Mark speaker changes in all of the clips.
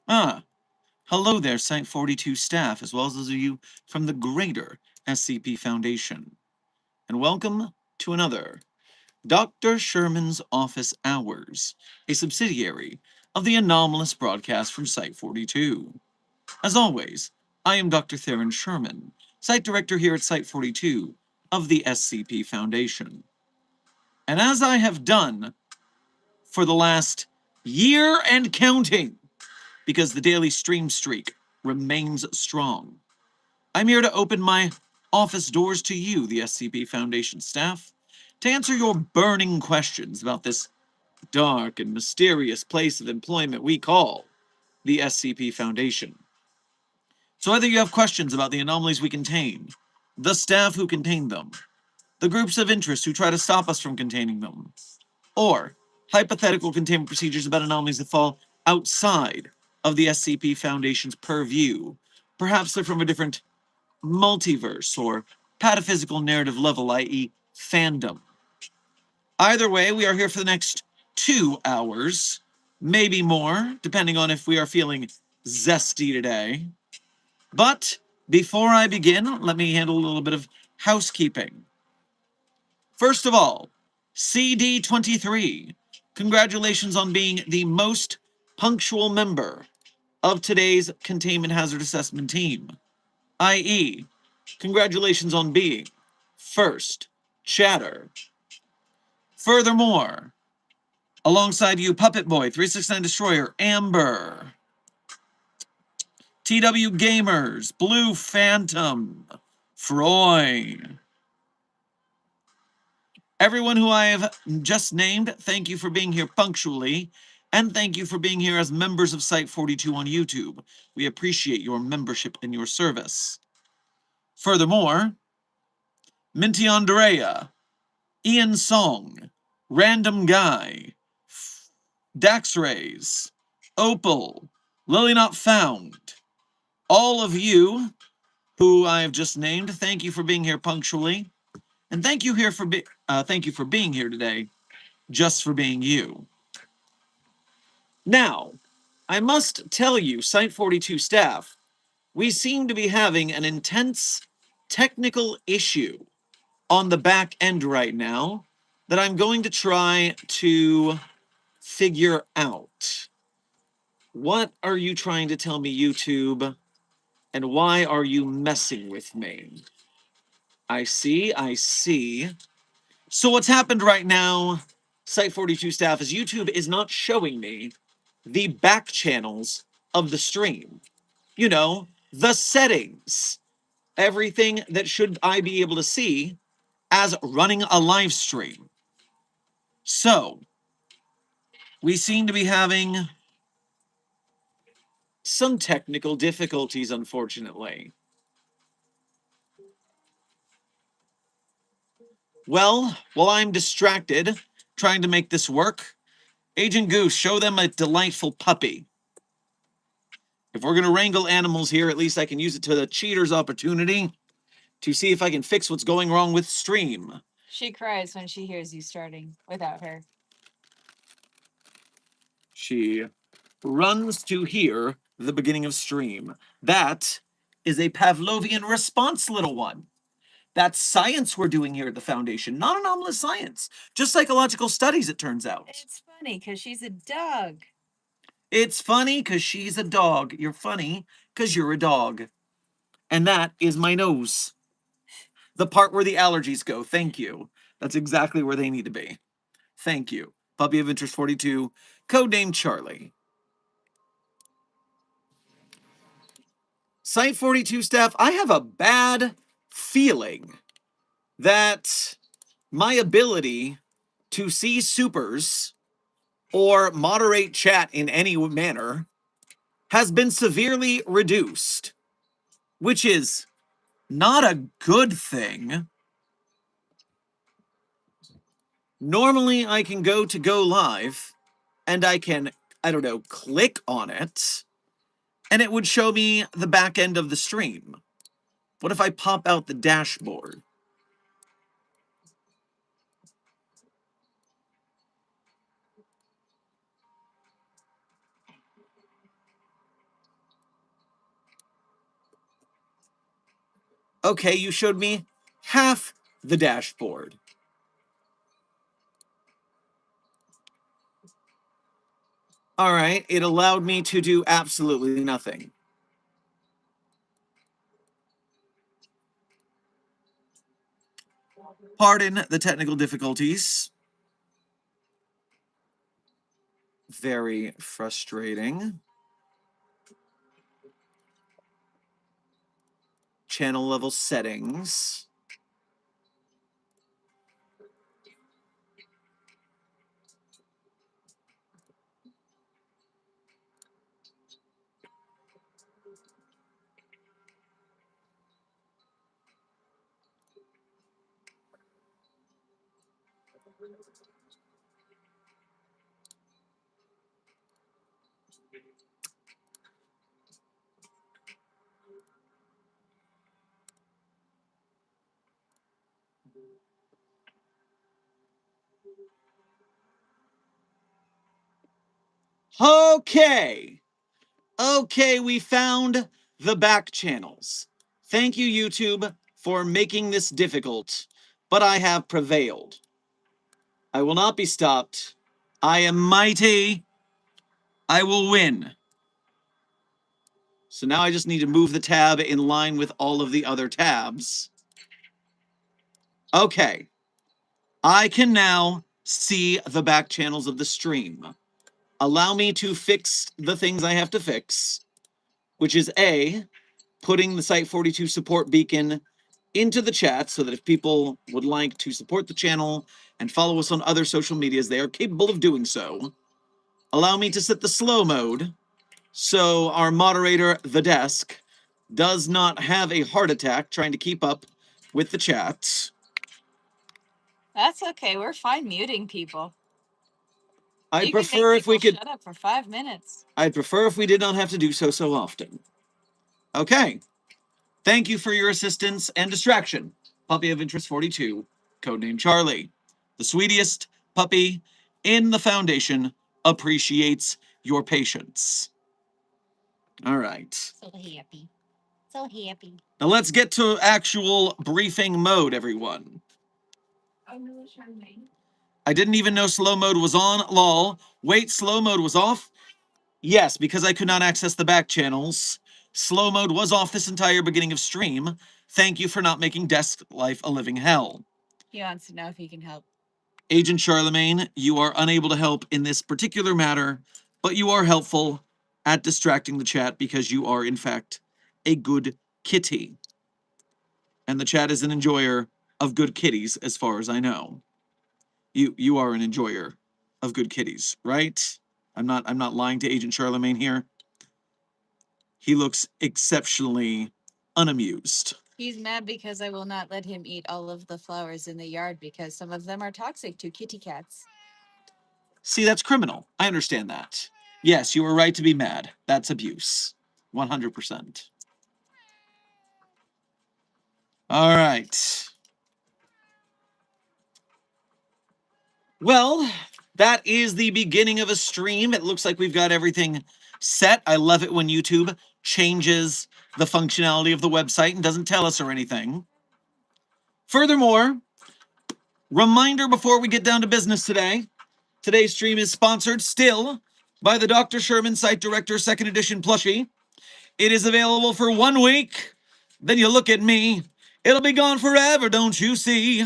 Speaker 1: Ah, hello there, Site 42 staff, as well as those of you from the greater SCP Foundation. And welcome to another Dr. Sherman's Office Hours, a subsidiary of the anomalous broadcast from Site 42. As always, I am Dr. Theron Sherman, Site Director here at Site 42 of the SCP Foundation. And as I have done for the last year and counting, because the daily stream streak remains strong, I'm here to open my office doors to you, the SCP Foundation staff, to answer your burning questions about this dark and mysterious place of employment we call the SCP Foundation. So whether you have questions about the anomalies we contain, the staff who contain them, the groups of interest who try to stop us from containing them, or hypothetical containment procedures about anomalies that fall outside of the SCP Foundation's purview, perhaps they're from a different multiverse or pataphysical narrative level, i.e., fandom. Either way, we are here for the next 2 hours, maybe more, depending on if we are feeling zesty today. But before I begin, let me handle a little bit of housekeeping. First of all, CD23, congratulations on being the most punctual member of today's Containment Hazard Assessment team, i.e., congratulations on being first chatter. Furthermore, alongside you, Puppet Boy, 369 Destroyer, Amber, TW Gamers, Blue Phantom, Froy. Everyone who I have just named, thank you for being here punctually, and thank you for being here as members of Site 42 on YouTube. We appreciate your membership and your service. Furthermore, Minty Andrea, Ian Song, Random Guy, Daxrays, Opal, Lily Not Found, all of you who I have just named, thank you for being here punctually, and thank you for being here today, just for being you. Now, I must tell you, Site 42 staff, we seem to be having an intense technical issue on the back end right now that I'm going to try to figure out. What are you trying to tell me, YouTube? And why are you messing with me? I see, I see. So what's happened right now, Site 42 staff, is YouTube is not showing me the back channels of the stream. You know, the settings. Everything that should I be able to see as running a live stream. So, we seem to be having some technical difficulties, unfortunately. Well, while I'm distracted trying to make this work, Agent Goose, show them a delightful puppy. If we're going to wrangle animals here, at least I can use it to the cheater's opportunity to see if I can fix what's going wrong with stream.
Speaker 2: She cries when she hears you starting without her.
Speaker 1: She runs to hear the beginning of stream. That is a Pavlovian response, little one. That's science we're doing here at the Foundation, not anomalous science. Just psychological studies, it turns out.
Speaker 2: It's funny because she's a dog.
Speaker 1: It's funny because she's a dog. You're funny because you're a dog. And that is my nose. The part where the allergies go. Thank you. That's exactly where they need to be. Thank you. Puppy of Interest 42, codename Charlie. Site 42 staff, I have a bad feeling that my ability to see supers or moderate chat in any manner has been severely reduced, which is not a good thing. Normally, I can go to go live and I can, I don't know, click on it and it would show me the back end of the stream. What if I pop out the dashboard? Okay, you showed me half the dashboard. All right, it allowed me to do absolutely nothing. Pardon the technical difficulties. Very frustrating. Channel level settings. Okay. Okay, we found the back channels. Thank you, YouTube, for making this difficult, but I have prevailed. I will not be stopped. I am mighty. I will win. So now I just need to move the tab in line with all of the other tabs. Okay. I can now see the back channels of the stream. Allow me to fix the things I have to fix, which is A, putting the Site42 support beacon into the chat so that if people would like to support the channel and follow us on other social medias, they are capable of doing so. Allow me to set the slow mode so our moderator, The Desk, does not have a heart attack trying to keep up with the chat.
Speaker 2: That's okay. We're fine muting people.
Speaker 1: I'd
Speaker 2: You can make
Speaker 1: prefer if we
Speaker 2: people
Speaker 1: could.
Speaker 2: shut up for 5 minutes.
Speaker 1: I'd prefer if we did not have to do so often. Okay. Thank you for your assistance and distraction, Puppy of Interest 42, codename Charlie. The sweetest puppy in the Foundation appreciates your patience. All right.
Speaker 2: So happy. So happy.
Speaker 1: Now let's get to actual briefing mode, everyone. I didn't even know slow mode was on, lol. Wait, slow mode was off? Yes, because I could not access the back channels. Slow mode was off this entire beginning of stream. Thank you for not making desk life a living hell.
Speaker 2: He wants to know if he can help.
Speaker 1: Agent Charlemagne, you are unable to help in this particular matter, but you are helpful at distracting the chat because you are, in fact, a good kitty. And the chat is an enjoyer of good kitties, as far as I know. You are an enjoyer of good kitties, right? I'm not lying to Agent Charlemagne here. He looks exceptionally unamused.
Speaker 2: He's mad because I will not let him eat all of the flowers in the yard because some of them are toxic to kitty cats.
Speaker 1: See, that's criminal. I understand that. Yes, you were right to be mad. That's abuse. 100%. All right. Well, that is the beginning of a stream. It looks like we've got everything set. I love it when YouTube changes the functionality of the website and doesn't tell us or anything. Furthermore, reminder before we get down to business today, today's stream is sponsored still by the Dr. Sherman Site Director 2nd Edition plushie. It is available for 1 week. Then you look at me. It'll be gone forever, don't you see?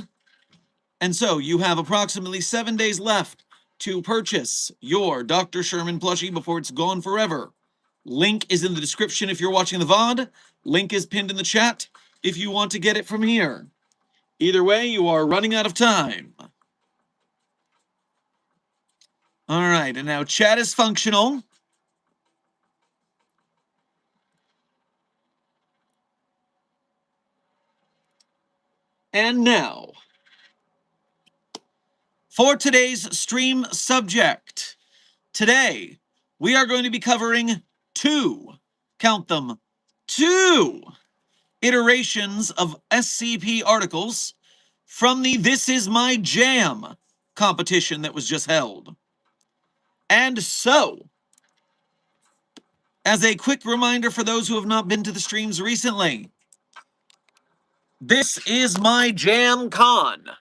Speaker 1: And so you have approximately 7 days left to purchase your Dr. Sherman plushie before it's gone forever. Link is in the description if you're watching the VOD. Link is pinned in the chat if you want to get it from here. Either way, you are running out of time. All right, and now chat is functional. And now, for today's stream subject. Today, we are going to be covering count them, two iterations of SCP articles from the This Is My Jam competition that was just held. And so, as a quick reminder for those who have not been to the streams recently, This is my JAMCON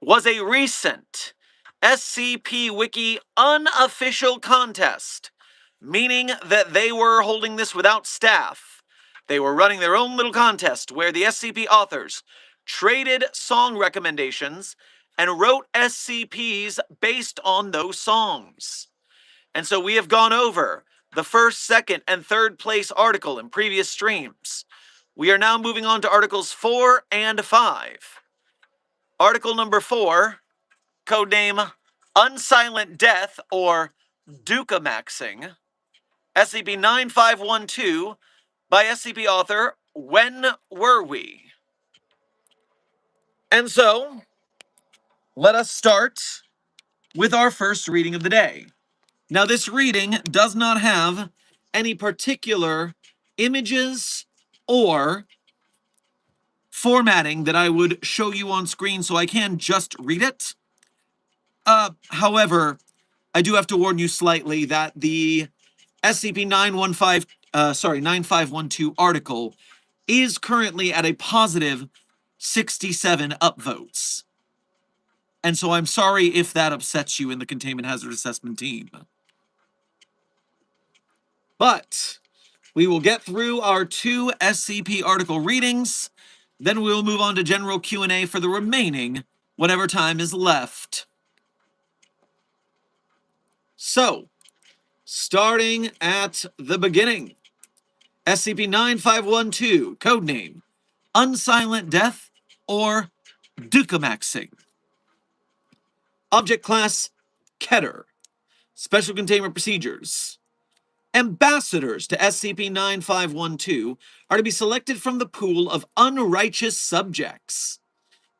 Speaker 1: was a recent SCP Wiki unofficial contest, meaning that they were holding this without staff. They were running their own little contest where the SCP authors traded song recommendations and wrote SCPs based on those songs. And so we have gone over the first, second, and third place article in previous streams. We are now moving on to articles 4 and 5. Article number 4, codename Unsilent Death or Dukamaxing, SCP 9512, by SCP author When Were We? And so, let us start with our first reading of the day. Now, this reading does not have any particular images or formatting that I would show you on screen, so I can just read it. However, I do have to warn you slightly that the SCP-9512 article is currently at a positive 67 upvotes. And so I'm sorry if that upsets you in the Containment Hazard Assessment team. But we will get through our 2 SCP article readings, then we'll move on to general Q&A for the remaining whatever time is left. So, starting at the beginning, SCP-9512, codename Unsilent Death or Dukamaxing. Object Class Keter. Special Containment Procedures. Ambassadors to SCP-9512 are to be selected from the pool of unrighteous subjects.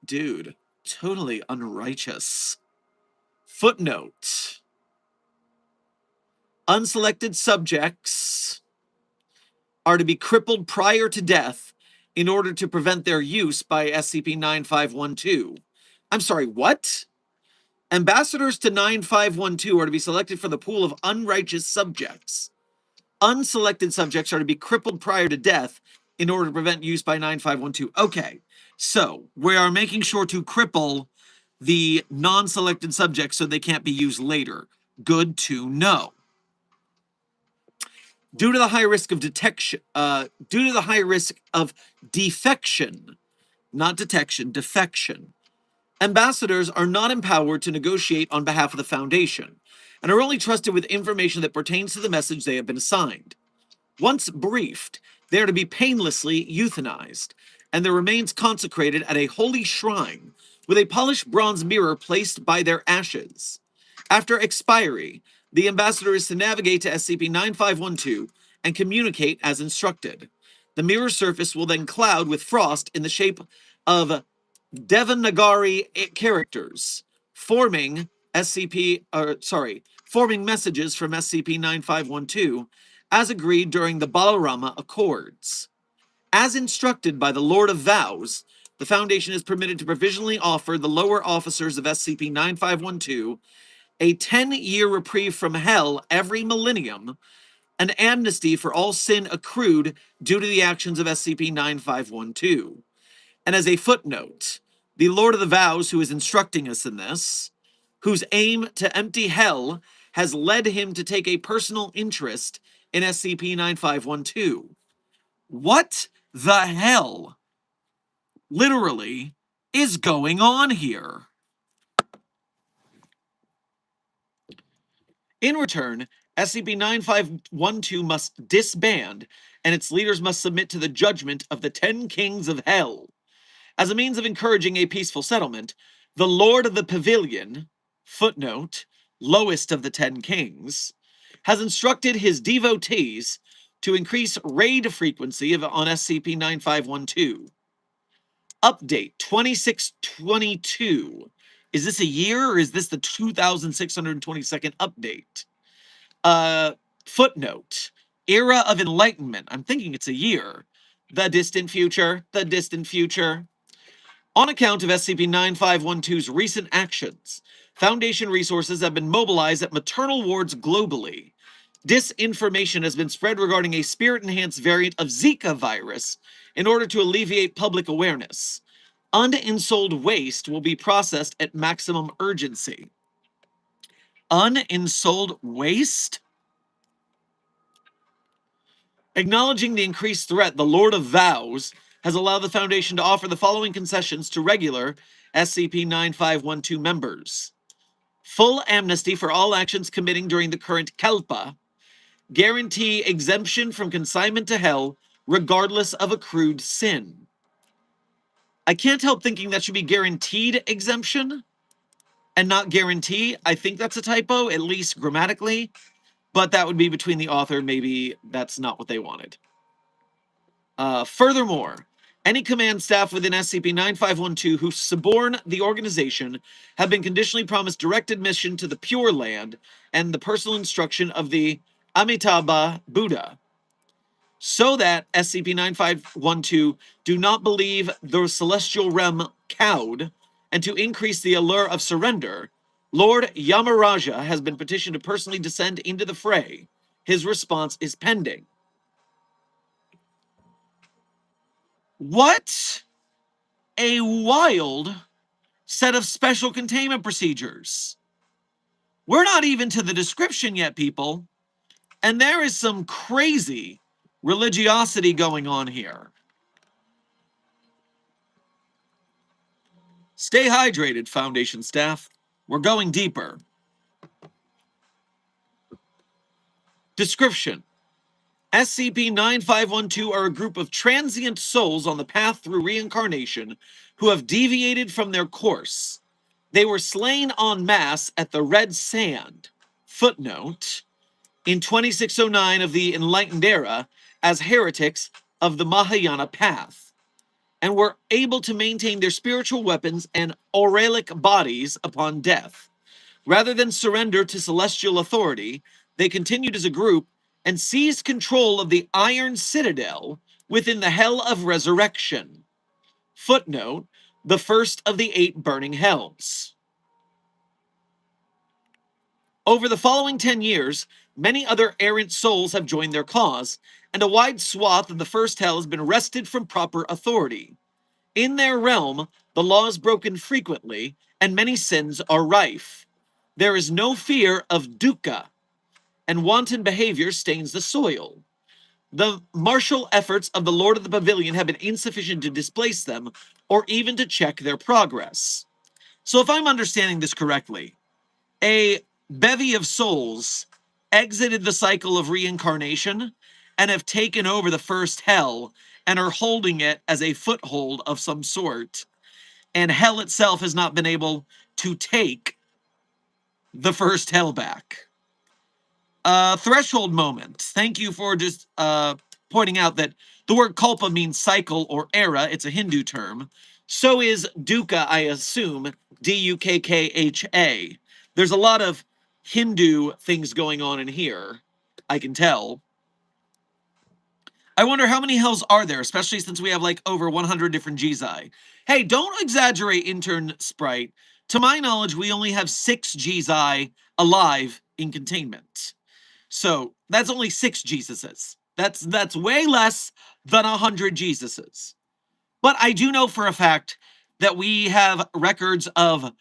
Speaker 1: Dude, totally unrighteous. Footnote. Unselected subjects are to be crippled prior to death in order to prevent their use by SCP-9512. I'm sorry, what? Ambassadors to 9512 are to be selected from the pool of unrighteous subjects. Unselected subjects are to be crippled prior to death in order to prevent use by 9512. Okay, so we are making sure to cripple the non-selected subjects so they can't be used later. Good to know. Due to the high risk of defection, not detection, defection, ambassadors are not empowered to negotiate on behalf of the Foundation, and are only trusted with information that pertains to the message they have been assigned. Once briefed, they are to be painlessly euthanized, and their remains consecrated at a holy shrine with a polished bronze mirror placed by their ashes. After expiry, the ambassador is to navigate to SCP-9512 and communicate as instructed. The mirror surface will then cloud with frost in the shape of Devanagari characters, forming forming messages from SCP-9512 as agreed during the Balarama Accords. As instructed by the Lord of Vows, the Foundation is permitted to provisionally offer the lower officers of SCP-9512 a 10-year reprieve from hell every millennium, an amnesty for all sin accrued due to the actions of SCP-9512. And as a footnote, the Lord of the Vows, who is instructing us in this, whose aim to empty hell has led him to take a personal interest in SCP-9512. What the hell, literally, is going on here? In return, SCP-9512 must disband, and its leaders must submit to the judgment of the 10 Kings of Hell. As a means of encouraging a peaceful settlement, the Lord of the Pavilion, footnote, lowest of the 10 Kings, has instructed his devotees to increase raid frequency on SCP-9512. Update 2622. Is this a year or is this the 2622nd update? Footnote. Era of Enlightenment. I'm thinking it's a year. The distant future. The distant future. On account of SCP-9512's recent actions, Foundation resources have been mobilized at maternal wards globally. Disinformation has been spread regarding a spirit-enhanced variant of Zika virus in order to alleviate public awareness. Uninsold waste will be processed at maximum urgency. Uninsold waste? Acknowledging the increased threat, the Lord of Vows has allowed the Foundation to offer the following concessions to regular SCP-9512 members. Full amnesty for all actions committing during the current Kalpa. Guarantee exemption from consignment to hell, regardless of accrued sin. I can't help thinking that should be guaranteed exemption and not guarantee. I think that's a typo, at least grammatically, but that would be between the author. Maybe that's not what they wanted. Furthermore, any command staff within SCP-9512 who suborn the organization have been conditionally promised direct admission to the Pure Land and the personal instruction of the Amitabha Buddha, so that SCP-9512 do not believe the celestial realm cowed, and to increase the allure of surrender, Lord Yamaraja has been petitioned to personally descend into the fray. His response is pending. What a wild set of special containment procedures. We're not even to the description yet, people, and there is some crazy religiosity going on here. Stay hydrated, Foundation staff. We're going deeper. Description: SCP-9512 are a group of transient souls on the path through reincarnation who have deviated from their course. They were slain en masse at the Red Sand. Footnote: in 2609 of the Enlightened Era as heretics of the Mahayana path, and were able to maintain their spiritual weapons and aurelic bodies upon death. Rather than surrender to celestial authority, they continued as a group and seized control of the Iron Citadel within the Hell of Resurrection. Footnote: the first of the 8 burning hells. Over the following 10 years, many other errant souls have joined their cause, and a wide swath of the first hell has been wrested from proper authority. In their realm, the law is broken frequently, and many sins are rife. There is no fear of dukkha, and wanton behavior stains the soil. The martial efforts of the Lord of the Pavilion have been insufficient to displace them, or even to check their progress. So if I'm understanding this correctly, a bevy of souls exited the cycle of reincarnation and have taken over the first hell and are holding it as a foothold of some sort. And hell itself has not been able to take the first hell back. Threshold moment. Thank you for just pointing out that the word kalpa means cycle or era. It's a Hindu term. So is dukkha, I assume, Dukkha. There's a lot of Hindu things going on in here, I can tell. I wonder how many hells are there, especially since we have like over 100 different Jizai. Hey, don't exaggerate, intern Sprite. To my knowledge, we only have 6 Jizai alive in containment. So that's only 6 Jesuses. That's way less than 100 Jesuses. But I do know for a fact that we have records of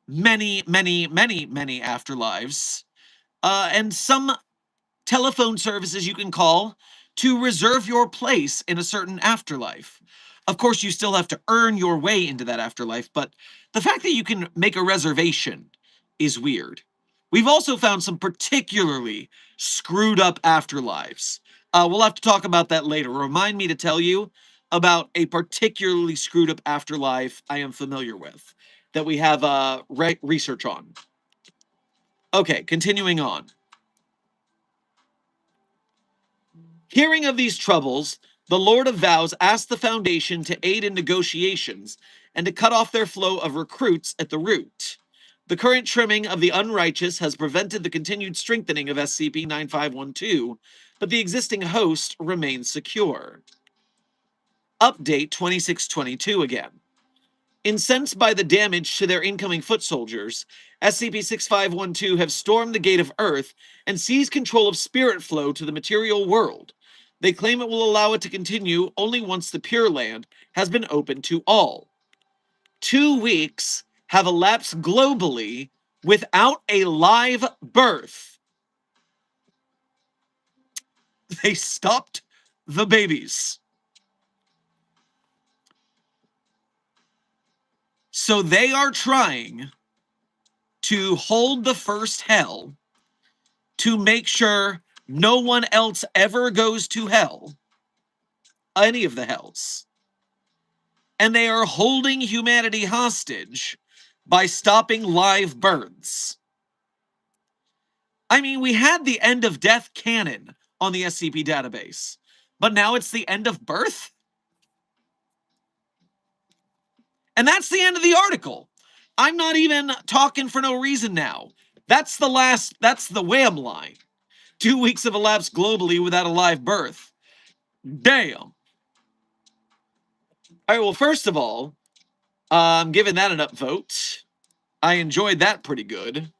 Speaker 1: many, many, many, many afterlives, and some telephone services you can call to reserve your place in a certain afterlife. Of course, you still have to earn your way into that afterlife, but the fact that you can make a reservation is weird. We've also found some particularly screwed up afterlives. We'll have to talk about that later. Remind me to tell you about a particularly screwed up afterlife I am familiar with that we have research on. Okay, continuing on. Hearing of these troubles, the Lord of Vows asked the Foundation to aid in negotiations and to cut off their flow of recruits at the root. The current trimming of the unrighteous has prevented the continued strengthening of SCP-9512, but the existing host remains secure. Update 2622 again. Incensed by the damage to their incoming foot soldiers, SCP-6512 have stormed the Gate of Earth and seized control of spirit flow to the material world. They claim it will allow it to continue only once the Pure Land has been open to all. 2 weeks have elapsed globally without a live birth. They stopped the babies. So they are trying to hold the first hell to make sure no one else ever goes to hell, any of the hells. And they are holding humanity hostage by stopping live births. I mean, we had the end of death canon on the SCP database, but now it's the end of birth? And that's the end of the article. I'm not even talking for no reason now. That's the wham line. 2 weeks have elapsed globally without a live birth. Damn. All right, well, first of all, I'm giving that an upvote. I enjoyed that pretty good.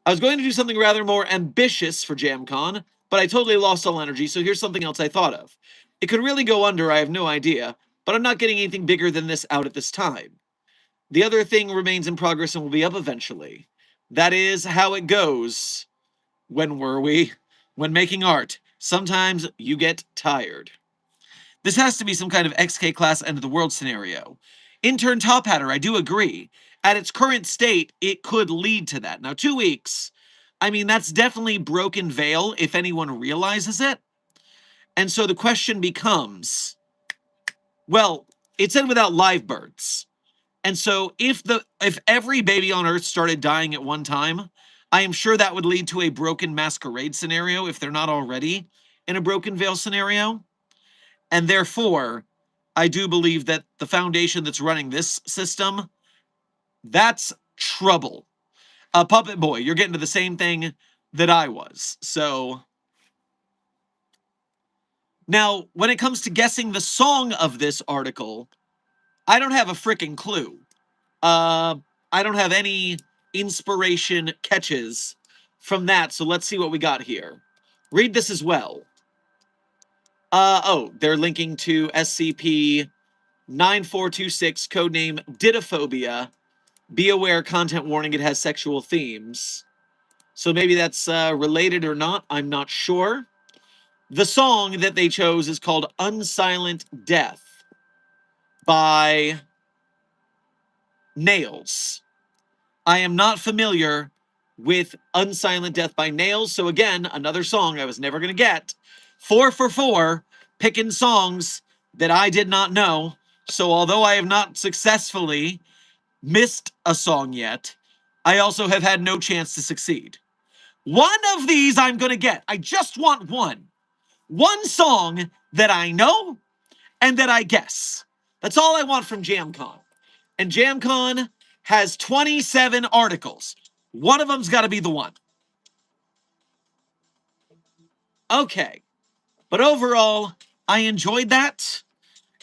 Speaker 1: I was going to do something rather more ambitious for JAMCON, but I totally lost all energy, so here's something else I thought of. It could really go under, I have no idea, but I'm not getting anything bigger than this out at this time. The other thing remains in progress and will be up eventually. That is how it goes. When were we? When making art. Sometimes you get tired. This has to be some kind of XK class end of the world scenario. Intern Top Hatter, I do agree. At its current state, it could lead to that. Now, 2 weeks, I mean, that's definitely broken veil if anyone realizes it. And so the question becomes, well, it said without live births. And so if every baby on Earth started dying at one time, I am sure that would lead to a broken masquerade scenario if they're not already in a broken veil scenario. And therefore, I do believe that the foundation that's running this system, that's trouble. Puppet Boy, you're getting to the same thing that I was. So now, when it comes to guessing the song of this article, I don't have a freaking clue. I don't have any inspiration catches from that, so let's see what we got here. Read this as well. They're linking to SCP 9426, codename Didophobia. Be aware, content warning, it has sexual themes. So maybe that's related or not, I'm not sure. The song that they chose is called Unsilent Death by Nails. I am not familiar with Unsilent Death by Nails, so again, another song I was never going to get. 4 for 4, picking songs that I did not know. So although I have not successfully missed a song yet, I also have had no chance to succeed. One of these I'm going to get. I just want one. One song that I know and that I guess. That's all I want from JAMCON. And JAMCON has 27 articles. One of them's got to be the one. Okay. But overall, I enjoyed that.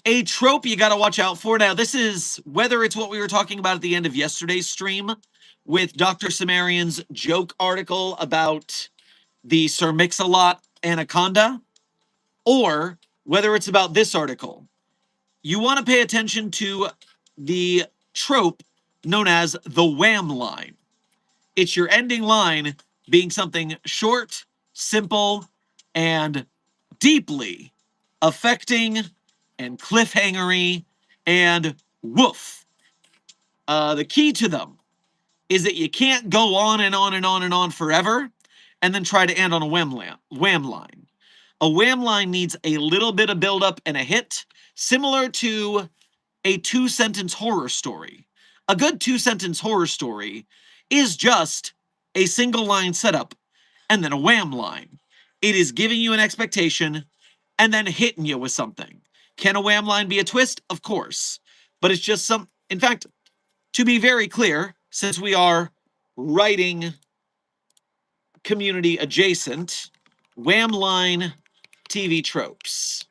Speaker 1: A trope you got to watch out for. Now, this is whether it's what we were talking about at the end of yesterday's stream with Dr. Sumerian's joke article about the Sir Mix-a-Lot anaconda, or whether it's about this article. You want to pay attention to the trope known as the wham line. It's your ending line being something short, simple, and deeply affecting and cliffhangery and woof. The key to them is that you can't go on and on and on and on forever and then try to end on a wham line. A wham line needs a little bit of buildup and a hit, similar to a 2-sentence horror story. A good 2-sentence horror story is just a single line setup and then a wham line. It is giving you an expectation and then hitting you with something. Can a wham line be a twist? Of course. But it's just in fact, to be very clear, since we are writing community adjacent, wham line TV tropes.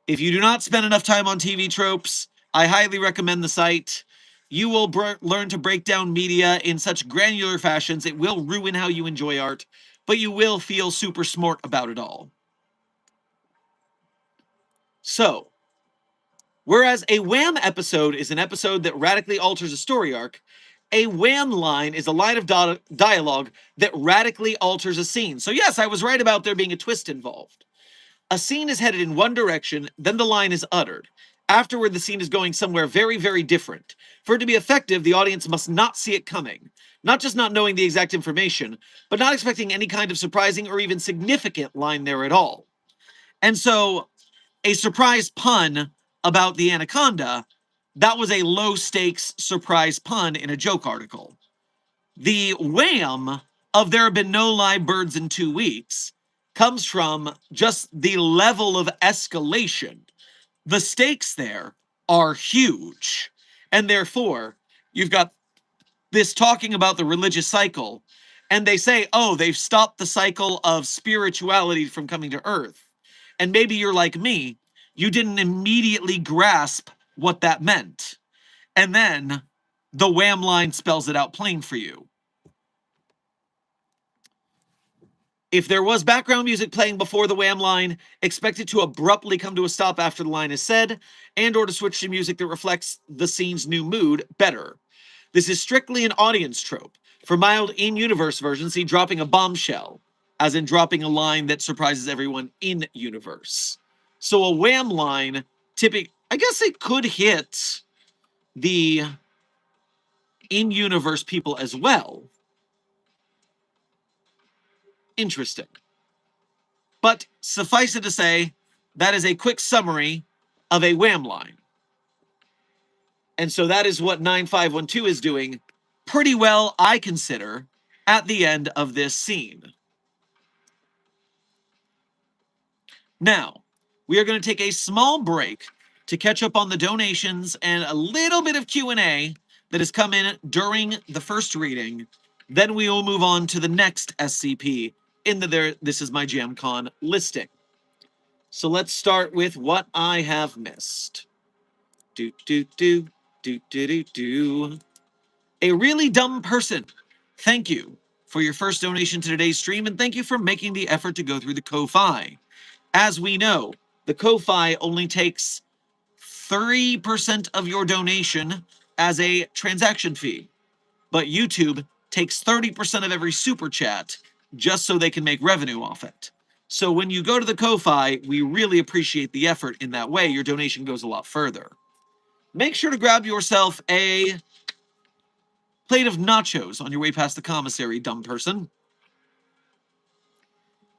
Speaker 1: If you do not spend enough time on TV tropes, I highly recommend the site. You will learn to break down media in such granular fashions, it will ruin how you enjoy art, but you will feel super smart about it all. So, whereas a wham episode is an episode that radically alters a story arc, a wham line is a line of dialogue that radically alters a scene. So, yes, I was right about there being a twist involved. A scene is headed in one direction, then the line is uttered. Afterward, the scene is going somewhere very, very different. For it to be effective, the audience must not see it coming. Not just not knowing the exact information, but not expecting any kind of surprising or even significant line there at all. And so, a surprise pun about the anaconda, that was a low stakes surprise pun in a joke article. The wham of there have been no live birds in 2 weeks comes from just the level of escalation. The stakes there are huge. And therefore, you've got this talking about the religious cycle, and they say, oh, they've stopped the cycle of spirituality from coming to earth. And maybe you're like me, you didn't immediately grasp what that meant. And then the wham line spells it out plain for you. If there was background music playing before the wham line, expect it to abruptly come to a stop after the line is said, and or to switch to music that reflects the scene's new mood better. This is strictly an audience trope. For mild in-universe versions, see dropping a bombshell, as in dropping a line that surprises everyone in-universe. So a wham line, I guess it could hit the in-universe people as well. Interesting. But suffice it to say, that is a quick summary of a wham line. And so that is what 9512 is doing pretty well, I consider, at the end of this scene. Now, we are going to take a small break to catch up on the donations and a little bit of Q&A that has come in during the first reading. Then we will move on to the next SCP in the This Is My JAMCON listing. So let's start with what I have missed. Do, do, do, do, do, do, do. A really dumb person. Thank you for your first donation to today's stream, and thank you for making the effort to go through the Ko-Fi. As we know, the Ko-Fi only takes 3% of your donation as a transaction fee, but YouTube takes 30% of every super chat just so they can make revenue off it. So when you go to the Ko-Fi, we really appreciate the effort in that way. Your donation goes a lot further. Make sure to grab yourself a plate of nachos on your way past the commissary, dumb person.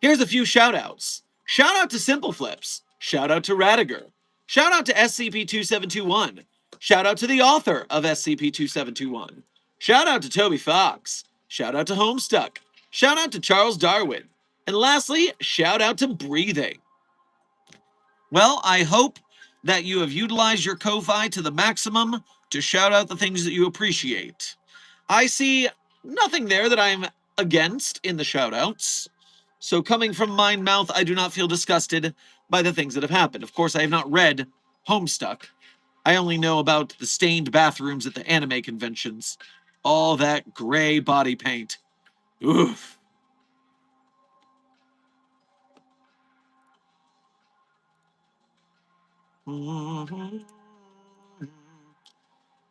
Speaker 1: Here's a few shout-outs. Shout out to Simple Flips. Shout out to Radiger. Shout out to SCP-2721. Shout out to the author of SCP-2721. Shout out to Toby Fox. Shout out to Homestuck. Shout out to Charles Darwin. And lastly, shout out to Breathing. Well, I hope that you have utilized your Ko-Fi to the maximum to shout out the things that you appreciate. I see nothing there that I'm against in the shout-outs. So coming from my mouth, I do not feel disgusted by the things that have happened. Of course, I have not read Homestuck. I only know about the stained bathrooms at the anime conventions. All that gray body paint. Oof.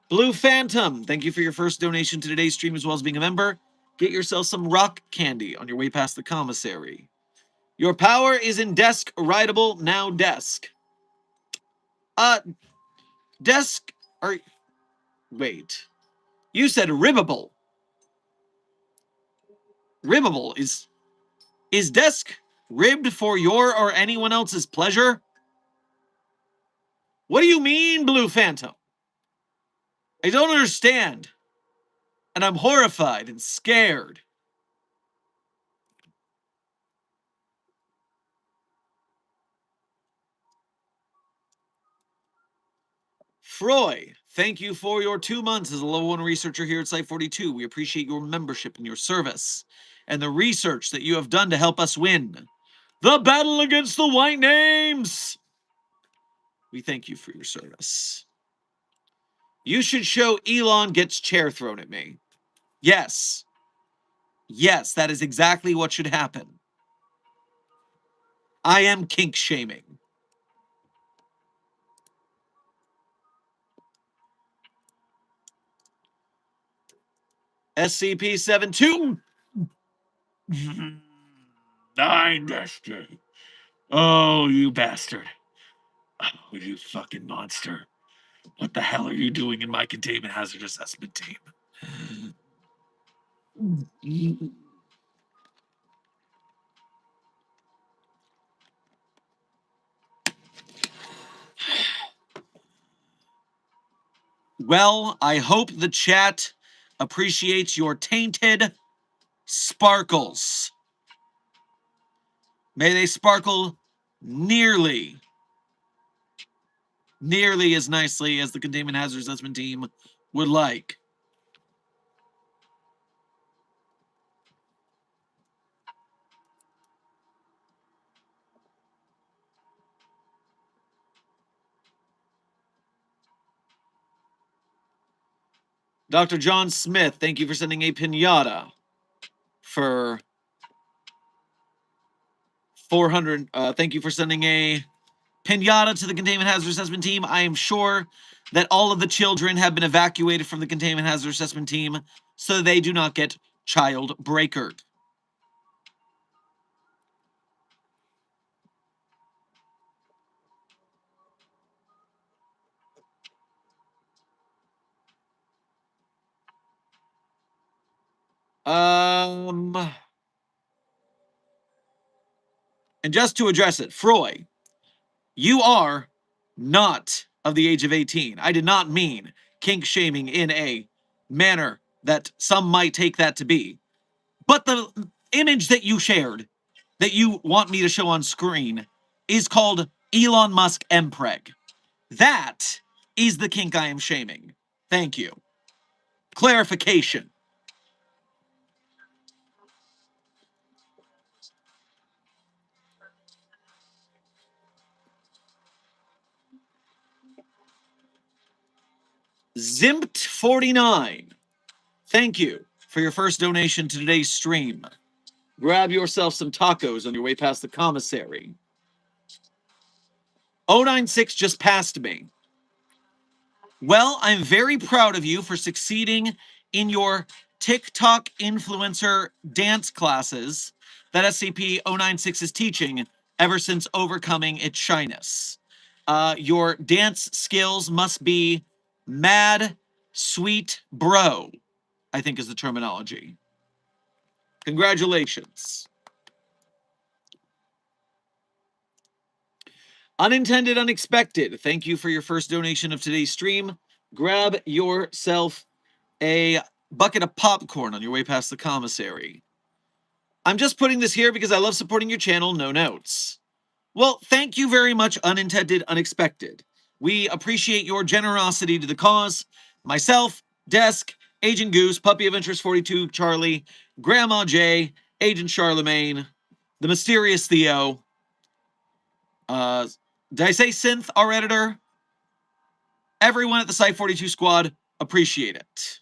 Speaker 1: Blue Phantom, thank you for your first donation to today's stream as well as being a member. Get yourself some rock candy on your way past the commissary. Your power is in desk, writable, now desk. Desk, or, wait. You said ribbable. Ribbable, is desk ribbed for your or anyone else's pleasure? What do you mean, Blue Phantom? I don't understand. And I'm horrified and scared. Froy, thank you for your 2 months as a level 1 researcher here at Site 42. We appreciate your membership and your service, and the research that you have done to help us win the battle against the white names. We thank you for your service. You should show Elon gets chair thrown at me. Yes. Yes, that is exactly what should happen. I am kink shaming. SCP-72. 9-day. Oh, you bastard. Oh, you fucking monster. What the hell are you doing in my containment hazard assessment team? Well, I hope the chat appreciates your tainted sparkles. May they sparkle nearly as nicely as the containment hazard assessment team would like. Dr. John Smith, thank you for sending a pinata for 400. Thank you for sending a pinata to the containment hazard assessment team. I am sure that all of the children have been evacuated from the containment hazard assessment team so they do not get child breakered. And just to address it, Froy, you are not of the age of 18. I did not mean kink shaming in a manner that some might take that to be. But the image that you shared, that you want me to show on screen, is called Elon Musk Mpreg. That is the kink I am shaming. Thank you. Clarification. Zimpt49. Thank you for your first donation to today's stream. Grab yourself some tacos on your way past the commissary. 096 just passed me. Well, I'm very proud of you for succeeding in your TikTok influencer dance classes that SCP-096 is teaching ever since overcoming its shyness. Your dance skills must be mad, sweet bro, I think is the terminology. Congratulations. Unintended Unexpected, thank you for your first donation of today's stream. Grab yourself a bucket of popcorn on your way past the commissary. I'm just putting this here because I love supporting your channel, no notes. Well, thank you very much, Unintended Unexpected. We appreciate your generosity to the cause. Myself, Desk, Agent Goose, Puppy of Interest 42, Charlie, Grandma J, Agent Charlemagne, the Mysterious Theo, did I say Synth, our editor? Everyone at the Site 42 squad, appreciate it.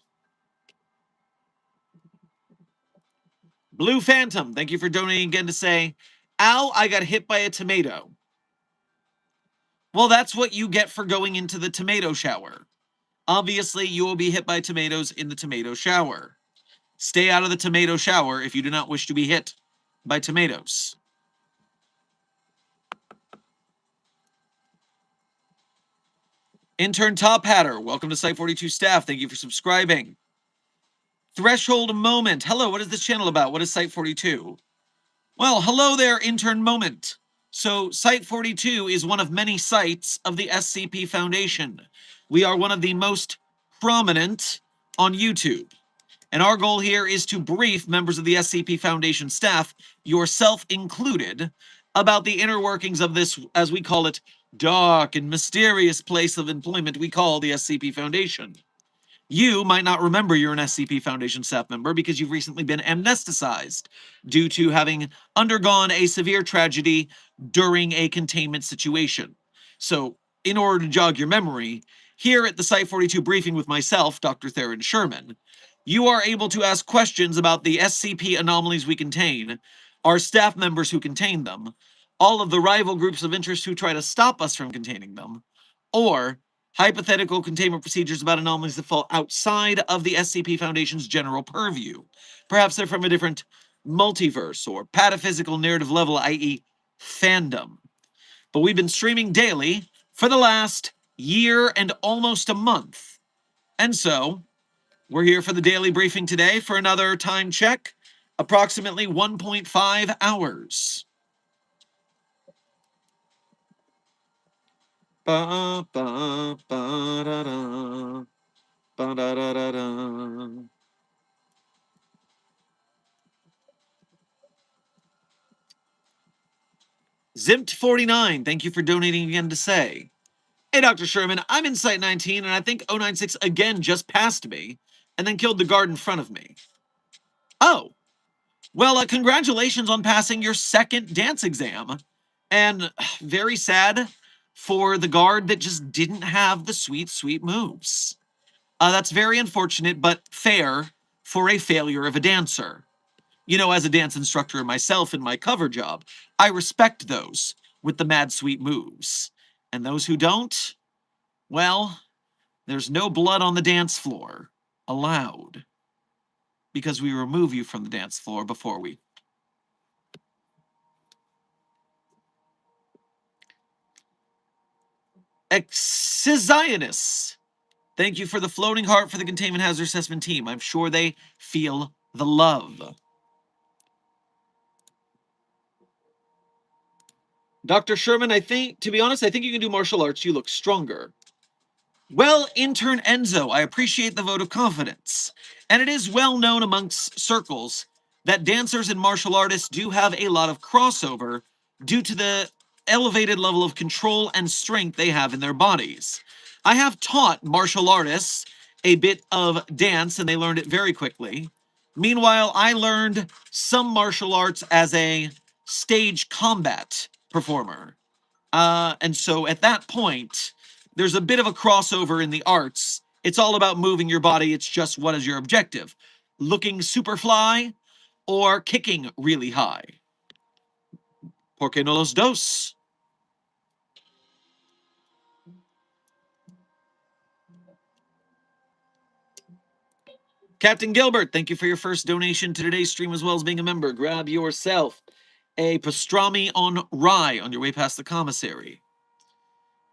Speaker 1: Blue Phantom, thank you for donating again to say, ow, I got hit by a tomato. Well, that's what you get for going into the tomato shower. Obviously, you will be hit by tomatoes in the tomato shower. Stay out of the tomato shower if you do not wish to be hit by tomatoes. Intern Top Hatter, welcome to Site 42 staff. Thank you for subscribing. Threshold Moment, hello, what is this channel about? What is Site 42? Well, hello there, Intern Moment. So, Site 42 is one of many sites of the SCP Foundation. We are one of the most prominent on YouTube. And our goal here is to brief members of the SCP Foundation staff, yourself included, about the inner workings of this, as we call it, dark and mysterious place of employment we call the SCP Foundation. You might not remember you're an SCP Foundation staff member because you've recently been amnesticized due to having undergone a severe tragedy during a containment situation. So, in order to jog your memory, here at the Site 42 briefing with myself, Dr. Theron Sherman, you are able to ask questions about the SCP anomalies we contain, our staff members who contain them, all of the rival groups of interest who try to stop us from containing them, or hypothetical containment procedures about anomalies that fall outside of the SCP Foundation's general purview. Perhaps they're from a different multiverse or pataphysical narrative level, i.e., fandom. But we've been streaming daily for the last year and almost a month. And so, we're here for the daily briefing today for another time check, approximately 1.5 hours. Ba, ba, ba, da, da. Ba, da, da, da, da. Zimped49, thank you for donating again to say, hey, Dr. Sherman, I'm in Site 19, and I think 096 again just passed me, and then killed the guard in front of me. Oh, well, congratulations on passing your second dance exam. And very sad for the guard that just didn't have the sweet, sweet moves. That's very unfortunate, but fair for a failure of a dancer. You know, as a dance instructor myself in my cover job, I respect those with the mad sweet moves. And those who don't, well, there's no blood on the dance floor allowed. Because we remove you from the dance floor before we. Exizionus, thank you for the floating heart for the containment hazard assessment team. I'm sure they feel the love. Dr. Sherman, to be honest, I think you can do martial arts. You look stronger. Well, intern Enzo, I appreciate the vote of confidence. And it is well known amongst circles that dancers and martial artists do have a lot of crossover due to the elevated level of control and strength they have in their bodies. I have taught martial artists a bit of dance, and they learned it very quickly. Meanwhile, I learned some martial arts as a stage combat performer. And so at that point, there's a bit of a crossover in the arts. It's all about moving your body. It's just, what is your objective? Looking super fly or kicking really high? ¿Por qué no los dos? Captain Gilbert, thank you for your first donation to today's stream, as well as being a member. Grab yourself a pastrami on rye on your way past the commissary.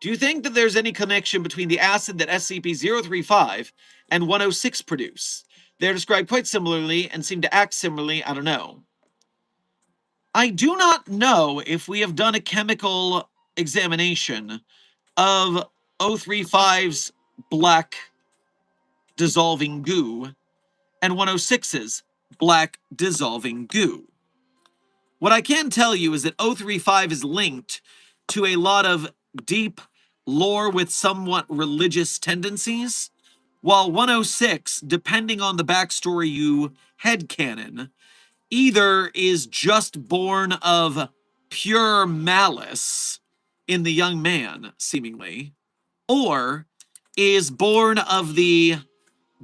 Speaker 1: Do you think that there's any connection between the acid that SCP-035 and 106 produce? They're described quite similarly and seem to act similarly. I don't know. I do not know if we have done a chemical examination of 035's black dissolving goo and 106's black dissolving goo. What I can tell you is that 035 is linked to a lot of deep lore with somewhat religious tendencies, while 106, depending on the backstory you headcanon, either is just born of pure malice in the young man, seemingly, or is born of the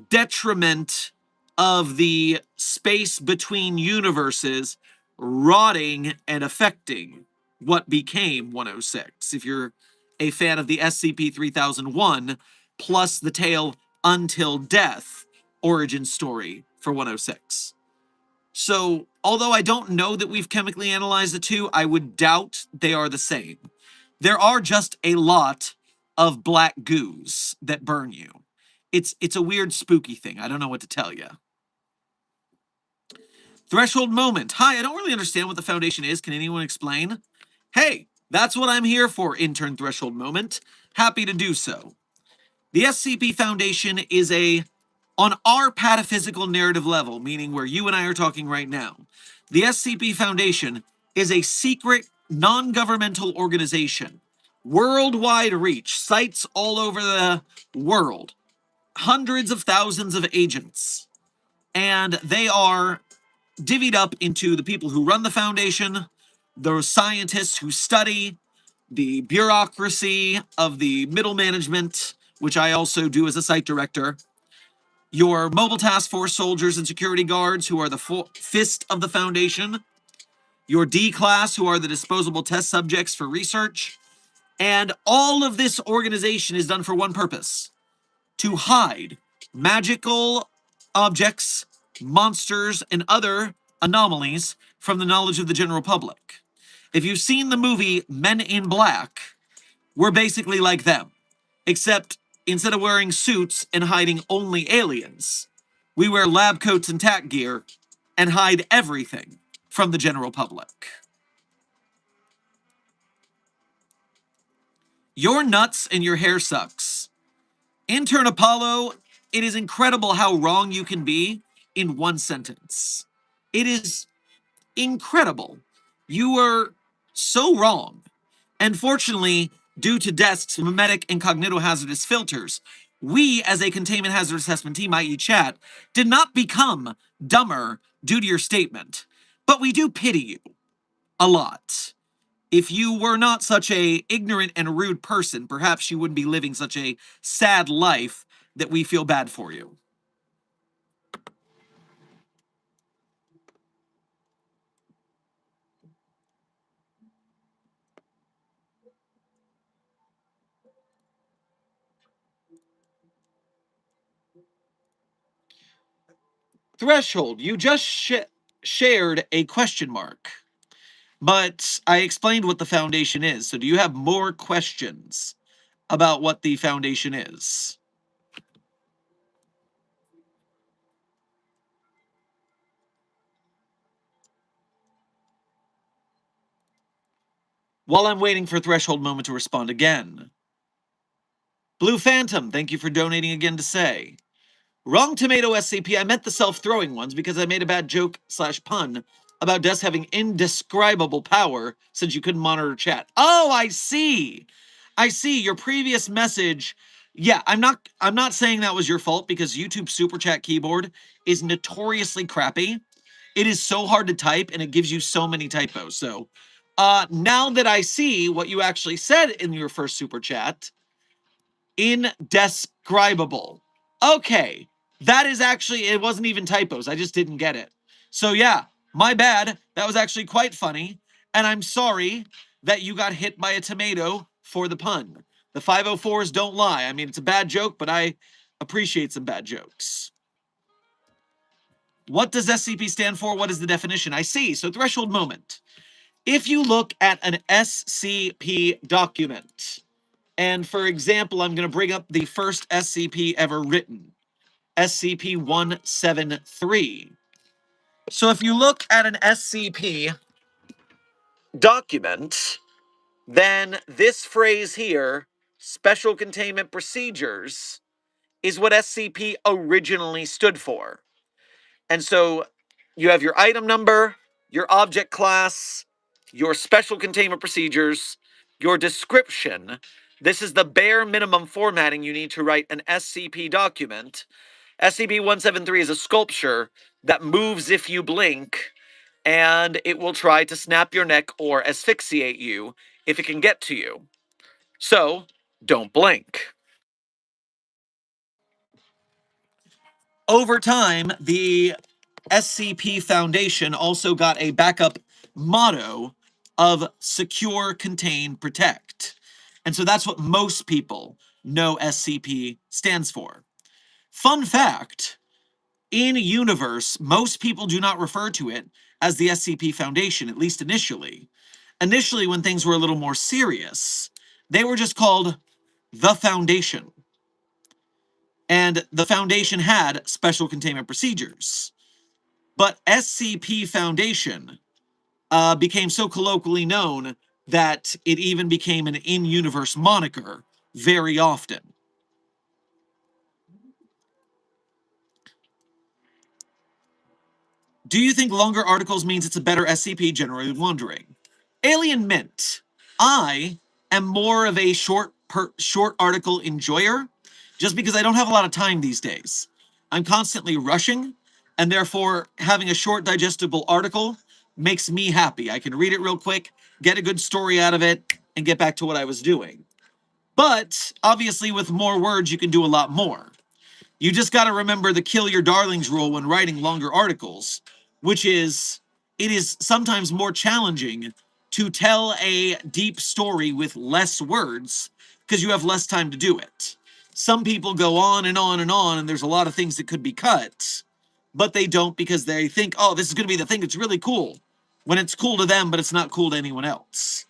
Speaker 1: detriment of the space between universes rotting and affecting what became 106. If you're a fan of the SCP-3001 plus the tale Until Death origin story for 106. So, although I don't know that we've chemically analyzed the two, I would doubt they are the same. There are just a lot of black goos that burn you. It's a weird, spooky thing. I don't know what to tell you. Threshold moment. Hi, I don't really understand what the Foundation is. Can anyone explain? Hey, that's what I'm here for, intern Threshold moment. Happy to do so. The SCP Foundation is on our pataphysical narrative level, meaning where you and I are talking right now, the SCP Foundation is a secret, non-governmental organization. Worldwide reach, sites all over the world. Hundreds of thousands of agents. And they are divvied up into the people who run the Foundation, the scientists who study, the bureaucracy of the middle management, which I also do as a site director, your mobile task force soldiers and security guards, who are the fist of the Foundation, your D class, who are the disposable test subjects for research, And all of this organization is done for one purpose: to hide magical objects, monsters, and other anomalies from the knowledge of the general public. If you've seen the movie Men in Black, we're basically like them, except instead of wearing suits and hiding only aliens, we wear lab coats and tack gear and hide everything from the general public. You're nuts and your hair sucks. Intern Apollo, it is incredible how wrong you can be in one sentence. It is incredible. You were so wrong. And fortunately, due to Desk's mimetic and cognitohazardous filters, we, as a containment hazard assessment team, i.e. chat, did not become dumber due to your statement. But we do pity you a lot. If you were not such a ignorant and rude person, perhaps you wouldn't be living such a sad life that we feel bad for you. Threshold, you just shared a question mark, but I explained what the foundation is. So do you have more questions about what the foundation is? While I'm waiting for Threshold Moment to respond again. Blue Phantom, thank you for donating again to say. Wrong tomato SCP. I meant the self-throwing ones because I made a bad joke / pun about Des having indescribable power since you couldn't monitor chat. Oh, I see. I see your previous message. Yeah, I'm not saying that was your fault because YouTube Super Chat keyboard is notoriously crappy. It is so hard to type and it gives you so many typos. So, now that I see what you actually said in your first Super Chat, indescribable. Okay, that is actually, it wasn't even typos. I just didn't get it. So yeah, my bad. That was actually quite funny. And I'm sorry that you got hit by a tomato for the pun. The 504s don't lie. I mean, it's a bad joke, but I appreciate some bad jokes. What does SCP stand for? What is the definition? I see. So threshold moment. If you look at an SCP document, and for example, I'm going to bring up the first SCP ever written, SCP-173. So if you look at an SCP document, then this phrase here, Special Containment Procedures, is what SCP originally stood for. And so you have your item number, your object class, your special containment procedures, your description. This is the bare minimum formatting you need to write an SCP document. SCP-173 is a sculpture that moves if you blink, and it will try to snap your neck or asphyxiate you if it can get to you. So, don't blink. Over time, the SCP Foundation also got a backup motto of secure, contain, protect. And so that's what most people know SCP stands for. Fun fact, in universe, most people do not refer to it as the SCP Foundation, at least initially. Initially, when things were a little more serious, they were just called the Foundation. And the Foundation had special containment procedures. But SCP Foundation became so colloquially known that it even became an in-universe moniker very often. Do you think longer articles means it's a better SCP? Generally wondering. Alien Mint. I am more of a short article enjoyer, just because I don't have a lot of time these days. I'm constantly rushing, and therefore having a short digestible article makes me happy. I can read it real quick, get a good story out of it, and get back to what I was doing. But obviously, with more words, you can do a lot more. You just got to remember the kill your darlings rule when writing longer articles, which is it is sometimes more challenging to tell a deep story with less words because you have less time to do it. Some people go on and on and on, and there's a lot of things that could be cut, but they don't because they think, oh, this is going to be the thing that's really cool, when it's cool to them, but it's not cool to anyone else.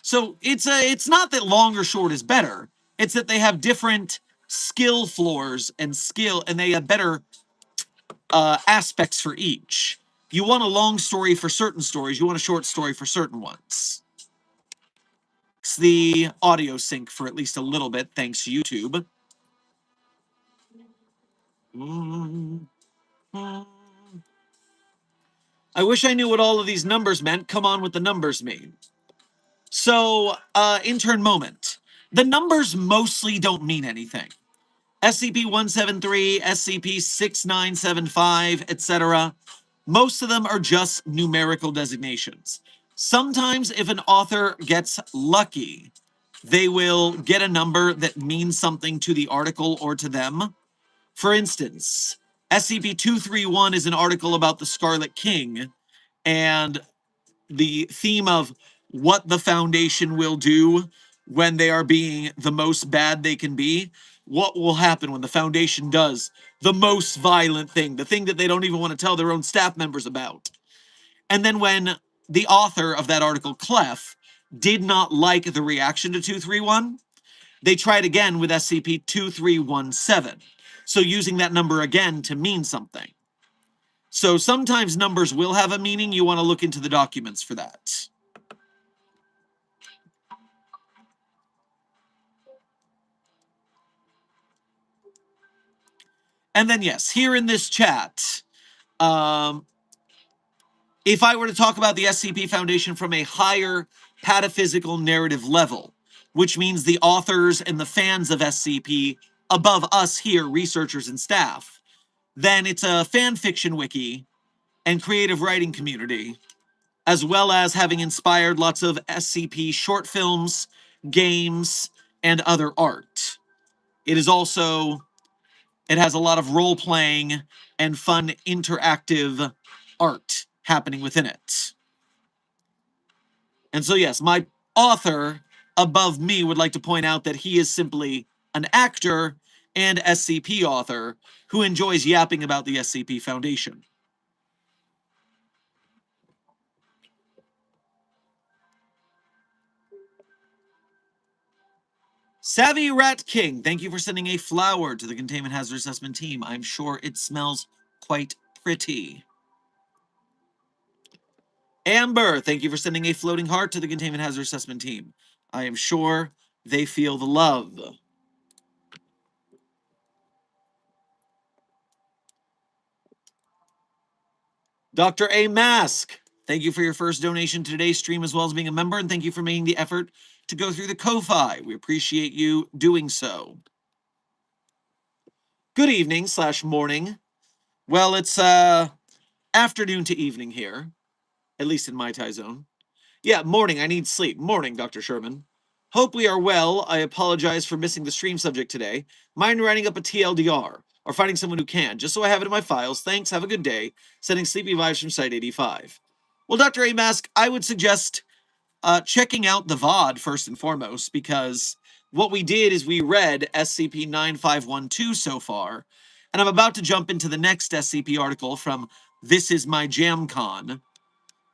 Speaker 1: So it's not that long or short is better. It's that they have different skill floors and they have better aspects for each. You want a long story for certain stories. You want a short story for certain ones. It's the audio sync for at least a little bit, thanks to YouTube. I wish I knew what all of these numbers meant. Come on, what the numbers mean. So, intern moment. The numbers mostly don't mean anything. SCP-173, SCP-6975, etc. Most of them are just numerical designations. Sometimes if an author gets lucky, they will get a number that means something to the article or to them. For instance, SCP-231 is an article about the Scarlet King, and the theme of what the Foundation will do when they are being the most bad they can be. What will happen when the Foundation does the most violent thing, the thing that they don't even want to tell their own staff members about. And then when the author of that article, Clef, did not like the reaction to 231, they tried again with SCP-2317. So using that number again to mean something. So sometimes numbers will have a meaning. You want to look into the documents for that. And then, yes, here in this chat, if I were to talk about the SCP Foundation from a higher pataphysical narrative level, which means the authors and the fans of SCP above us here, researchers and staff, then it's a fan fiction wiki and creative writing community, as well as having inspired lots of SCP short films, games, and other art. It is also, it has a lot of role-playing and fun interactive art happening within it. And so, yes, my author above me would like to point out that he is simply an actor and SCP author who enjoys yapping about the SCP Foundation. Savvy Rat King, thank you for sending a flower to the Containment Hazard Assessment team. I'm sure it smells quite pretty. Amber, thank you for sending a floating heart to the Containment Hazard Assessment team. I am sure they feel the love. Dr. A. Mask, thank you for your first donation to today's stream as well as being a member, and thank you for making the effort to go through the Ko-Fi. We appreciate you doing so. Good evening / morning. Well, it's afternoon to evening here, at least in my time zone. Yeah, morning. I need sleep. Morning, Dr. Sherman. Hope we are well. I apologize for missing the stream subject today. Mind writing up a TLDR or finding someone who can, just so I have it in my files. Thanks. Have a good day. Sending sleepy vibes from Site 85. Well, Dr. A. Mask, I would suggest checking out the VOD first and foremost, because what we did is we read SCP-9512 so far, and I'm about to jump into the next SCP article from This Is My JAMCON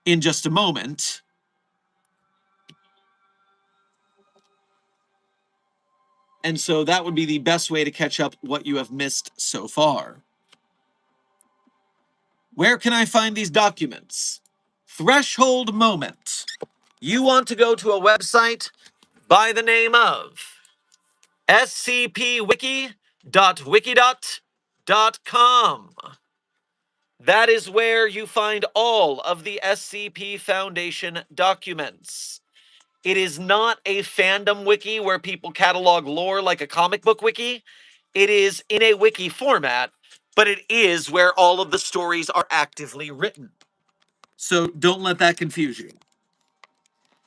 Speaker 1: in just a moment. And so that would be the best way to catch up what you have missed so far. Where can I find these documents? Threshold moment. You want to go to a website by the name of scpwiki.wikidot.com. That is where you find all of the SCP Foundation documents. It is not a fandom wiki where people catalog lore like a comic book wiki. It is in a wiki format, but it is where all of the stories are actively written. So don't let that confuse you.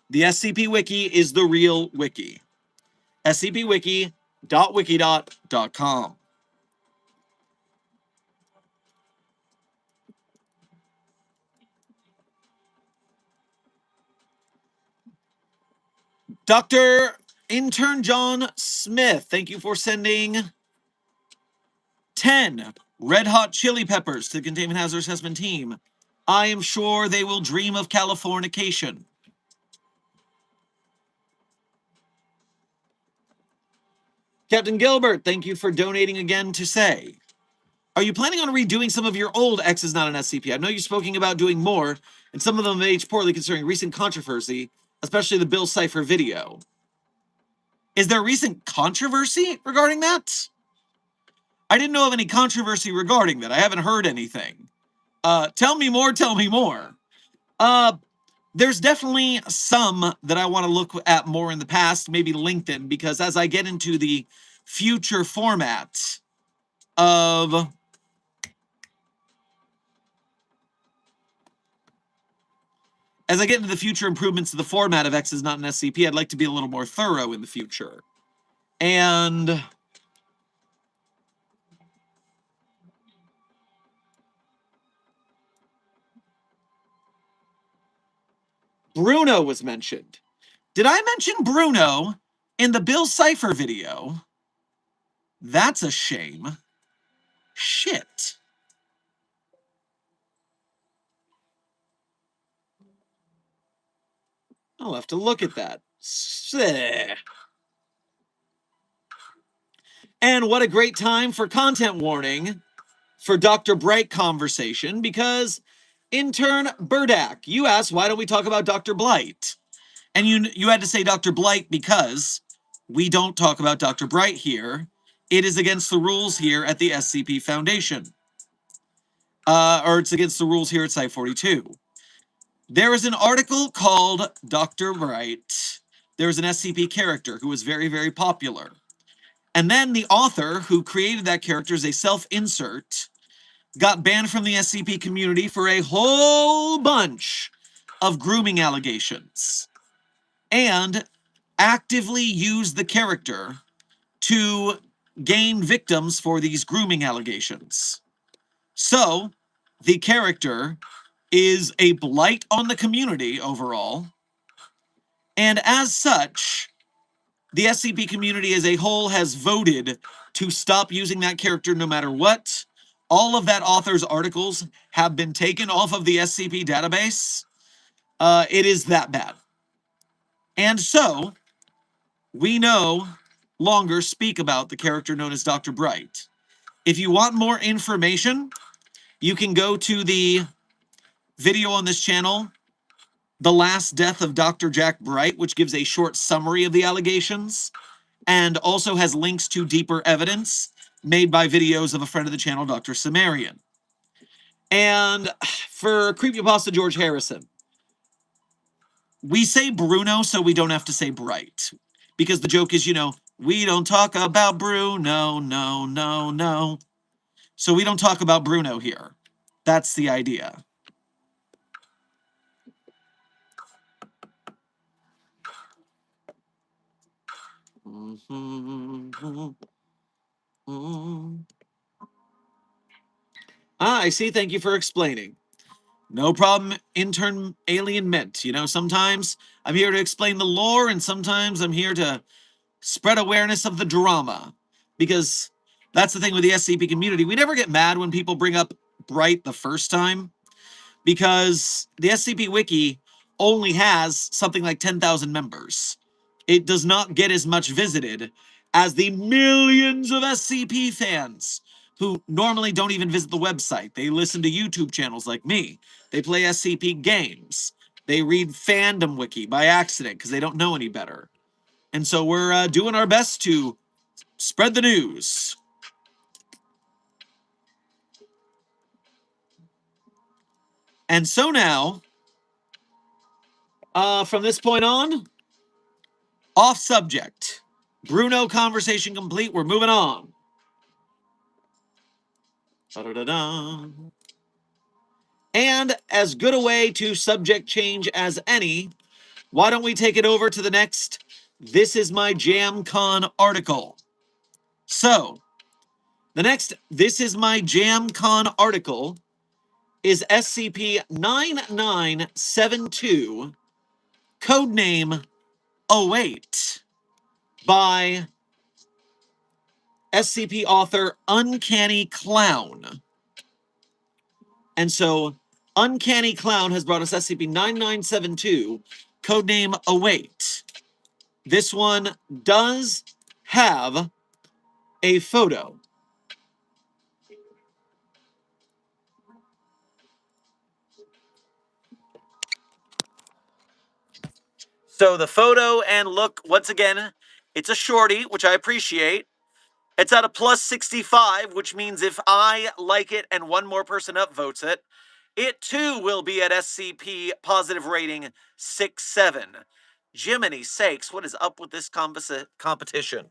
Speaker 1: The SCP Wiki is the real wiki. scpwiki.wikidot.com. Dr. Intern John Smith, thank you for sending 10 red hot chili peppers to the Containment Hazard Assessment team. I am sure they will dream of Californication. Captain Gilbert, thank you for donating again to say, are you planning on redoing some of your old X is not an SCP? I know you're speaking about doing more, and some of them have aged poorly considering recent controversy, especially the Bill Cipher video. Is there recent controversy regarding that? I didn't know of any controversy regarding that. I haven't heard anything. Tell me more, tell me more. There's definitely some that I want to look at more in the past, maybe LinkedIn, because as I get into the future format of as I get into the future improvements to the format of X is not an SCP, I'd like to be a little more thorough in the future. And Bruno was mentioned. Did I mention Bruno in the Bill Cipher video? That's a shame. Shit. I'll have to look at that. And what a great time for content warning for Dr. Bright conversation, because intern Burdak, you asked, why don't we talk about Dr. Blight? And you had to say Dr. Blight because we don't talk about Dr. Bright here. It is against the rules here at the SCP Foundation. Or it's against the rules here at Site 42. There is an article called Dr. Bright. There's an SCP character who was very, very popular. And then the author who created that character as a self-insert got banned from the SCP community for a whole bunch of grooming allegations. And actively used the character to gain victims for these grooming allegations. So, the character is a blight on the community overall, and as such, the SCP community as a whole has voted to stop using that character no matter what. All of that author's articles have been taken off of the SCP database. It is that bad. And so, we no longer speak about the character known as Dr. Bright. If you want more information, you can go to the video on this channel, The Last Death of Dr. Jack Bright, which gives a short summary of the allegations, and also has links to deeper evidence made by videos of a friend of the channel, Dr. Sumerian. And for Creepypasta George Harrison, we say Bruno so we don't have to say Bright. Because the joke is, we don't talk about Bruno, no. So we don't talk about Bruno here. That's the idea. I see. Thank you for explaining. No problem, intern Alien Mint. Sometimes I'm here to explain the lore, and sometimes I'm here to spread awareness of the drama. Because that's the thing with the SCP community. We never get mad when people bring up Bright the first time, because the SCP Wiki only has something like 10,000 members. It does not get as much visited as the millions of SCP fans who normally don't even visit the website. They listen to YouTube channels like me. They play SCP games. They read Fandom Wiki by accident because they don't know any better. And so we're doing our best to spread the news. And so now, from this point on, off subject. Bruno conversation complete. We're moving on. Da-da-da-da. And as good a way to subject change as any, why don't we take it over to the next This Is My JAMCON article. So, the next This Is My JAMCON article is SCP-9972, codename Await by SCP author Uncanny Clown. And so Uncanny Clown has brought us SCP-9972, codename Await. This one does have a photo. So the photo and look, once again, it's a shorty, which I appreciate. It's at a plus 65, which means if I like it and one more person upvotes it, it too will be at SCP positive rating 6-7. Jiminy sakes, what is up with this competition?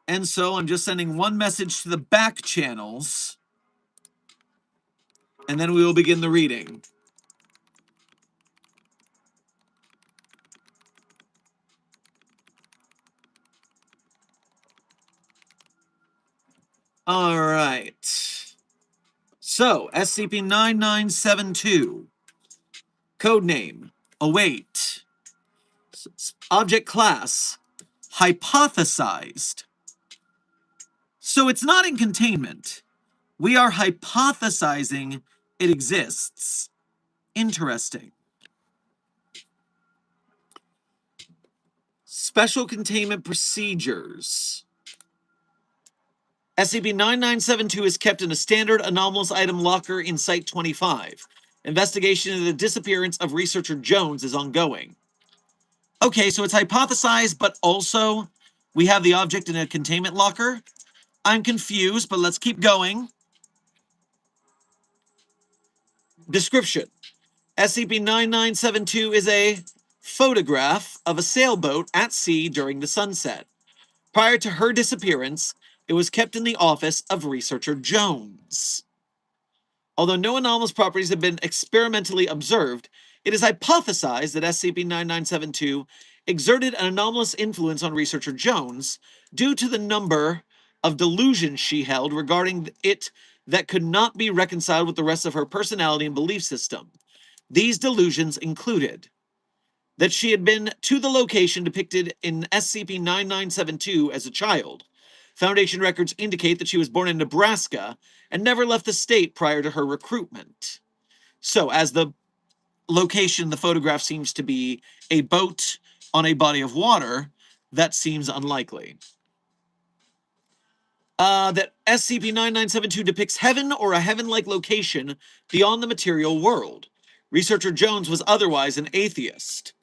Speaker 1: And so I'm just sending one message to the back channels, and then we will begin the reading. All right. So, SCP-9972. Codename, Await. Object class, hypothesized. So it's not in containment. We are hypothesizing it exists. Interesting. Special containment procedures. SCP-9972 is kept in a standard anomalous item locker in Site-25. Investigation into the disappearance of researcher Jones is ongoing. Okay, so it's hypothesized, but also we have the object in a containment locker? I'm confused, but let's keep going. Description. SCP-9972 is a photograph of a sailboat at sea during the sunset. Prior to her disappearance, it was kept in the office of researcher Jones. Although no anomalous properties have been experimentally observed, it is hypothesized that SCP-9972 exerted an anomalous influence on researcher Jones due to the number of delusions she held regarding it that could not be reconciled with the rest of her personality and belief system. These delusions included that she had been to the location depicted in SCP-9972 as a child. Foundation records indicate that she was born in Nebraska and never left the state prior to her recruitment. So, as the location, the photograph seems to be a boat on a body of water, that seems unlikely. That SCP-9972 depicts heaven or a heaven-like location beyond the material world. Researcher Jones was otherwise an atheist.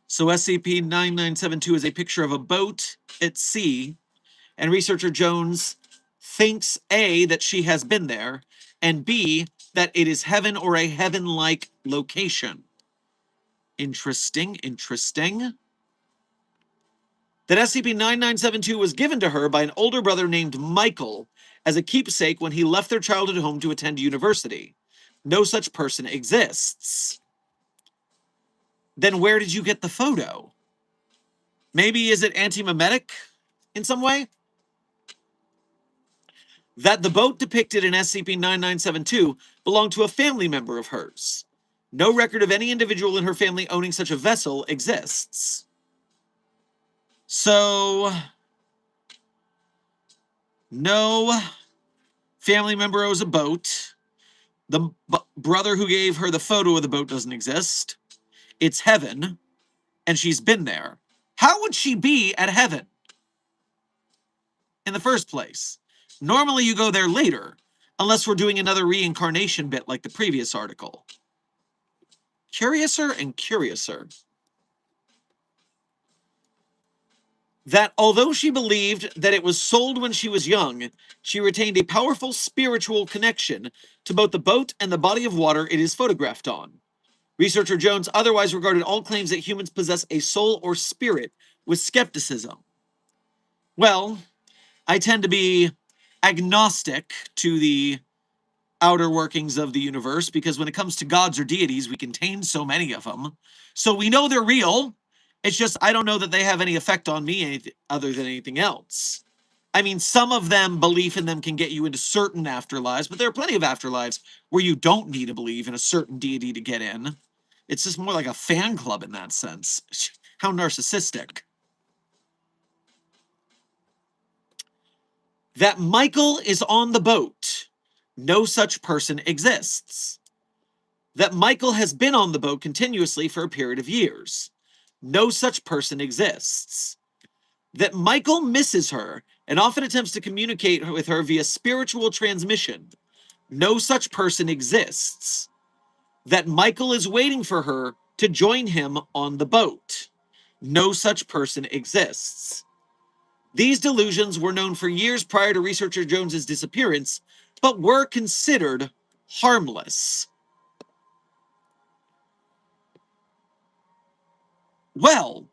Speaker 1: So SCP-9972 is a picture of a boat at sea, and researcher Jones thinks A, that she has been there, and B, that it is heaven or a heaven-like location. Interesting, interesting. That SCP-9972 was given to her by an older brother named Michael as a keepsake when he left their childhood home to attend university. No such person exists. Then where did you get the photo? Maybe is it anti-memetic in some way? That the boat depicted in SCP-9972 belonged to a family member of hers. No record of any individual in her family owning such a vessel exists. So, no family member owns a boat. The brother who gave her the photo of the boat doesn't exist. It's heaven, and she's been there. How would she be at heaven in the first place? Normally you go there later, unless we're doing another reincarnation bit like the previous article. Curiouser and curiouser. That although she believed that it was sold when she was young, she retained a powerful spiritual connection to both the boat and the body of water it is photographed on. Researcher Jones otherwise regarded all claims that humans possess a soul or spirit with skepticism. Well, I tend to be agnostic to the outer workings of the universe because when it comes to gods or deities, we contain so many of them. So we know they're real. It's just I don't know that they have any effect on me other than anything else. I mean, some of them, belief in them can get you into certain afterlives, but there are plenty of afterlives where you don't need to believe in a certain deity to get in. It's just more like a fan club in that sense. How narcissistic. That Michael is on the boat. No such person exists. That Michael has been on the boat continuously for a period of years. No such person exists. That Michael misses her and often attempts to communicate with her via spiritual transmission. No such person exists. That Michael is waiting for her to join him on the boat. No such person exists. These delusions were known for years prior to researcher Jones's disappearance, but were considered harmless. Well,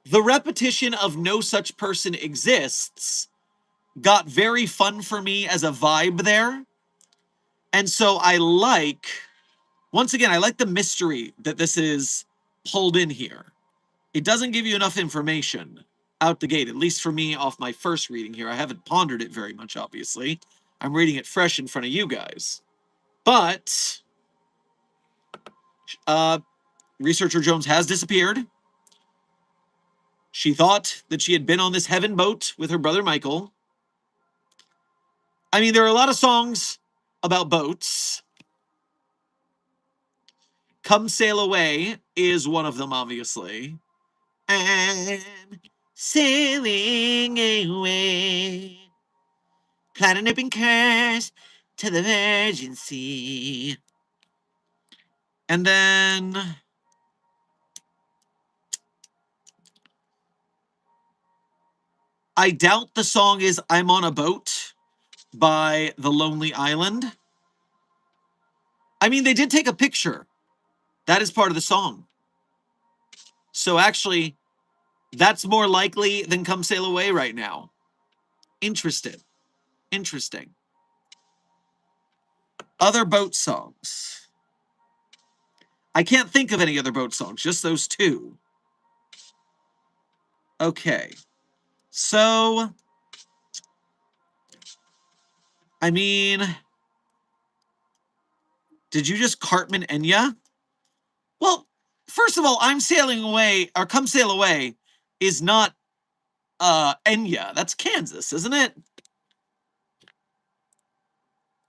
Speaker 1: the repetition of no such person exists got very fun for me as a vibe there. And so once again, I like the mystery that this is pulled in here. It doesn't give you enough information out the gate, at least for me off my first reading here. I haven't pondered it very much, obviously. I'm reading it fresh in front of you guys. But researcher Jones has disappeared. She thought that she had been on this heaven boat with her brother Michael. I mean, there are a lot of songs about boats. Come Sail Away is one of them, obviously. I'm sailing away, planting open curse to the Virgin Sea. And then I doubt the song is I'm on a Boat by The Lonely Island. I mean, they did take a picture. That is part of the song. So actually, that's more likely than Come Sail Away right now. Interesting. Other boat songs. I can't think of any other boat songs, just those two. Okay. So, I mean, did you just Cartman Enya? Well, first of all, I'm Sailing Away, or Come Sail Away, is not Enya. That's Kansas, isn't it?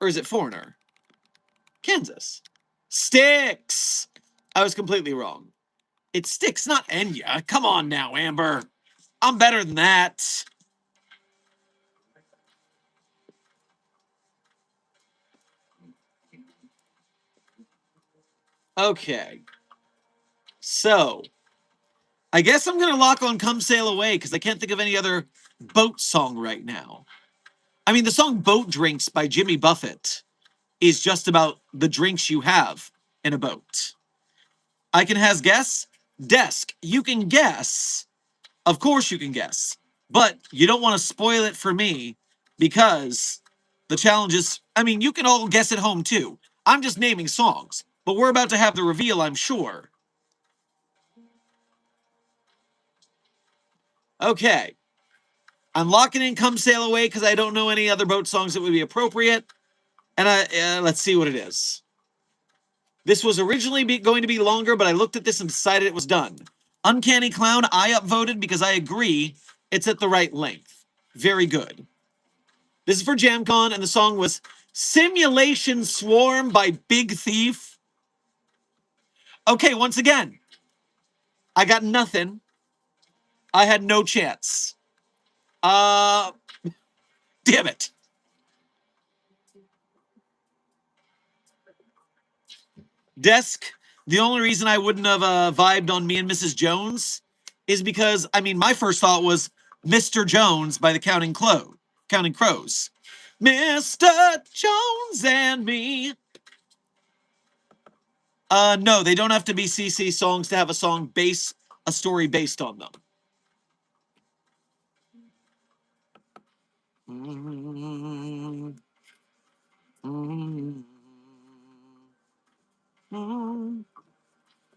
Speaker 1: Or is it Foreigner? Kansas. Styx! I was completely wrong. It's Styx, not Enya. Come on now, Amber. I'm better than that. Okay. So, I guess I'm going to lock on Come Sail Away because I can't think of any other boat song right now. I mean, the song Boat Drinks by Jimmy Buffett is just about the drinks you have in a boat. I can has guess. Desk, you can guess. Of course you can guess. But you don't want to spoil it for me because the challenge is, I mean, you can all guess at home too. I'm just naming songs, but we're about to have the reveal, I'm sure. Okay. I'm locking in Come Sail Away because I don't know any other boat songs that would be appropriate. And let's see what it is. This was originally going to be longer, but I looked at this and decided it was done. Uncanny Clown, I upvoted because I agree it's at the right length. Very good. This is for JAMCON, and the song was Simulation Swarm by Big Thief. Okay, once again, I got nothing. I had no chance. Damn it. Desk, the only reason I wouldn't have vibed on Me and Mrs. Jones is because, I mean, my first thought was Mr. Jones by the Counting Crows. Mr. Jones and me. No, they don't have to be CC songs to have a story based on them.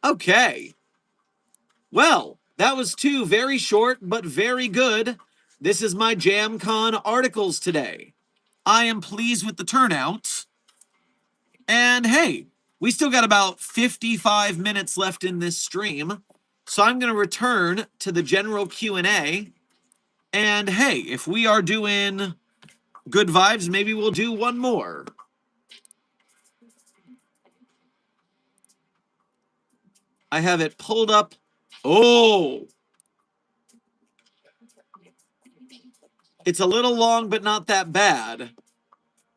Speaker 1: Okay. Well, that was two very short but very good. This is my JAMCON articles today. I am pleased with the turnout. And hey, we still got about 55 minutes left in this stream. So I'm going to return to the general Q&A. And hey, if we are doing good vibes, maybe we'll do one more. I have it pulled up. Oh, it's a little long, but not that bad.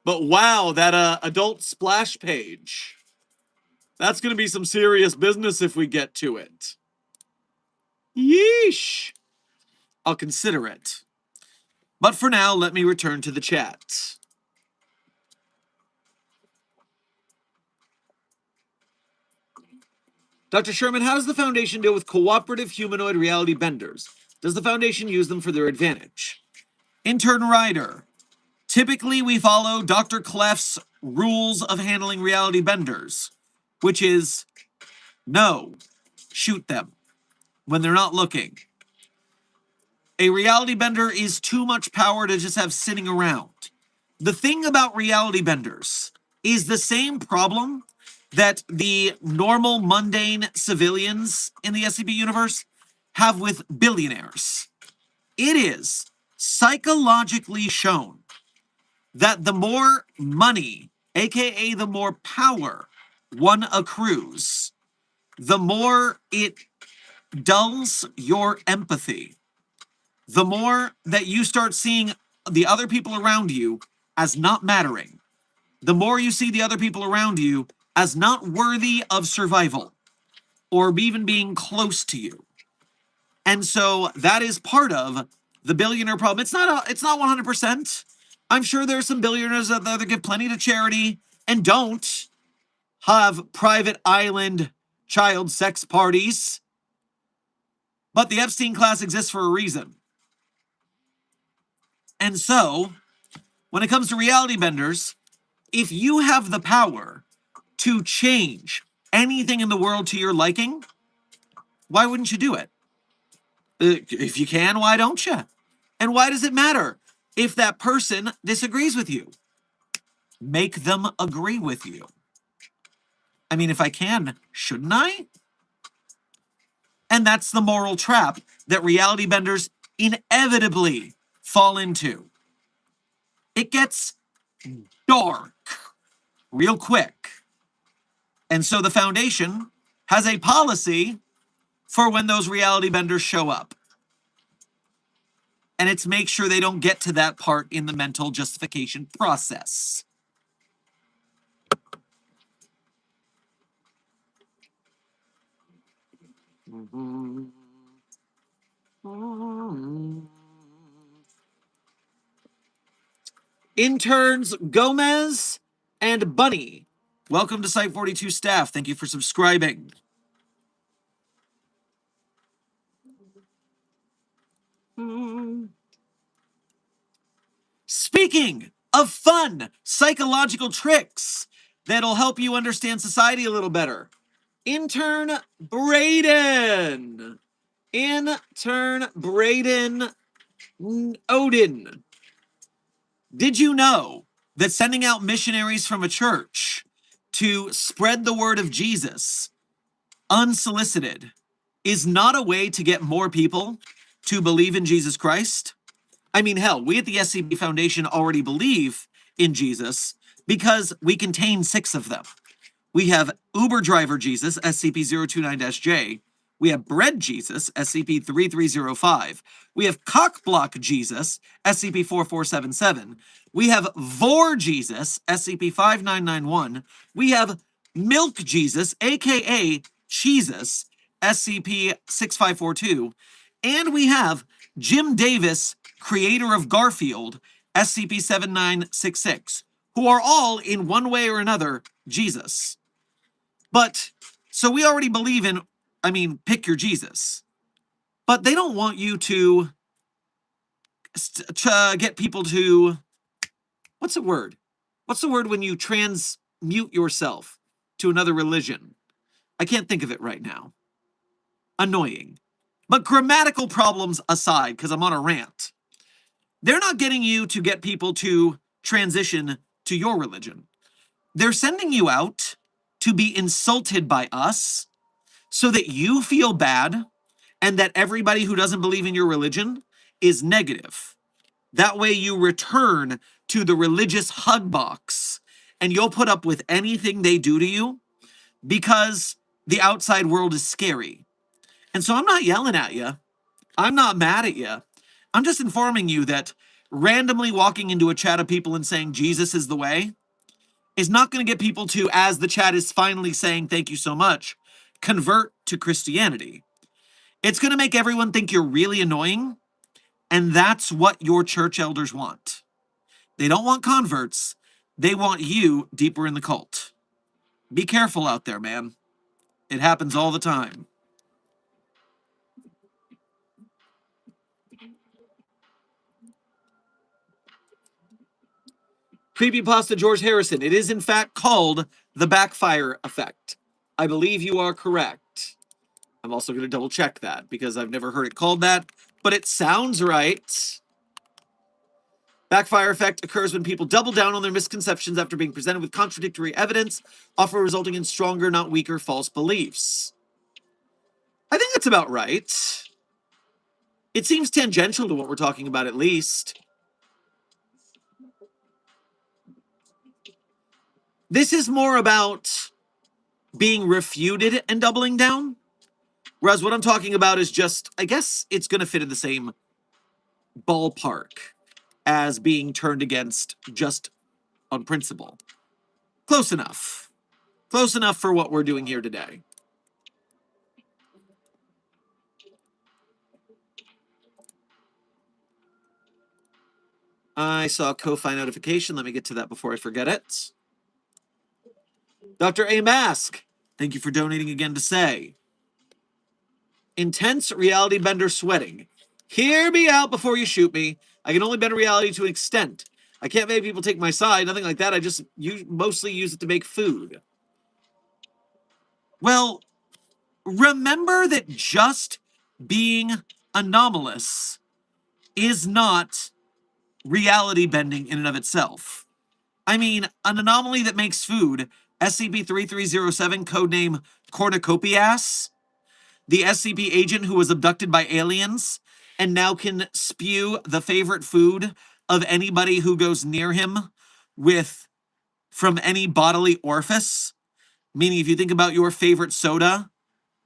Speaker 1: But wow, that adult splash page. That's going to be some serious business if we get to it. Yeesh. I'll consider it. But for now, let me return to the chat. Dr. Sherman, how does the Foundation deal with cooperative humanoid reality benders? Does the Foundation use them for their advantage? Intern Ryder, typically we follow Dr. Clef's rules of handling reality benders, which is no, shoot them when they're not looking. A reality bender is too much power to just have sitting around. The thing about reality benders is the same problem that the normal mundane civilians in the SCP universe have with billionaires. It is psychologically shown that the more money, aka the more power one accrues, the more it dulls your empathy. The more that you start seeing the other people around you as not mattering, the more you see the other people around you as not worthy of survival or even being close to you. And so that is part of the billionaire problem. It's not 100%. I'm sure there's some billionaires out there that give plenty to charity and don't have private island child sex parties. But the Epstein class exists for a reason. And so, when it comes to reality benders, if you have the power to change anything in the world to your liking, why wouldn't you do it? If you can, why don't you? And why does it matter if that person disagrees with you? Make them agree with you. I mean, if I can, shouldn't I? And that's the moral trap that reality benders inevitably fall into. It gets dark real quick. And so the Foundation has a policy for when those reality benders show up. And it's make sure they don't get to that part in the mental justification process. Interns Gomez and Bunny, welcome to Site 42 staff. Thank you for subscribing. Speaking of fun psychological tricks that'll help you understand society a little better, Intern Braden. Intern Braden Odin. Did you know that sending out missionaries from a church to spread the word of Jesus unsolicited is not a way to get more people to believe in Jesus Christ? I mean, hell, we at the SCP Foundation already believe in Jesus because we contain 6 of them. We have Uber Driver Jesus, SCP-029-J. We have Bread Jesus, SCP-3305. We have Cockblock Jesus, SCP-4477. We have Vor Jesus, SCP-5991. We have Milk Jesus, aka Jesus, SCP-6542. And we have Jim Davis, creator of Garfield, SCP-7966, who are all, in one way or another, Jesus. But, so we already believe in, pick your Jesus. But they don't want you to get people to, what's the word? What's the word when you transmute yourself to another religion? I can't think of it right now. Annoying. But grammatical problems aside, because I'm on a rant, they're not getting you to get people to transition to your religion. They're sending you out to be insulted by us so that you feel bad and that everybody who doesn't believe in your religion is negative. That way you return to the religious hug box and you'll put up with anything they do to you because the outside world is scary. And so I'm not yelling at you. I'm not mad at you. I'm just informing you that randomly walking into a chat of people and saying Jesus is the way is not going to get people to, as the chat is finally saying thank you so much, convert to Christianity. It's going to make everyone think you're really annoying, and that's what your church elders want. They don't want converts. They want you deeper in the cult. Be careful out there, man. It happens all the time. Creepypasta George Harrison. It is in fact called the backfire effect. I believe you are correct. I'm also going to double check that because I've never heard it called that, but it sounds right. Backfire effect occurs when people double down on their misconceptions after being presented with contradictory evidence, often resulting in stronger, not weaker, false beliefs. I think that's about right. It seems tangential to what we're talking about, at least. This is more about being refuted and doubling down. Whereas what I'm talking about is just, I guess it's going to fit in the same ballpark as being turned against just on principle. Close enough. Close enough for what we're doing here today. I saw a Ko-Fi notification. Let me get to that before I forget it. Dr. A. Mask, thank you for donating again to say. Intense reality bender sweating. Hear me out before you shoot me. I can only bend reality to an extent. I can't make people take my side, nothing like that. I just mostly use it to make food. Well, remember that just being anomalous is not reality bending in and of itself. I mean, an anomaly that makes food, SCP-3307, codename Cornucopias, the SCP agent who was abducted by aliens and now can spew the favorite food of anybody who goes near him with from any bodily orifice. Meaning, if you think about your favorite soda,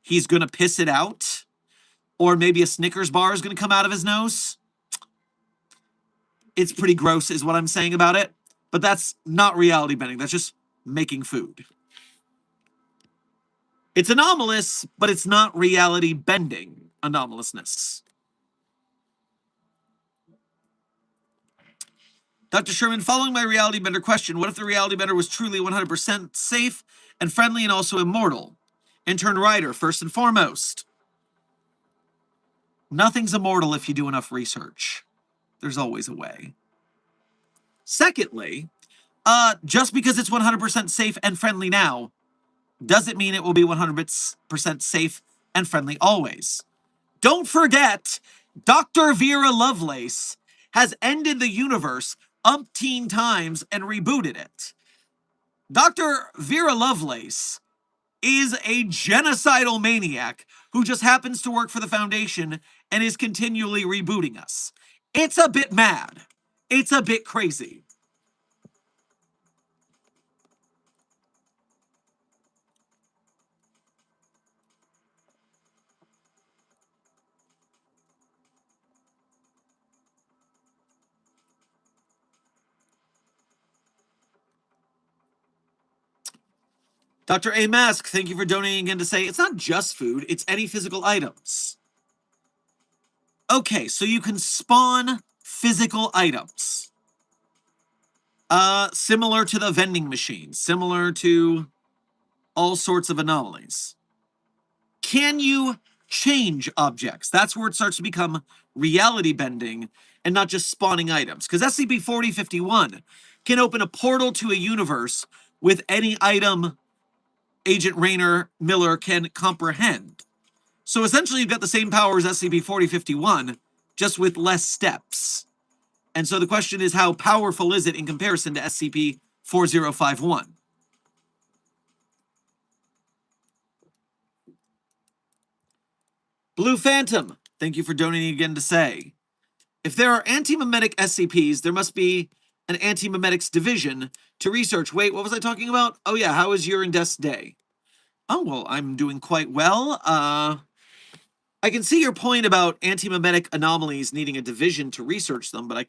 Speaker 1: he's going to piss it out. Or maybe a Snickers bar is going to come out of his nose. It's pretty gross, is what I'm saying about it. But that's not reality bending. That's just making food. It's anomalous, but it's not reality bending anomalousness. Dr. Sherman, following my reality bender question, what if the reality bender was truly 100% safe and friendly and also immortal? Intern Ryder, first and foremost. Nothing's immortal if you do enough research. There's always a way. Secondly, just because it's 100% safe and friendly now, doesn't mean it will be 100% safe and friendly always. Don't forget, Dr. Vera Lovelace has ended the universe umpteen times and rebooted it. Dr. Vera Lovelace is a genocidal maniac who just happens to work for the Foundation and is continually rebooting us. It's a bit mad. It's a bit crazy. Dr. A. Mask, thank you for donating again to say it's not just food, it's any physical items. Okay, so you can spawn physical items. Similar to the vending machine, similar to all sorts of anomalies. Can you change objects? That's where it starts to become reality bending and not just spawning items. Because SCP-4051 can open a portal to a universe with any item Agent Raynor Miller can comprehend. So essentially, you've got the same power as SCP-4051, just with less steps. And so the question is, how powerful is it in comparison to SCP-4051? Blue Phantom, thank you for donating again to say, if there are anti-memetic SCPs, there must be an anti-memetics division to research. Wait, what was I talking about? Oh yeah, how is your and Death's day? Oh, well, I'm doing quite well. I can see your point about anti-memetic anomalies needing a division to research them, but I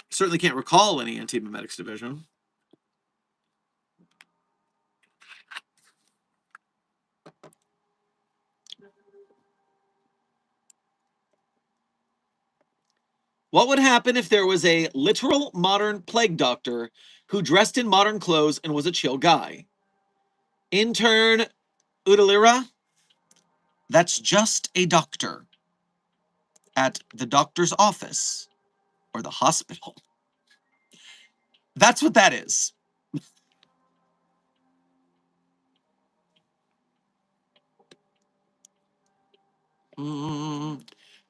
Speaker 1: certainly can't recall any anti-memetics division. What would happen if there was a literal modern plague doctor who dressed in modern clothes and was a chill guy? Intern Udalira? That's just a doctor at the doctor's office or the hospital. That's what that is. Mm,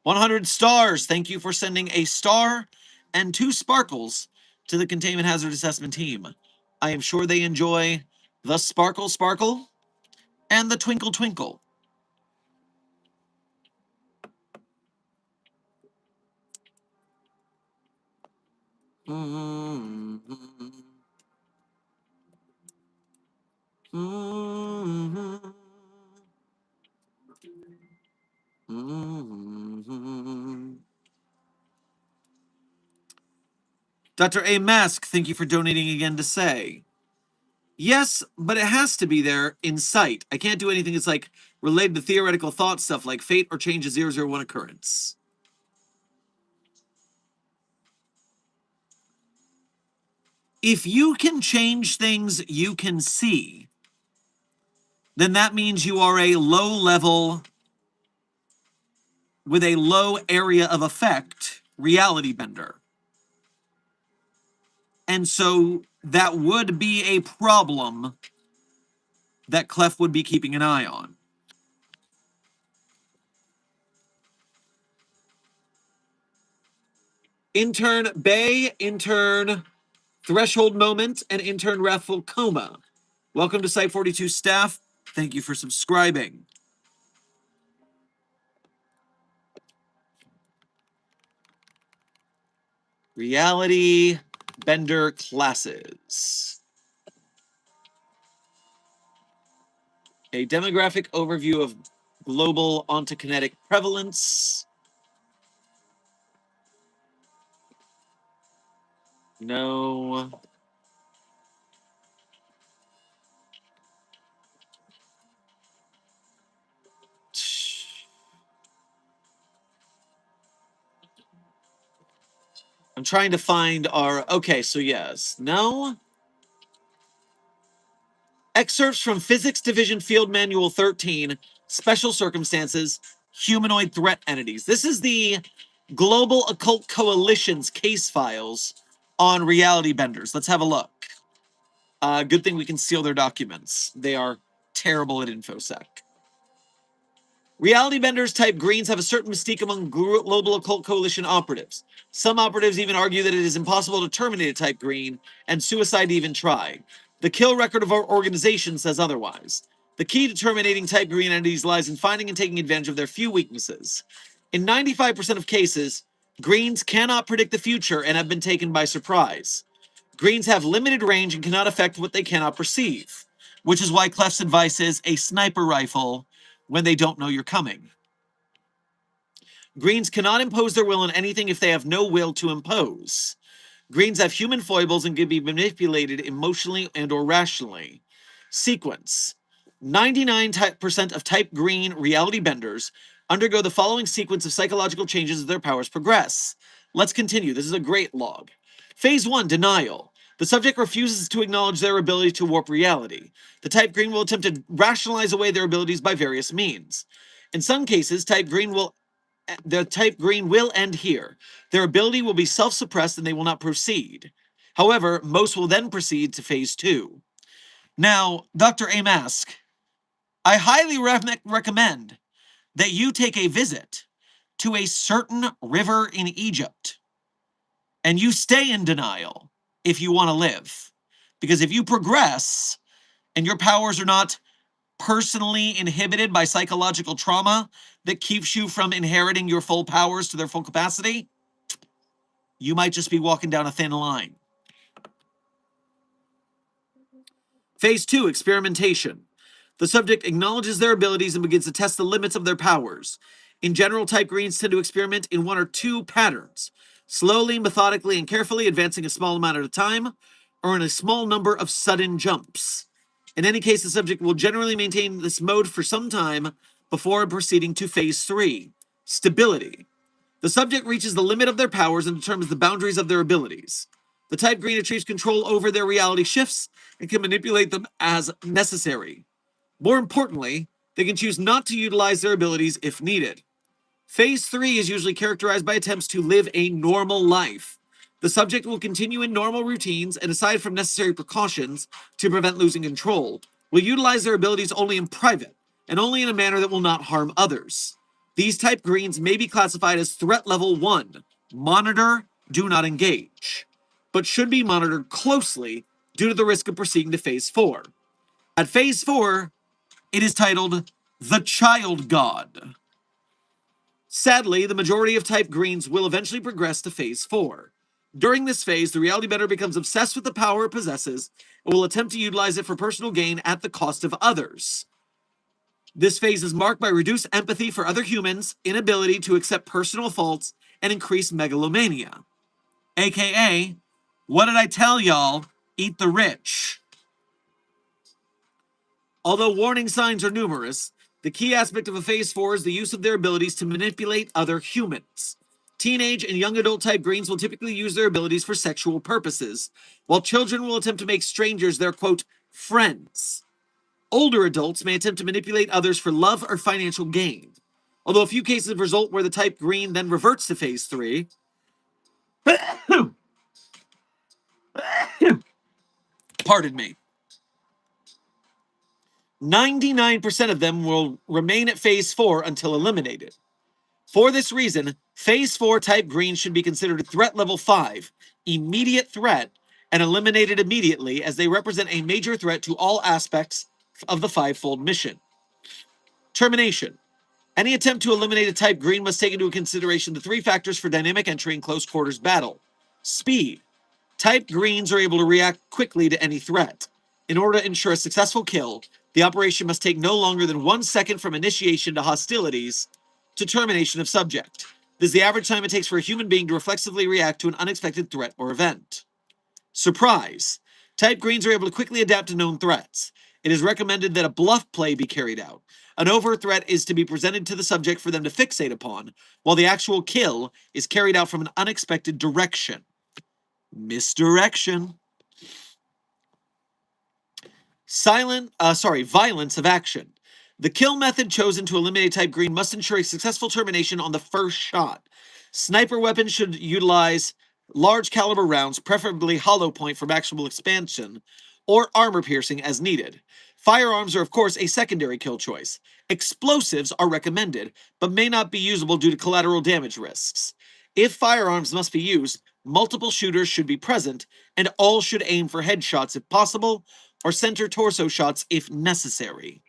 Speaker 1: 100 stars. Thank you for sending a star and 2 sparkles to the Containment Hazard Assessment team. I am sure they enjoy the Sparkle Sparkle and the Twinkle Twinkle. Mm-hmm. Mm-hmm. Mm-hmm. Dr. A. Mask, thank you for donating again to say. Yes, but it has to be there in sight. I can't do anything that's like related to theoretical thought stuff like fate or change a 001 occurrence. If you can change things you can see, then that means you are a low level with a low area of effect reality bender. And so that would be a problem that Clef would be keeping an eye on. Intern Bay, intern Threshold Moment, and intern Wrathful Coma. Welcome to Site 42 staff. Thank you for subscribing. Reality Bender classes. A demographic overview of global ontokinetic prevalence. No. I'm trying to find our... Okay, so yes. No. Excerpts from Physics Division Field Manual 13, Special Circumstances, Humanoid Threat Entities. This is the Global Occult Coalition's case files on reality benders. Let's have a look. Good thing we can seal their documents. They are terrible at InfoSec. Reality benders type greens have a certain mystique among global occult coalition operatives. Some operatives even argue that it is impossible to terminate a type green, and suicide to even try. The kill record of our organization says otherwise. The key to terminating type green entities lies in finding and taking advantage of their few weaknesses. In 95% of cases, greens cannot predict the future and have been taken by surprise. Greens have limited range and cannot affect what they cannot perceive, which is why Clef's advice is a sniper rifle when they don't know you're coming. Greens cannot impose their will on anything if they have no will to impose. Greens have human foibles and can be manipulated emotionally and or rationally. Sequence. 99% of type green reality benders undergo the following sequence of psychological changes as their powers progress. Let's continue. This is a great log. Phase 1, denial. The subject refuses to acknowledge their ability to warp reality. The type green will attempt to rationalize away their abilities by various means. In some cases, the type green will end here. Their ability will be self-suppressed and they will not proceed. However, most will then proceed to phase 2. Now, Dr. A. Mask, I highly recommend that you take a visit to a certain river in Egypt and you stay in denial if you want to live. Because if you progress and your powers are not personally inhibited by psychological trauma that keeps you from inheriting your full powers to their full capacity, you might just be walking down a thin line. Phase 2, experimentation. The subject acknowledges their abilities and begins to test the limits of their powers. In general, type greens tend to experiment in one or two patterns, slowly, methodically, and carefully advancing a small amount at a time, or in a small number of sudden jumps. In any case, the subject will generally maintain this mode for some time before proceeding to phase 3, stability. The subject reaches the limit of their powers and determines the boundaries of their abilities. The type green achieves control over their reality shifts and can manipulate them as necessary. More importantly, they can choose not to utilize their abilities if needed. Phase 3 is usually characterized by attempts to live a normal life. The subject will continue in normal routines and, aside from necessary precautions to prevent losing control, will utilize their abilities only in private and only in a manner that will not harm others. These type greens may be classified as threat level 1, monitor, do not engage, but should be monitored closely due to the risk of proceeding to phase 4. At phase 4, it is titled The Child God. Sadly, the majority of type greens will eventually progress to phase 4. During this phase, the reality bender becomes obsessed with the power it possesses and will attempt to utilize it for personal gain at the cost of others. This phase is marked by reduced empathy for other humans, inability to accept personal faults, and increased megalomania. AKA, what did I tell y'all? Eat the rich. Although warning signs are numerous, the key aspect of a phase 4 is the use of their abilities to manipulate other humans. Teenage and young adult type greens will typically use their abilities for sexual purposes, while children will attempt to make strangers their, quote, friends. Older adults may attempt to manipulate others for love or financial gain. Although a few cases result where the type green then reverts to phase 3, pardon me, 99% of them will remain at phase 4 until eliminated. For this reason, phase 4 type green should be considered threat level 5, immediate threat, and eliminated immediately, as they represent a major threat to all aspects of the fivefold mission. Termination. Any attempt to eliminate a type green must take into consideration the 3 factors for dynamic entry in close quarters battle. Speed. Type greens are able to react quickly to any threat. In order to ensure a successful kill, the operation must take no longer than 1 second from initiation to hostilities to termination of subject. This is the average time it takes for a human being to reflexively react to an unexpected threat or event. Surprise. Type greens are able to quickly adapt to known threats. It is recommended that a bluff play be carried out. An overt threat is to be presented to the subject for them to fixate upon, while the actual kill is carried out from an unexpected direction. Misdirection. Violence of action. The kill method chosen to eliminate type green must ensure a successful termination on the first shot. Sniper weapons should utilize large caliber rounds, preferably hollow point for maximal expansion, or armor piercing as needed. Firearms are, of course, a secondary kill choice. Explosives are recommended, but may not be usable due to collateral damage risks. If firearms must be used, multiple shooters should be present, and all should aim for headshots if possible, or center torso shots if necessary.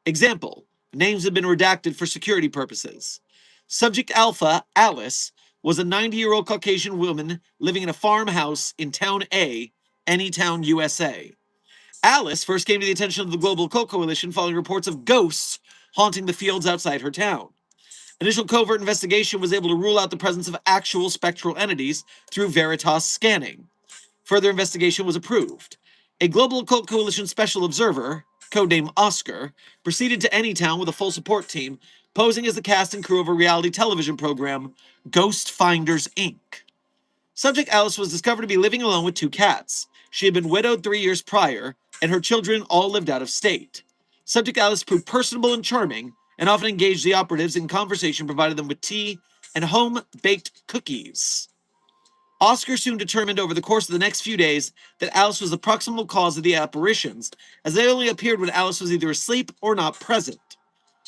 Speaker 1: Example, names have been redacted for security purposes. Subject Alpha, Alice, was a 90-year-old Caucasian woman living in a farmhouse in Town A, Anytown, USA. Alice first came to the attention of the Global Occult Coalition following reports of ghosts haunting the fields outside her town. Initial covert investigation was able to rule out the presence of actual spectral entities through Veritas scanning. Further investigation was approved. A Global Occult Coalition special observer, codenamed Oscar, proceeded to Anytown with a full support team, posing as the cast and crew of a reality television program, Ghost Finders, Inc. Subject Alice was discovered to be living alone with 2 cats. She had been widowed 3 years prior, and her children all lived out of state. Subject Alice proved personable and charming, and often engaged the operatives in conversation, provided them with tea and home-baked cookies. Oscar soon determined over the course of the next few days that Alice was the proximal cause of the apparitions, as they only appeared when Alice was either asleep or not present.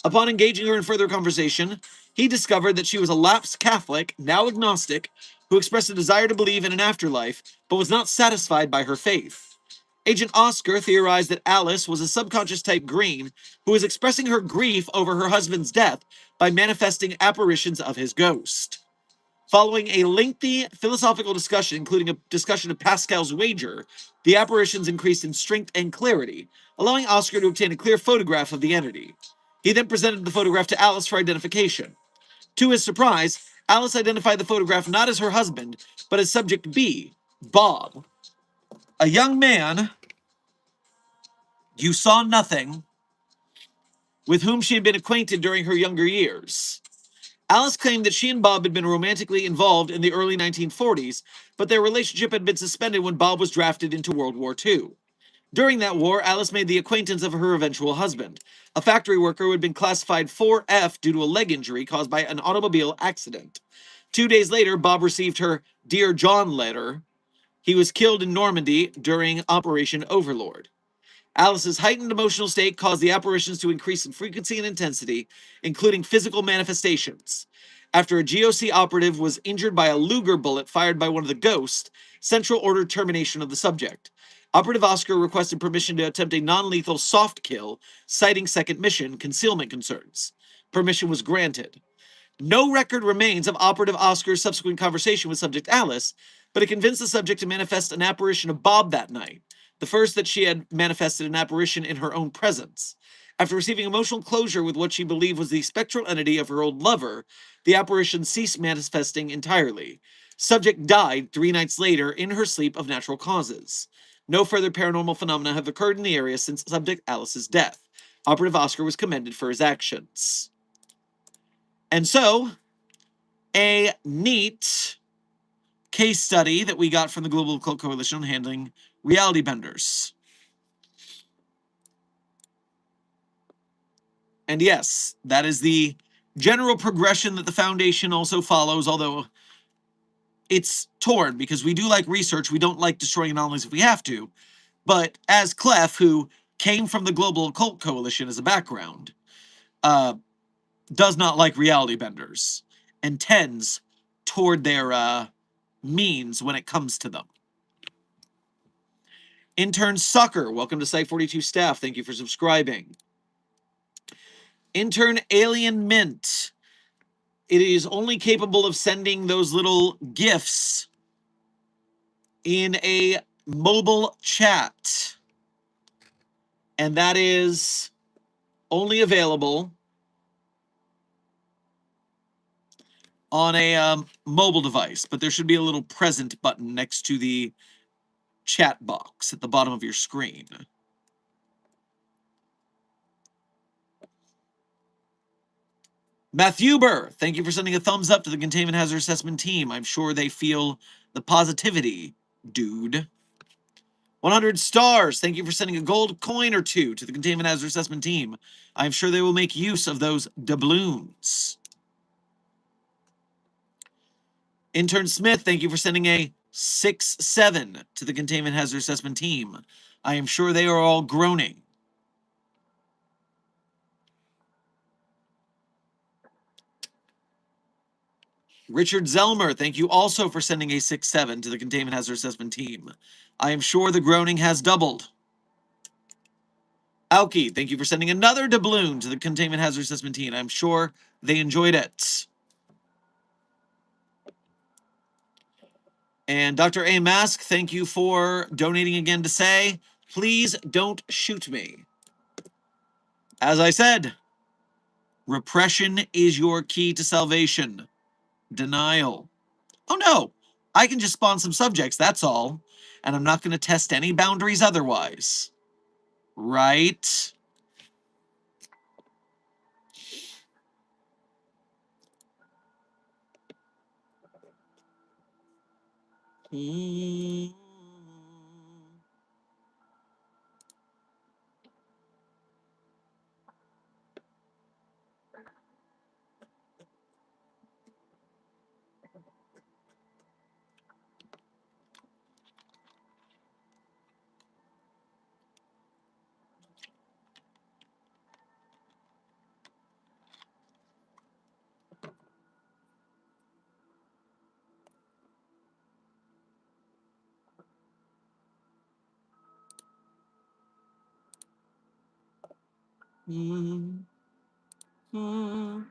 Speaker 1: Upon engaging her in further conversation, he discovered that she was a lapsed Catholic, now agnostic, who expressed a desire to believe in an afterlife, but was not satisfied by her faith. Agent Oscar theorized that Alice was a subconscious type green who was expressing her grief over her husband's death by manifesting apparitions of his ghost. Following a lengthy philosophical discussion, including a discussion of Pascal's wager, the apparitions increased in strength and clarity, allowing Oscar to obtain a clear photograph of the entity. He then presented the photograph to Alice for identification. To his surprise, Alice identified the photograph not as her husband, but as subject B, Bob, a young man you saw nothing, with whom she had been acquainted during her younger years. Alice claimed that she and Bob had been romantically involved in the early 1940s, but their relationship had been suspended when Bob was drafted into World War II. During that war, Alice made the acquaintance of her eventual husband, a factory worker who had been classified 4F due to a leg injury caused by an automobile accident. 2 days later, Bob received her Dear John letter. He was killed in Normandy during Operation Overlord. Alice's heightened emotional state caused the apparitions to increase in frequency and intensity, including physical manifestations. After a GOC operative was injured by a Luger bullet fired by one of the ghosts, Central ordered termination of the subject. Operative Oscar requested permission to attempt a non-lethal soft kill, citing second mission concealment concerns. Permission was granted. No record remains of Operative Oscar's subsequent conversation with subject Alice, but it convinced the subject to manifest an apparition of Bob that night, the first that she had manifested an apparition in her own presence. After receiving emotional closure with what she believed was the spectral entity of her old lover, the apparition ceased manifesting entirely. Subject died 3 nights later in her sleep of natural causes. No further paranormal phenomena have occurred in the area since subject Alice's death. Operative Oscar was commended for his actions. And so, a neat case study that we got from the Global Occult Coalition on handling reality benders. And yes, that is the general progression that the Foundation also follows, although it's torn because we do like research. We don't like destroying anomalies if we have to. But as Clef, who came from the Global Occult Coalition as a background, does not like reality benders and tends toward their means when it comes to them. Intern Sucker, welcome to Site 42 staff. Thank you for subscribing. Intern Alien Mint, it is only capable of sending those little GIFs in a mobile chat. And that is only available on a mobile device. But there should be a little present button next to the chat box at the bottom of your screen. Matthew Burr, thank you for sending a thumbs up to the Containment Hazard Assessment team. I'm sure they feel the positivity, dude. 100 stars, thank you for sending a gold coin or two to the Containment Hazard Assessment team. I'm sure they will make use of those doubloons. Intern Smith, thank you for sending a 6-7 to the Containment Hazard Assessment team. I am sure they are all groaning. Richard Zelmer, thank you also for sending a 6-7 to the Containment Hazard Assessment team. I am sure the groaning has doubled. Alki, thank you for sending another doubloon to the Containment Hazard Assessment team. I'm sure they enjoyed it. And Dr. A. Mask, thank you for donating again to say, please don't shoot me. As I said, repression is your key to salvation. Denial. Oh no, I can just spawn some subjects, that's all. And I'm not going to test any boundaries otherwise. Right? Mm, mm,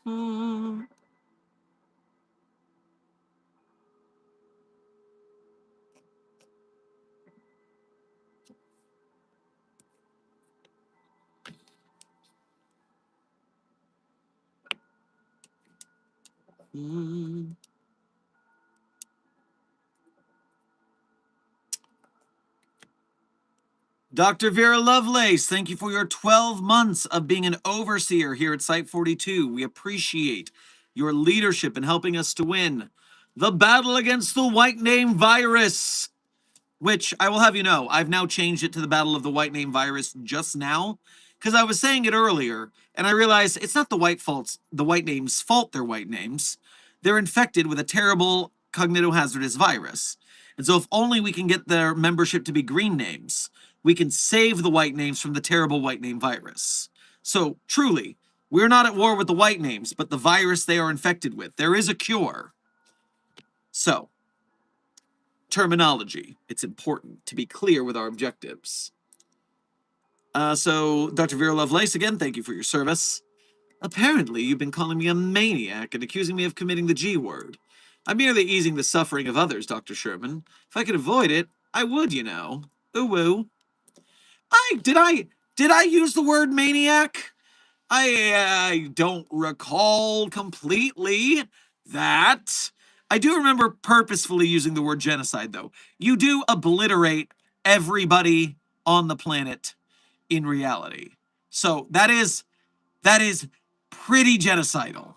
Speaker 1: mm. Mm. Dr. Vera Lovelace, thank you for your 12 months of being an overseer here at Site 42. We appreciate your leadership in helping us to win the battle against the white name virus, which I will have you know, I've now changed it to the battle of the white name virus just now, because I was saying it earlier, and I realized it's not the white names' fault they're white names. They're infected with a terrible cognitohazardous virus. And so if only we can get their membership to be green names, we can save the white names from the terrible white name virus. So truly, we're not at war with the white names, but the virus they are infected with. There is a cure. So, terminology. It's important to be clear with our objectives. So, Dr. Vera Lovelace, again, thank you for your service. Apparently, you've been calling me a maniac and accusing me of committing the G word. I'm merely easing the suffering of others, Dr. Sherman. If I could avoid it, I would, you know. Ooh woo. Did I use the word maniac? I don't recall completely that. I do remember purposefully using the word genocide, though. You do obliterate everybody on the planet in reality. So that is pretty genocidal.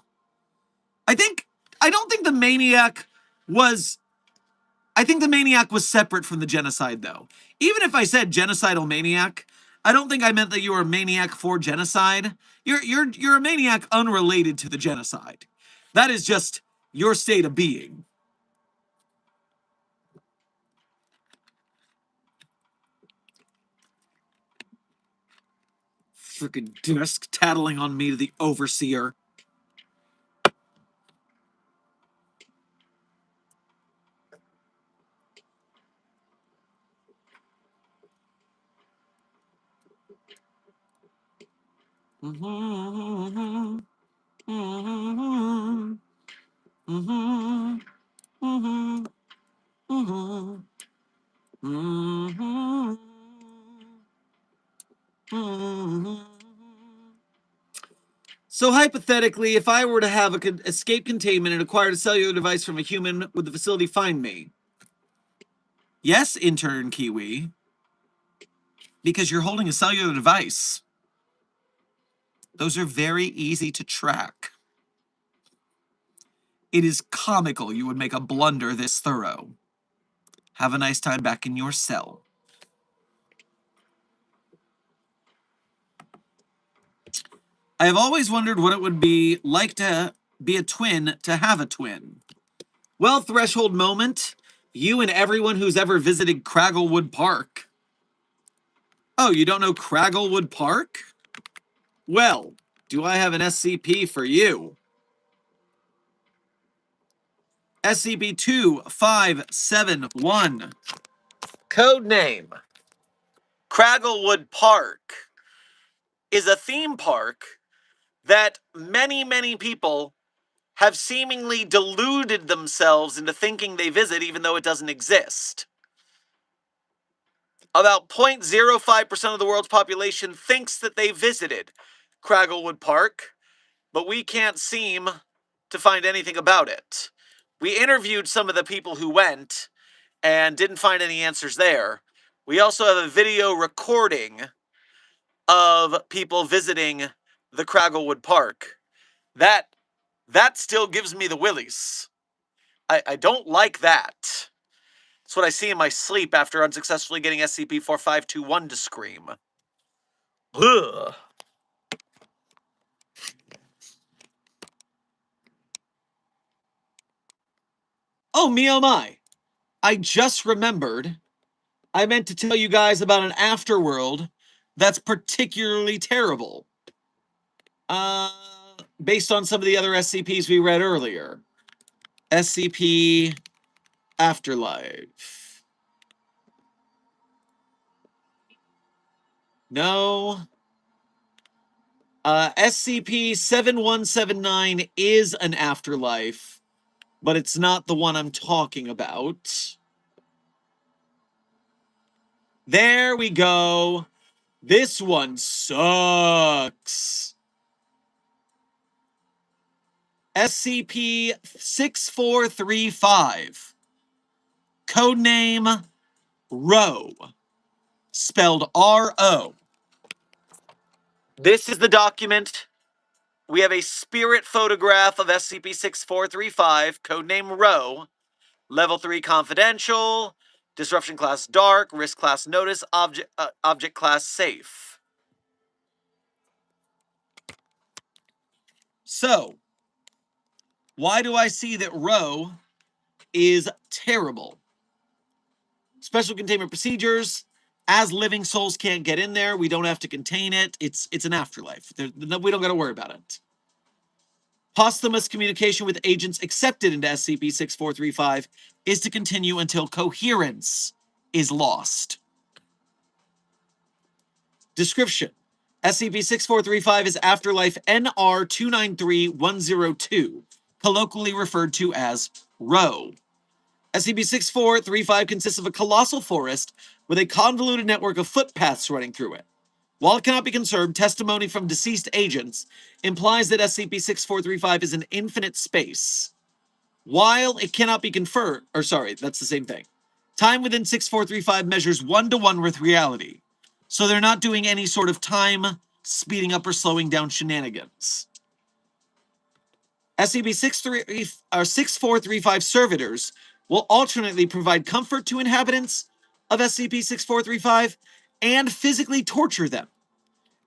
Speaker 1: I think I don't think the maniac was I think the maniac was separate from the genocide, though. Even if I said genocidal maniac, I don't think I meant that you were a maniac for genocide. You're a maniac unrelated to the genocide. That is just your state of being. Freaking desk tattling on me to the overseer. Mm-hmm, mm-hmm, mm-hmm, mm-hmm, mm-hmm, mm-hmm, mm-hmm. So hypothetically, if I were to have a escape containment and acquired a cellular device from a human, would the facility find me? Yes, intern Kiwi, because you're holding a cellular device. Those are very easy to track. It is comical you would make a blunder this thorough. Have a nice time back in your cell. I have always wondered what it would be like to be a twin to have a twin. Well, threshold moment. You and everyone who's ever visited Cragglewood Park. Oh, you don't know Cragglewood Park? Well, do I have an SCP for you? SCP-2571. Code name Cragglewood Park is a theme park that many people have seemingly deluded themselves into thinking they visit even though it doesn't exist. About 0.05% of the world's population thinks that they visited Cragglewood Park, but we can't seem to find anything about it. We interviewed some of the people who went and didn't find any answers there. We also have a video recording of people visiting the Cragglewood Park. That still gives me the willies. I don't like that. It's what I see in my sleep after unsuccessfully getting SCP-4521 to scream. Ugh. Oh, me oh my. I just remembered I meant to tell you guys about an afterworld that's particularly terrible. Uh, Based on some of the other SCPs we read earlier. SCP Afterlife. No. SCP-7179 is an afterlife, but it's not the one I'm talking about. There we go. This one sucks. SCP-6435. Codename Ro. Spelled R-O. This is the document. We have a spirit photograph of SCP-6435, codename Ro. Level 3 confidential. Disruption class dark. Risk class notice. Object class safe. So, why do I see that Ro is terrible? Special containment procedures. As living souls can't get in there, we don't have to contain it. It's an afterlife. We don't got to worry about it. Posthumous communication with agents accepted into SCP-6435 is to continue until coherence is lost. Description: SCP-6435 is Afterlife NR-293102, colloquially referred to as Ro. SCP-6435 consists of a colossal forest with a convoluted network of footpaths running through it. While it cannot be confirmed, testimony from deceased agents implies that SCP-6435 is an infinite space. While it cannot be confirmed, that's the same thing. Time within 6435 measures 1-to-1 with reality. So they're not doing any sort of time speeding up or slowing down shenanigans. SCP-6435 servitors will alternately provide comfort to inhabitants of SCP-6435 and physically torture them.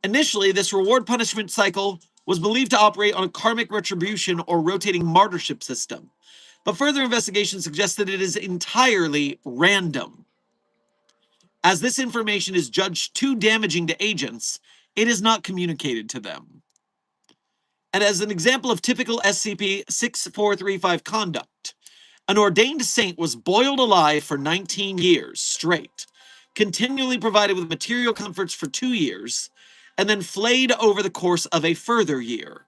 Speaker 1: Initially, this reward-punishment cycle was believed to operate on a karmic retribution or rotating martyrship system, but further investigation suggests that it is entirely random. As this information is judged too damaging to agents, it is not communicated to them. And as an example of typical SCP-6435 conduct, an ordained saint was boiled alive for 19 years straight, continually provided with material comforts for 2 years, and then flayed over the course of a further year.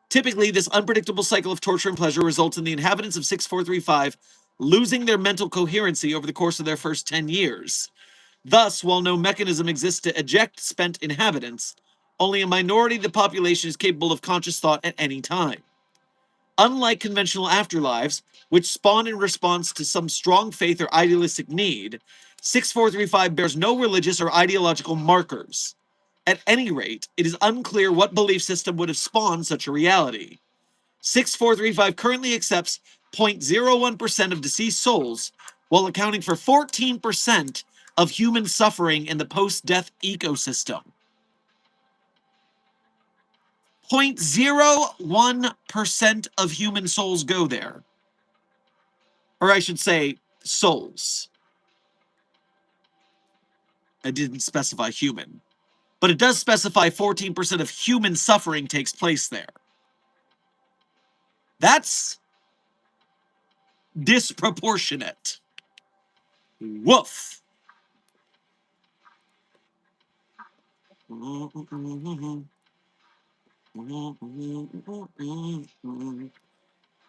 Speaker 1: Typically, this unpredictable cycle of torture and pleasure results in the inhabitants of 6435 losing their mental coherency over the course of their first 10 years. Thus, while no mechanism exists to eject spent inhabitants, only a minority of the population is capable of conscious thought at any time. Unlike conventional afterlives, which spawn in response to some strong faith or idealistic need, 6435 bears no religious or ideological markers. At any rate, it is unclear what belief system would have spawned such a reality. 6435 currently accepts 0.01% of deceased souls, while accounting for 14% of human suffering in the post-death ecosystem. 0.01% of human souls go there. Or I should say, souls. I didn't specify human. But it does specify 14% of human suffering takes place there. That's disproportionate. Woof.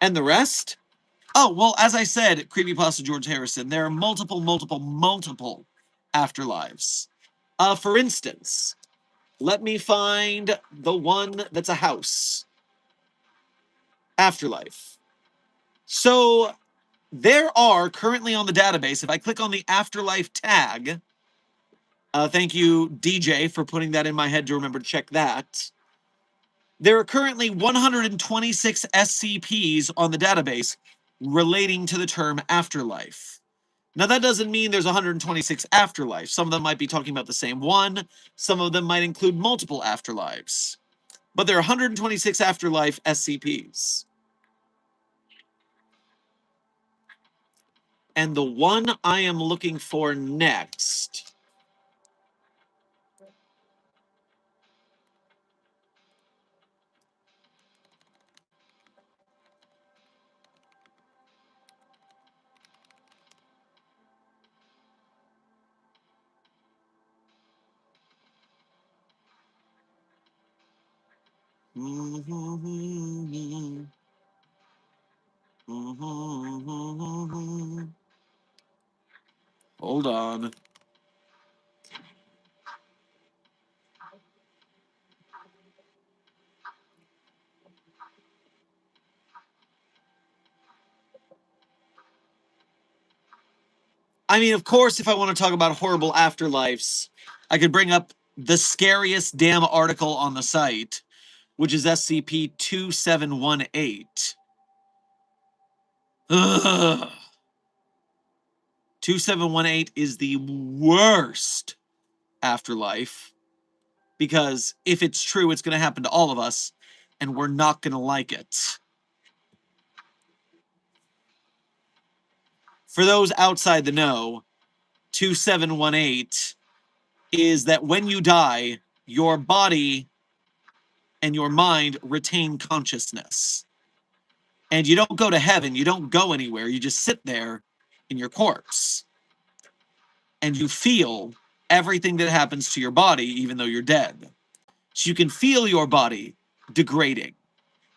Speaker 1: And the rest? Oh, well, as I said, Creepypasta George Harrison, there are multiple afterlives. For instance, let me find the one that's a house. Afterlife. So, there are currently on the database, if I click on the Afterlife tag, thank you, DJ, for putting that in my head to remember to check that. There are currently 126 SCPs on the database relating to the term afterlife. Now, that doesn't mean there's 126 afterlives. Some of them might be talking about the same one. Some of them might include multiple afterlives. But there are 126 afterlife SCPs. And the one I am looking for next Hold on. I mean, of course, if I want to talk about horrible afterlives, I could bring up the scariest damn article on the site, which is SCP 2718. Ugh. 2718 is the worst afterlife because if it's true, it's going to happen to all of us, and we're not going to like it. For those outside the know, 2718 is that when you die, your body and your mind retain consciousness. And you don't go to heaven, you don't go anywhere, you just sit there in your corpse. And you feel everything that happens to your body, even though you're dead. So you can feel your body degrading.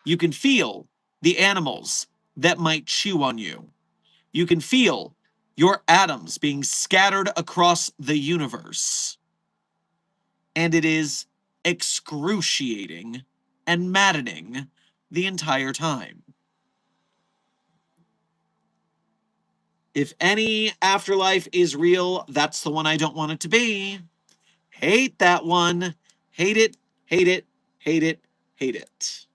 Speaker 1: You can feel the animals that might chew on you. You can feel your atoms being scattered across the universe. And it is excruciating and maddening the entire time. If any afterlife is real, that's the one I don't want it to be. Hate that one. Hate it, hate it, hate it, hate it.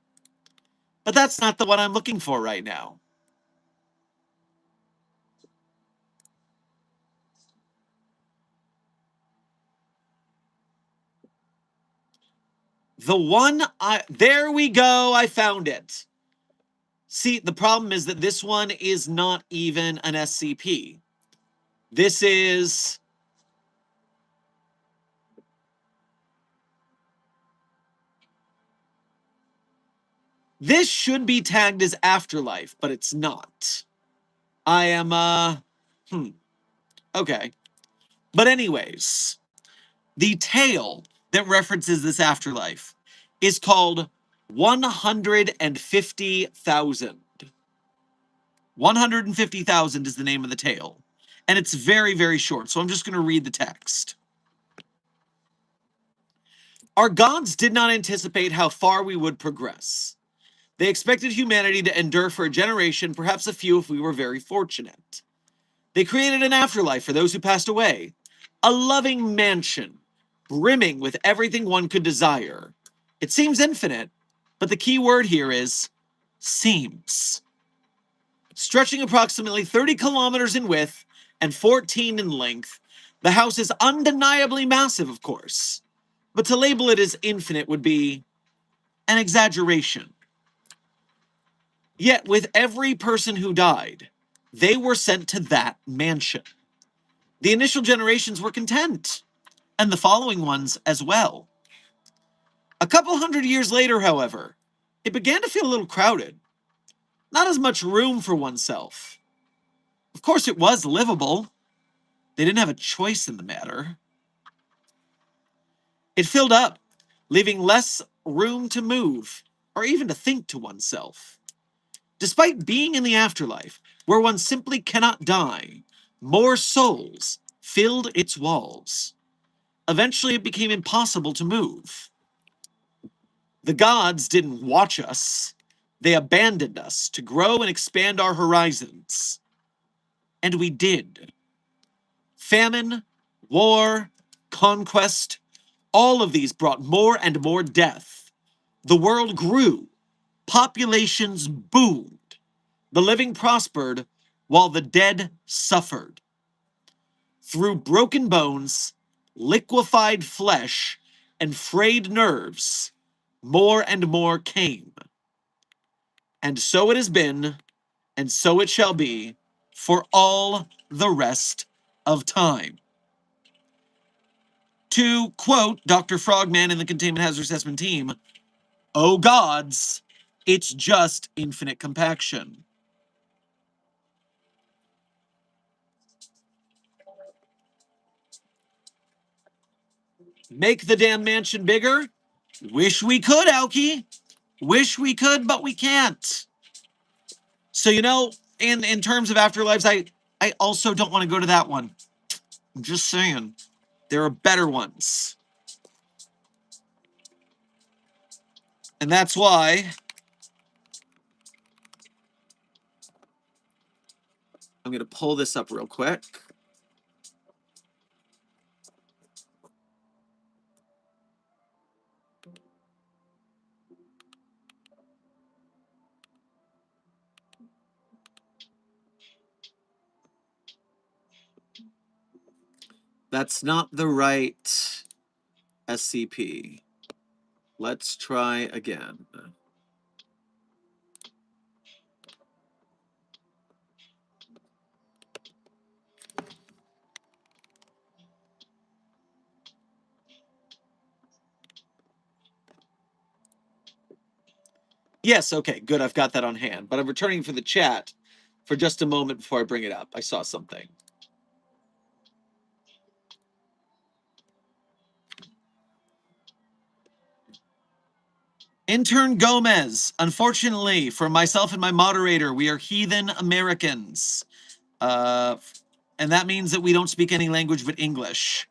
Speaker 1: But that's not the one I'm looking for right now. There we go, I found it. See, the problem is that this one is not even an SCP. This is... This should be tagged as Afterlife, but it's not. I am, okay. But anyways, the tale that references this afterlife is called 150,000. 150,000 is the name of the tale. And it's very, very short, so I'm just going to read the text. Our gods did not anticipate how far we would progress. They expected humanity to endure for a generation, perhaps a few if we were very fortunate. They created an afterlife for those who passed away, a loving mansion, brimming with everything one could desire. It seems infinite, but the key word here is seems. Stretching approximately 30 kilometers in width and 14 in length, the house is undeniably massive, of course, but to label it as infinite would be an exaggeration. Yet, with every person who died, they were sent to that mansion. The initial generations were content, and the following ones as well. A couple hundred years later, however, it began to feel a little crowded. Not as much room for oneself. Of course, it was livable. They didn't have a choice in the matter. It filled up, leaving less room to move, or even to think to oneself. Despite being in the afterlife, where one simply cannot die, more souls filled its walls. Eventually, it became impossible to move. The gods didn't watch us. They abandoned us to grow and expand our horizons. And we did. Famine, war, conquest, all of these brought more and more death. The world grew. Populations boomed. The living prospered while the dead suffered. Through broken bones, liquefied flesh, and frayed nerves, more and more came. And so it has been, and so it shall be, for all the rest of time. To quote Dr. Frogman and the Containment Hazard Assessment Team, oh gods, it's just infinite compaction. Make the damn mansion bigger? Wish we could, Aoki. Wish we could, but we can't. So, you know, in terms of Afterlives, I also don't want to go to that one. I'm just saying. There are better ones. And that's why I'm going to pull this up real quick. That's not the right SCP. Let's try again. Yes, okay, good. I've got that on hand. But I'm returning for the chat for just a moment before I bring it up. I saw something. Intern Gomez. Unfortunately, for myself and my moderator, we are heathen Americans. And that means that we don't speak any language but English.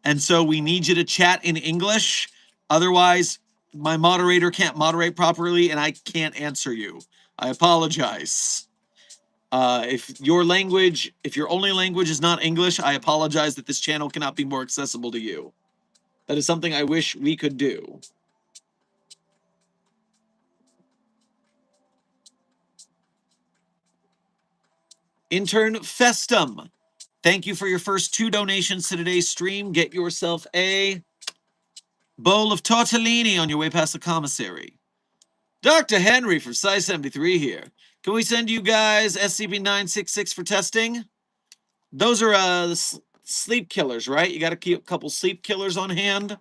Speaker 1: And so we need you to chat in English. Otherwise, my moderator can't moderate properly and I can't answer you. I apologize. If your only language is not English, I apologize that this channel cannot be more accessible to you. That is something I wish we could do. Intern Festum, thank you for your first 2 donations to today's stream. Get yourself a bowl of tortellini on your way past the commissary. Dr. Henry from Size 73 here. Can we send you guys SCP-966 for testing? Those are sleep killers, right? You got to keep a couple sleep killers on hand.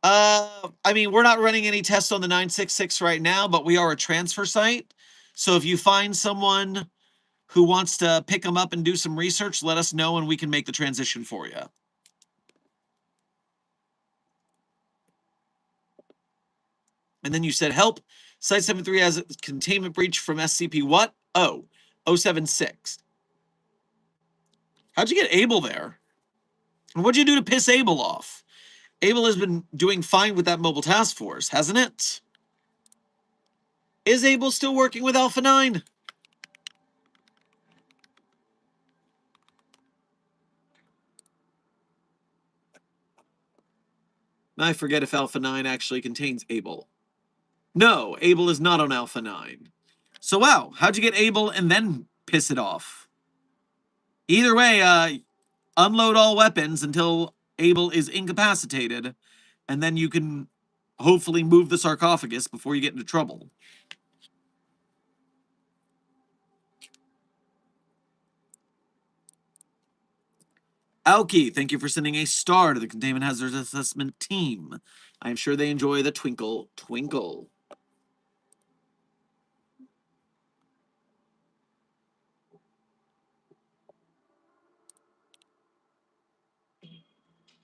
Speaker 1: I mean, we're not running any tests on the 966 right now, but we are a transfer site. So if you find someone who wants to pick them up and do some research, let us know and we can make the transition for you. And then you said, help. Site 73 has a containment breach from SCP what? Oh, 076. How'd you get Abel there? And what'd you do to piss Abel off? Abel has been doing fine with that mobile task force, hasn't it? Is Abel still working with Alpha 9? I forget if Alpha 9 actually contains Abel. No, Abel is not on Alpha 9. So wow, how'd you get Abel and then piss it off? Either way, unload all weapons until Abel is incapacitated, and then you can hopefully move the sarcophagus before you get into trouble. Alki, thank you for sending a star to the Containment Hazards Assessment team. I am sure they enjoy the twinkle, twinkle.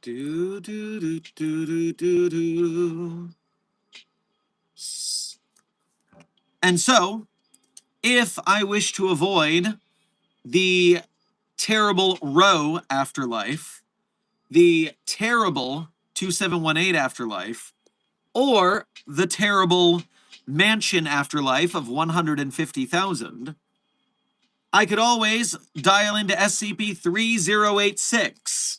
Speaker 1: Do, do, do, do, do, do, do. And so, if I wish to avoid the terrible Row afterlife, the terrible 2718 afterlife, or the terrible mansion afterlife of 150,000, I could always dial into SCP-3086.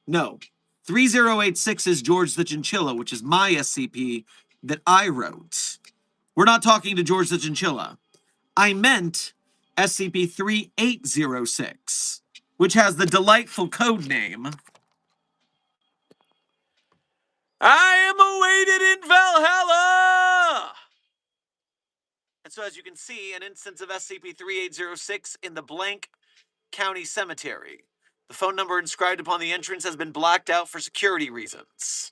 Speaker 1: No, 3086 is George the Chinchilla, which is my SCP that I wrote. We're not talking to George the Chinchilla. I meant SCP-3806, which has the delightful code name, I am awaited in Valhalla! And so as you can see, an instance of SCP-3806 in the blank county cemetery. The phone number inscribed upon the entrance has been blacked out for security reasons.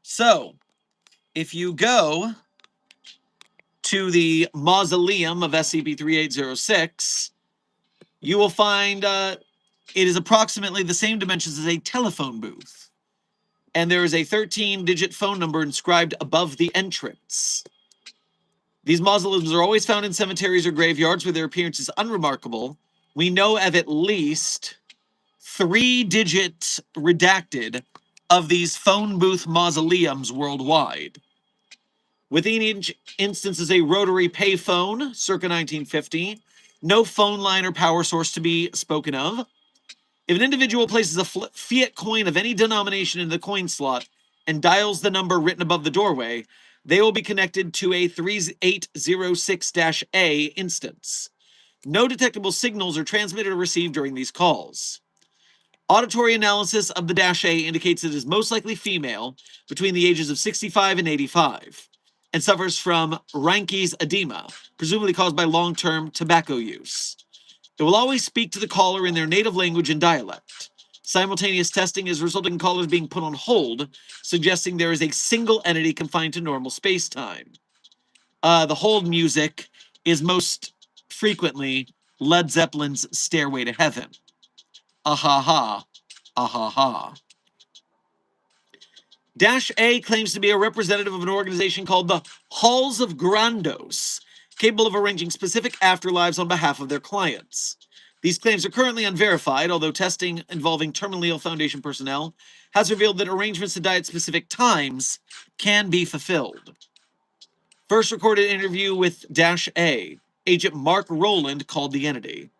Speaker 1: So, if you go to the mausoleum of SCP-3806, you will find It is approximately the same dimensions as a telephone booth. And there is a 13-digit phone number inscribed above the entrance. These mausoleums are always found in cemeteries or graveyards where their appearance is unremarkable. We know of at least 3-digit redacted of these phone booth mausoleums worldwide. Within each instance is a rotary payphone, circa 1950. No phone line or power source to be spoken of. If an individual places a fiat coin of any denomination in the coin slot and dials the number written above the doorway, they will be connected to a 3806-A instance. No detectable signals are transmitted or received during these calls. Auditory analysis of the -A indicates it is most likely female, between the ages of 65 and 85, and suffers from Reinke's edema, presumably caused by long-term tobacco use. It will always speak to the caller in their native language and dialect. Simultaneous testing is resulting in callers being put on hold, suggesting there is a single entity confined to normal space-time. The hold music is most frequently Led Zeppelin's Stairway to Heaven. Ah-ha-ha. Ah-ha-ha. -A claims to be a representative of an organization called the Halls of Grandos, capable of arranging specific afterlives on behalf of their clients. These claims are currently unverified, although testing involving terminally ill Foundation personnel has revealed that arrangements to die at specific times can be fulfilled. First recorded interview with -A, Agent Mark Rowland called the entity.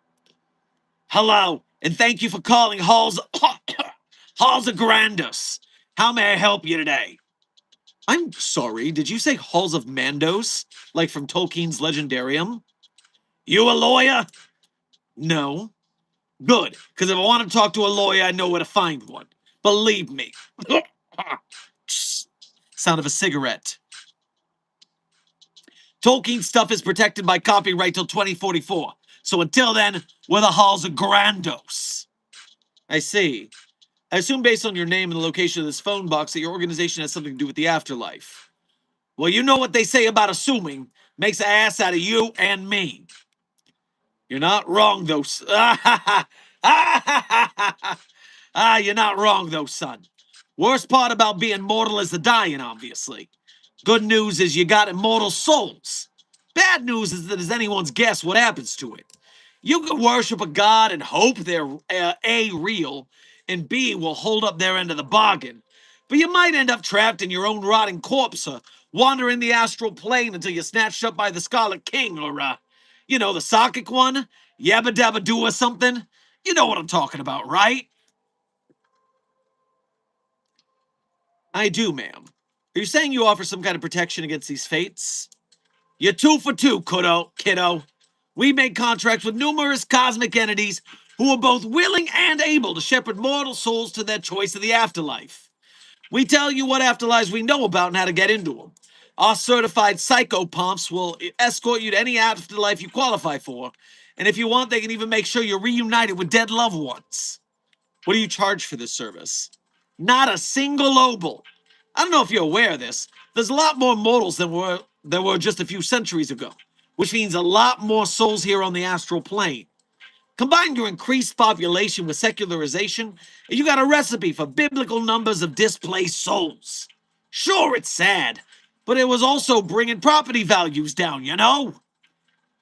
Speaker 1: Hello, and thank you for calling Halls of Grandos. How may I help you today? I'm sorry, did you say Halls of Mandos? Like from Tolkien's Legendarium? You a lawyer? No. Good, because if I want to talk to a lawyer, I know where to find one. Believe me. Sound of a cigarette. Tolkien stuff is protected by copyright till 2044. So until then, we're the Halls of Grandos. I see. I assume based on your name and the location of this phone box that your organization has something to do with the afterlife. Well, you know what they say about assuming. Makes an ass out of you and me. You're not wrong, though. You're not wrong, though, son. Worst part about being mortal is the dying, obviously. Good news is you got immortal souls. Bad news is that it's anyone's guess what happens to it. You can worship a god and hope they're A, real, and B, will hold up their end of the bargain. But you might end up trapped in your own rotting corpse or wandering the astral plane until you're snatched up by the Scarlet King or, the Psychic one, Yabba Dabba Doo or something. You know what I'm talking about, right? I do, ma'am. Are you saying you offer some kind of protection against these fates? You're 2 for 2, kiddo. We make contracts with numerous cosmic entities who are both willing and able to shepherd mortal souls to their choice of the afterlife. We tell you what afterlives we know about and how to get into them. Our certified psychopomps will escort you to any afterlife you qualify for, and if you want, they can even make sure you're reunited with dead loved ones. What do you charge for this service? Not a single obol. I don't know if you're aware of this. There's a lot more mortals than there were just a few centuries ago, which means a lot more souls here on the astral plane. Combine your increased population with secularization, and you got a recipe for biblical numbers of displaced souls. Sure, it's sad, but it was also bringing property values down, you know?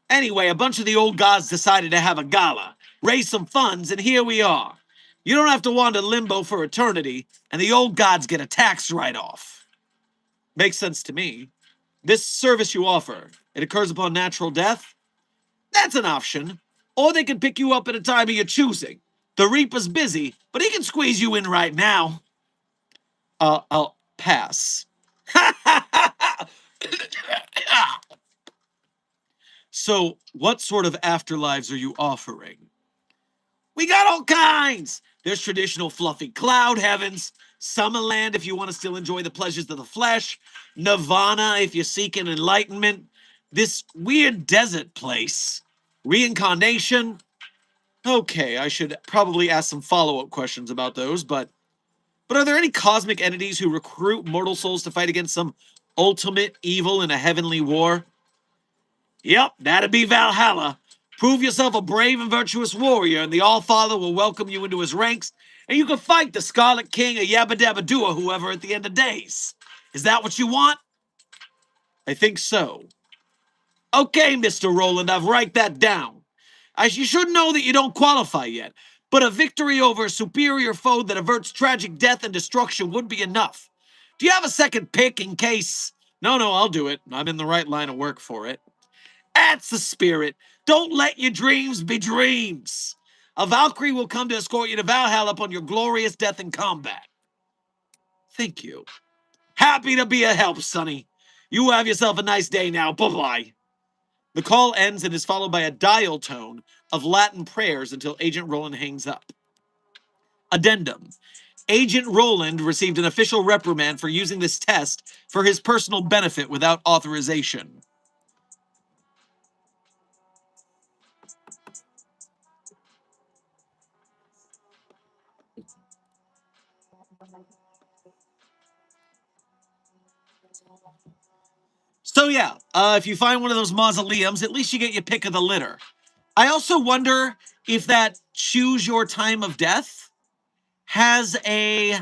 Speaker 1: Anyway, a bunch of the old gods decided to have a gala, raise some funds, and here we are. You don't have to wander limbo for eternity, and the old gods get a tax write-off. Makes sense to me. This service you offer, it occurs upon natural death? That's an option. Or they can pick you up at a time of your choosing. The Reaper's busy, but he can squeeze you in right now. I'll pass. So, what sort of afterlives are you offering? We got all kinds. There's traditional fluffy cloud heavens, Summerland if you want to still enjoy the pleasures of the flesh, Nirvana if you're seeking enlightenment, this weird desert place, reincarnation. Okay, I should probably ask some follow-up questions about those, but are there any cosmic entities who recruit mortal souls to fight against some ultimate evil in a heavenly war? Yep, that'd be Valhalla. Prove yourself a brave and virtuous warrior, and the All-Father will welcome you into his ranks, and you can fight the Scarlet King or Yabba Dabba Doo or whoever at the end of days. Is that what you want? I think so. Okay, Mr. Roland, I've write that down. As you should know that you don't qualify yet, but a victory over a superior foe that averts tragic death and destruction would be enough. Do you have a second pick in case? No, I'll do it. I'm in the right line of work for it. That's the spirit. Don't let your dreams be dreams. A Valkyrie will come to escort you to Valhalla upon your glorious death in combat. Thank you. Happy to be a help, Sonny. You have yourself a nice day now. Bye-bye. The call ends and is followed by a dial tone of Latin prayers until Agent Roland hangs up. Addendum. Agent Roland received an official reprimand for using this test for his personal benefit without authorization. So yeah, if you find one of those mausoleums, at least you get your pick of the litter. I also wonder if that choose your time of death has a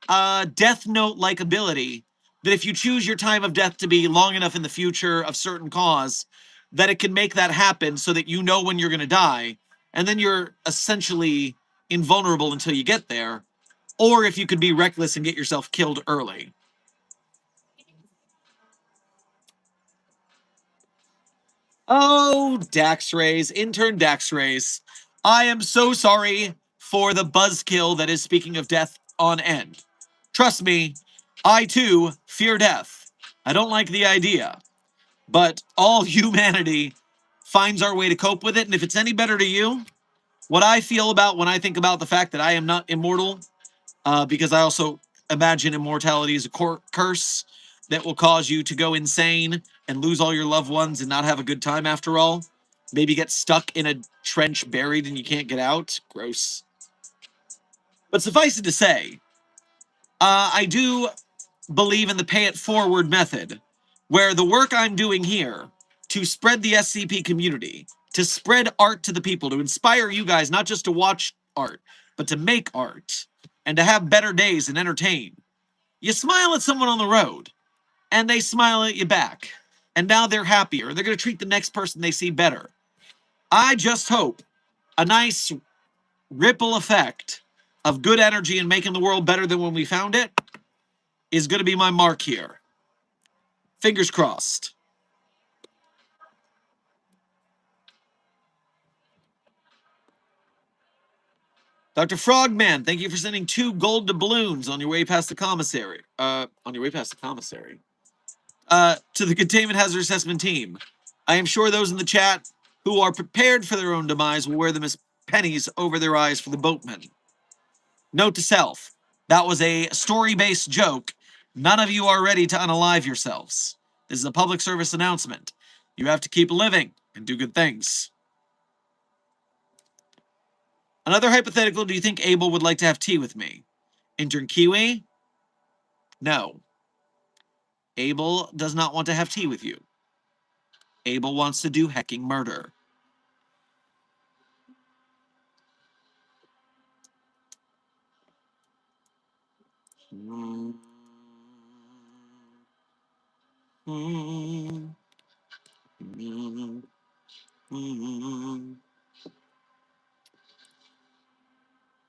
Speaker 1: Death Note-like ability that if you choose your time of death to be long enough in the future of certain cause, that it can make that happen so that you know when you're going to die, and then you're essentially invulnerable until you get there, or if you could be reckless and get yourself killed early. Oh, Dax Rays, intern Dax Rays. I am so sorry for the buzzkill that is speaking of death on end. Trust me, I too fear death. I don't like the idea, but all humanity finds our way to cope with it. And if it's any better to you, what I feel about when I think about the fact that I am not immortal, because I also imagine immortality is a curse that will cause you to go insane and lose all your loved ones and not have a good time after all. Maybe get stuck in a trench buried and you can't get out. Gross. But suffice it to say, I do believe in the pay it forward method, where the work I'm doing here to spread the SCP community, to spread art to the people, to inspire you guys not just to watch art, but to make art and to have better days and entertain. You smile at someone on the road, and they smile at you back. And now they're happier. They're going to treat the next person they see better. I just hope a nice ripple effect of good energy and making the world better than when we found it is going to be my mark here. Fingers crossed. Dr. Frogman, thank you for sending 2 gold doubloons on your way past the commissary. To the containment hazard assessment team. I am sure those in the chat who are prepared for their own demise will wear them as pennies over their eyes for the boatmen. Note to self, that was a story-based joke. None of you are ready to unalive yourselves. This is a public service announcement. You have to keep living and do good things. Another hypothetical, do you think Abel would like to have tea with me? Intern Kiwi? No. Abel does not want to have tea with you. Abel wants to do hecking murder.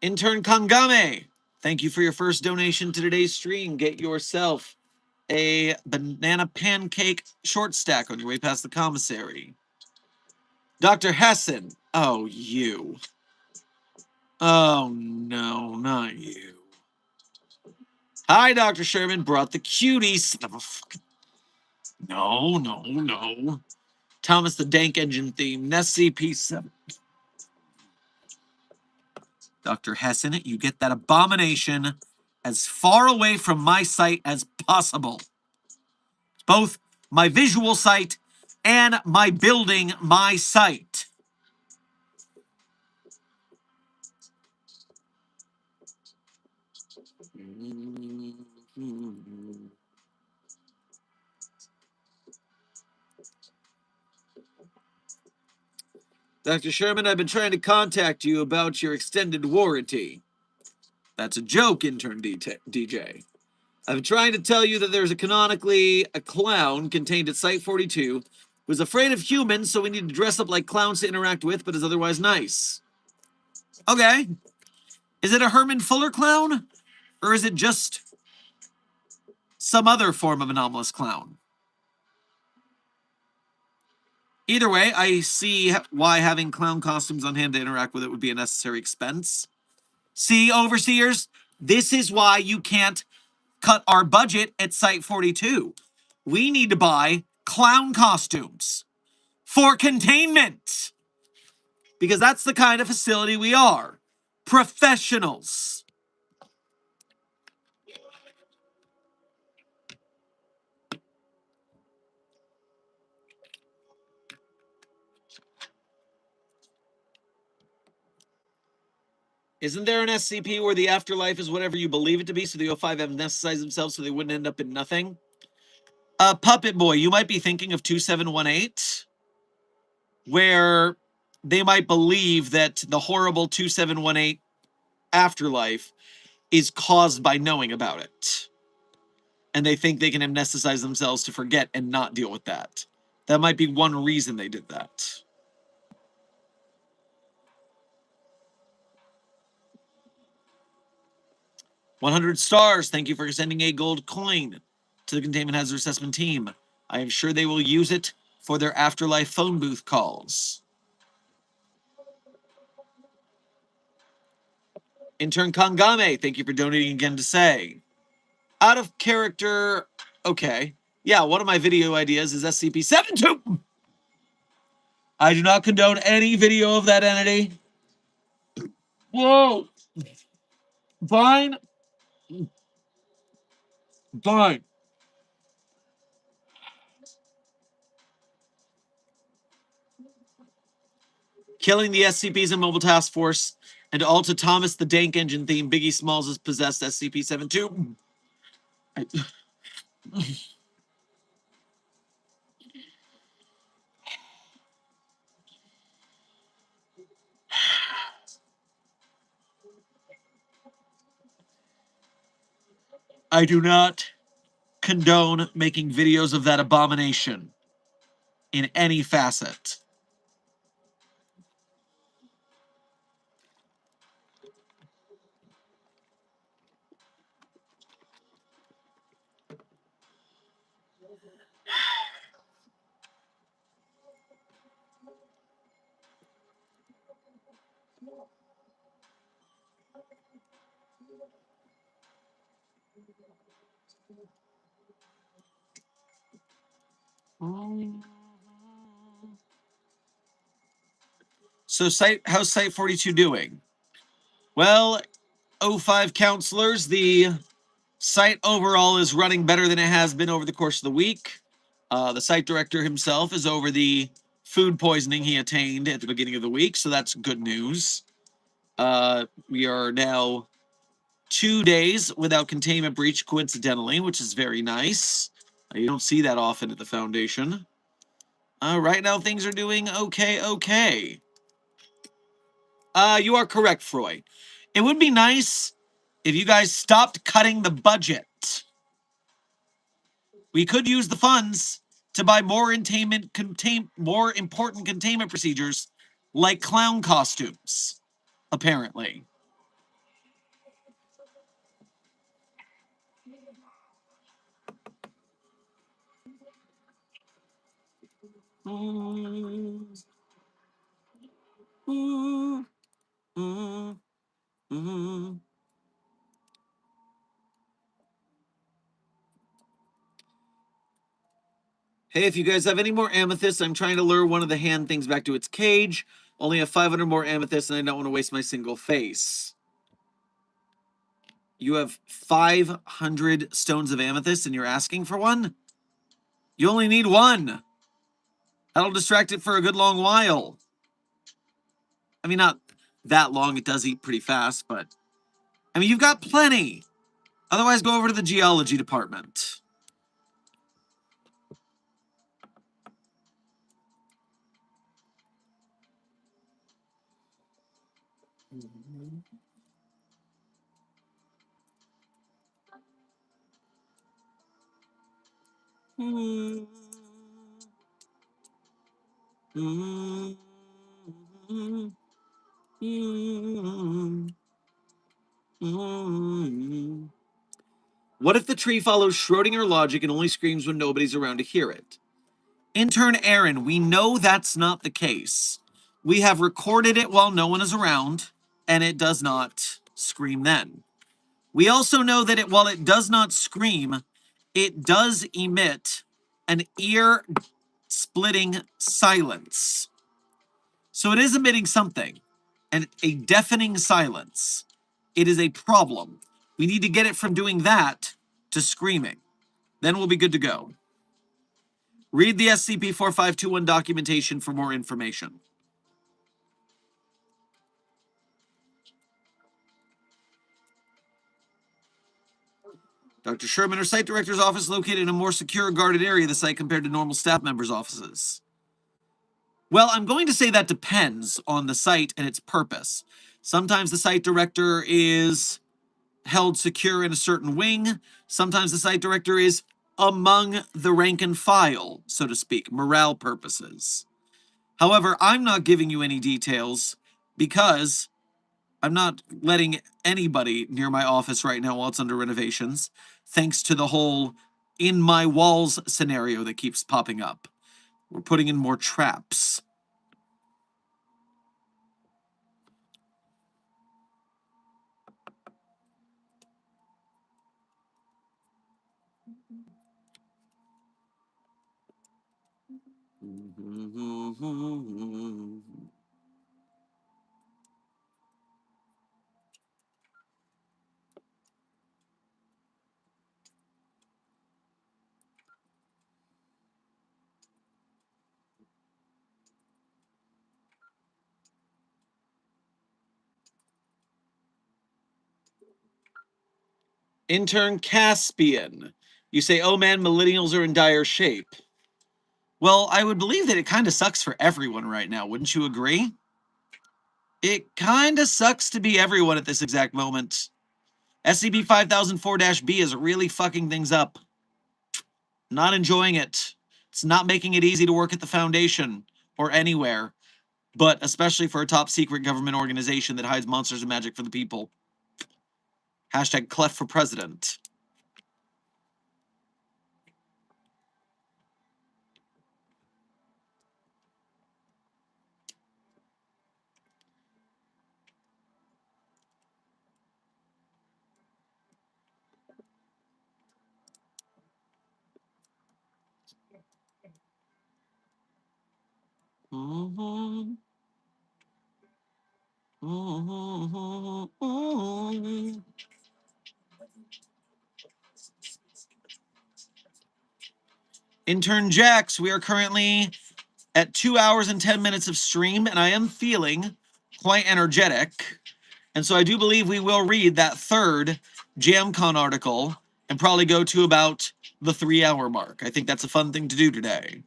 Speaker 1: Intern Kangame, thank you for your first donation to today's stream. Get yourself a banana pancake short stack on your way past the commissary. Dr. Hessen, oh, you. Oh, no, not you. Hi, Dr. Sherman, brought the cuties. No. Thomas the Dank Engine theme, SCP-7. Dr. Hessen, you get that abomination as far away from my sight as possible. Both my visual sight and my building my sight. Dr. Sherman, I've been trying to contact you about your extended warranty. That's a joke, intern DJ. I've been trying to tell you that there's canonically a clown contained at Site 42 who's afraid of humans, so we need to dress up like clowns to interact with, but is otherwise nice. Okay. Is it a Herman Fuller clown? Or is it just some other form of anomalous clown? Either way, I see why having clown costumes on hand to interact with it would be a necessary expense. See, overseers, this is why you can't cut our budget at Site 42. We need to buy clown costumes for containment. Because that's the kind of facility we are. Professionals. Isn't there an SCP where the afterlife is whatever you believe it to be, so the O5 amnesticized themselves so they wouldn't end up in nothing? Puppet Boy, you might be thinking of 2718, where they might believe that the horrible 2718 afterlife is caused by knowing about it. And they think they can amnesticize themselves to forget and not deal with that. That might be one reason they did that. 100 stars. Thank you for sending a gold coin to the Containment Hazard Assessment team. I am sure they will use it for their afterlife phone booth calls. Intern Kangame, thank you for donating again to say. Out of character, okay. Yeah, one of my video ideas is SCP-72. I do not condone any video of that entity. Whoa. Fine. Fine. Killing the SCPs in Mobile Task Force, and Alta Thomas the Dank Engine theme, Biggie Smalls has possessed SCP-72. I do not condone making videos of that abomination in any facet. So, how's Site 42 doing? Well, O5 counselors, the site overall is running better than it has been over the course of the week. The site director himself is over the food poisoning he attained at the beginning of the week, so that's good news. We are now 2 days without containment breach, coincidentally, which is very nice. You don't see that often at the Foundation. Right now, things are doing okay. You are correct, Froy. It would be nice if you guys stopped cutting the budget. We could use the funds to buy more more important containment procedures, like clown costumes, apparently. Hey, if you guys have any more amethysts, I'm trying to lure one of the hand things back to its cage. Only have 500 more amethysts, and I don't want to waste my single face. You have 500 stones of amethyst, and you're asking for one? You only need one. That'll distract it for a good long while. I mean, not that long. It does eat pretty fast, but... I mean, you've got plenty. Otherwise, go over to the geology department. What if the tree follows Schrodinger logic and only screams when nobody's around to hear it? Intern Aaron, we know that's not the case. We have recorded it while no one is around, and it does not scream then. We also know that while it does not scream, it does emit an ear-splitting silence. So it is emitting something, and a deafening silence. It is a problem. We need to get it from doing that to screaming. Then we'll be good to go. Read the SCP-4521 documentation for more information. Dr. Sherman, our site director's office is located in a more secure, guarded area of the site compared to normal staff members' offices. Well, I'm going to say that depends on the site and its purpose. Sometimes the site director is held secure in a certain wing. Sometimes the site director is among the rank and file, so to speak, morale purposes. However, I'm not giving you any details because I'm not letting anybody near my office right now while it's under renovations, thanks to the whole in my walls scenario that keeps popping up. We're putting in more traps. Intern Caspian. You say, oh man, millennials are in dire shape. Well, I would believe that it kind of sucks for everyone right now, wouldn't you agree? It kind of sucks to be everyone at this exact moment. SCP-5004-B is really fucking things up. Not enjoying it. It's not making it easy to work at the Foundation or anywhere, but especially for a top secret government organization that hides monsters and magic for the people. Hashtag Clef for president. Intern Jax, we are currently at 2 hours and 10 minutes of stream, and I am feeling quite energetic. And so I do believe we will read that third JAMCON article and probably go to about the 3-hour mark. I think that's a fun thing to do today.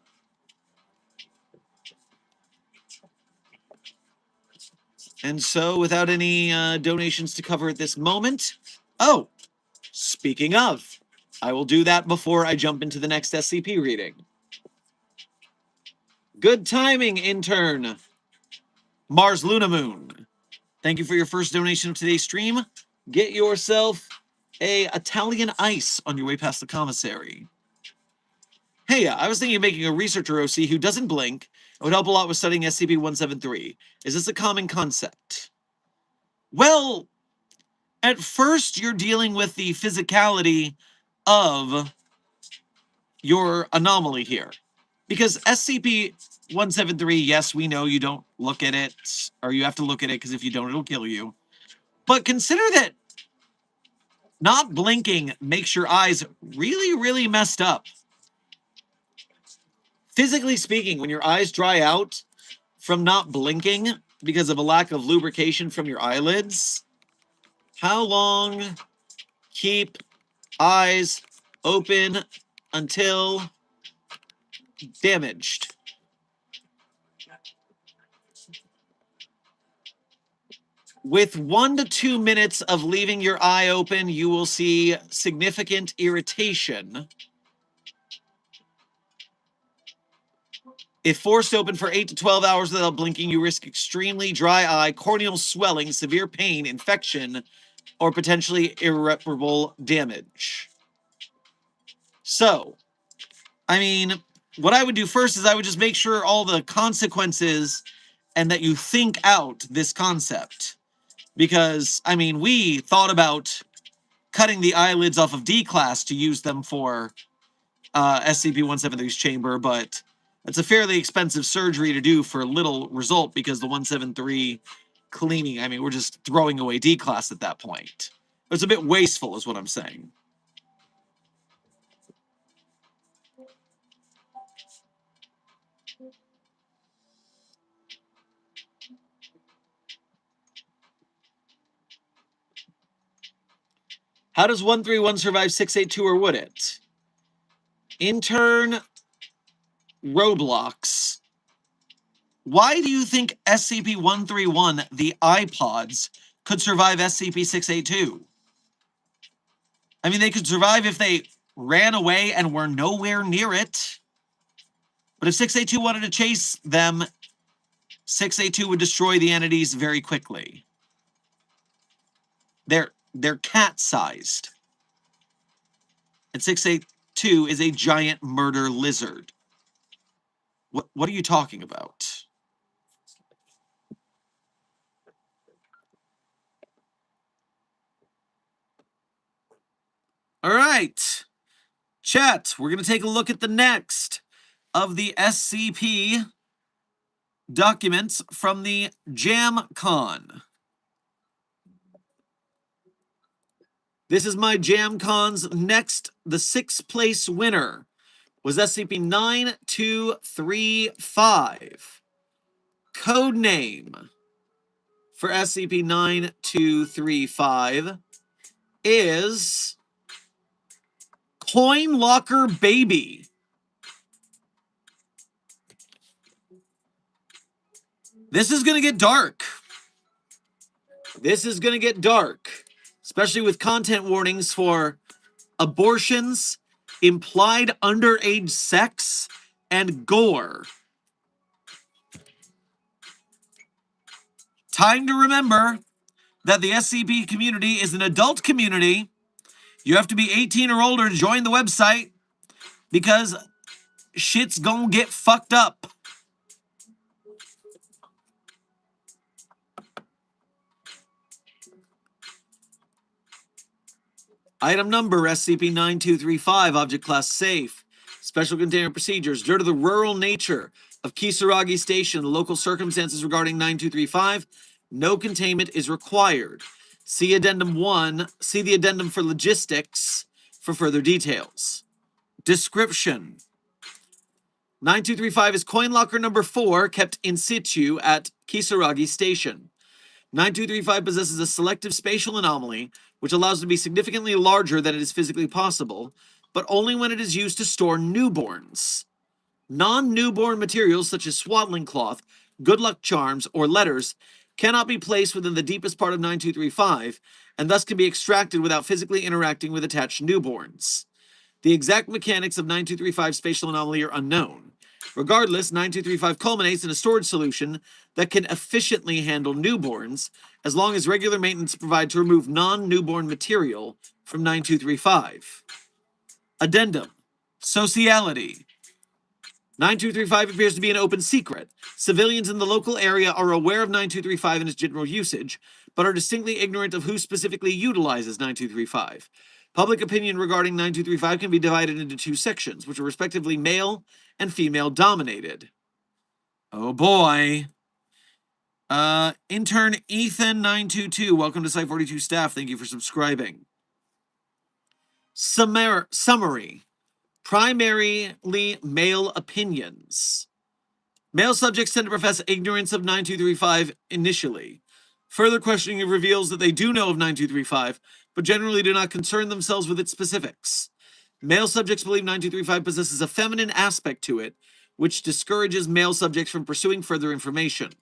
Speaker 1: And so without any donations to cover at this moment, oh, speaking of, I will do that before I jump into the next SCP reading. Good timing, intern. Mars Luna Moon. Thank you for your first donation of today's stream. Get yourself a Italian ice on your way past the commissary. Hey, I was thinking of making a researcher OC who doesn't blink. It would help a lot with studying SCP-173. Is this a common concept? Well, at first you're dealing with the physicality of your anomaly here. Because SCP-173, yes, we know you don't look at it, or you have to look at it because if you don't, it'll kill you. But consider that not blinking makes your eyes really, really messed up. Physically speaking, when your eyes dry out from not blinking because of a lack of lubrication from your eyelids, how long keep eyes open until damaged? With 1 to 2 minutes of leaving your eye open, you will see significant irritation If forced open for 8 to 12 hours without blinking, you risk extremely dry eye, corneal swelling, severe pain, infection, or potentially irreparable damage. So, I mean, what I would do first is I would just make sure all the consequences and that you think out this concept. Because, I mean, we thought about cutting the eyelids off of D-Class to use them for SCP-173's chamber, but it's a fairly expensive surgery to do for little result because the 173 cleaning, I mean, we're just throwing away D-Class at that point. It's a bit wasteful is what I'm saying. How does 131 survive 682, or would it? Intern Roblox. Why do you think SCP-131, the iPods, could survive SCP-682? I mean, they could survive if they ran away and were nowhere near it. But if 682 wanted to chase them, 682 would destroy the entities very quickly. They're cat-sized. And 682 is a giant murder lizard. What are you talking about? All right. Chat, we're going to take a look at the next of the SCP documents from the JAMCON. This is my JAMCON's next. The 6th place winner was SCP-9235. Code name for SCP-9235 is Coin Locker Baby. This is going to get dark. This is going to get dark, especially with content warnings for abortions, implied underage sex, and gore. Time to remember that the SCP community is an adult community. You have to be 18 or older to join the website because shit's gonna get fucked up. Item number SCP-9235, object class safe. Special container procedures. Due to the rural nature of Kisaragi Station, the local circumstances regarding 9235, no containment is required. See Addendum 1, see the addendum for logistics for further details. Description. 9235 is coin locker number 4, kept in situ at Kisaragi Station. 9235 possesses a selective spatial anomaly, which allows it to be significantly larger than it is physically possible, but only when it is used to store newborns. Non-newborn materials such as swaddling cloth, good luck charms, or letters cannot be placed within the deepest part of 9235, and thus can be extracted without physically interacting with attached newborns. The exact mechanics of 9235 spatial anomaly are unknown. Regardless, 9235 culminates in a storage solution that can efficiently handle newborns, as long as regular maintenance provides to remove non-newborn material from 9235. Addendum. Sociality. 9235 appears to be an open secret. Civilians in the local area are aware of 9235 and its general usage, but are distinctly ignorant of who specifically utilizes 9235. Public opinion regarding 9235 can be divided into 2 sections, which are respectively male and female dominated. Oh boy. Intern Ethan922, welcome to Site 42 staff. Thank you for subscribing. Summary. Primarily male opinions. Male subjects tend to profess ignorance of 9235 initially. Further questioning reveals that they do know of 9235, but generally do not concern themselves with its specifics. Male subjects believe 9235 possesses a feminine aspect to it, which discourages male subjects from pursuing further information.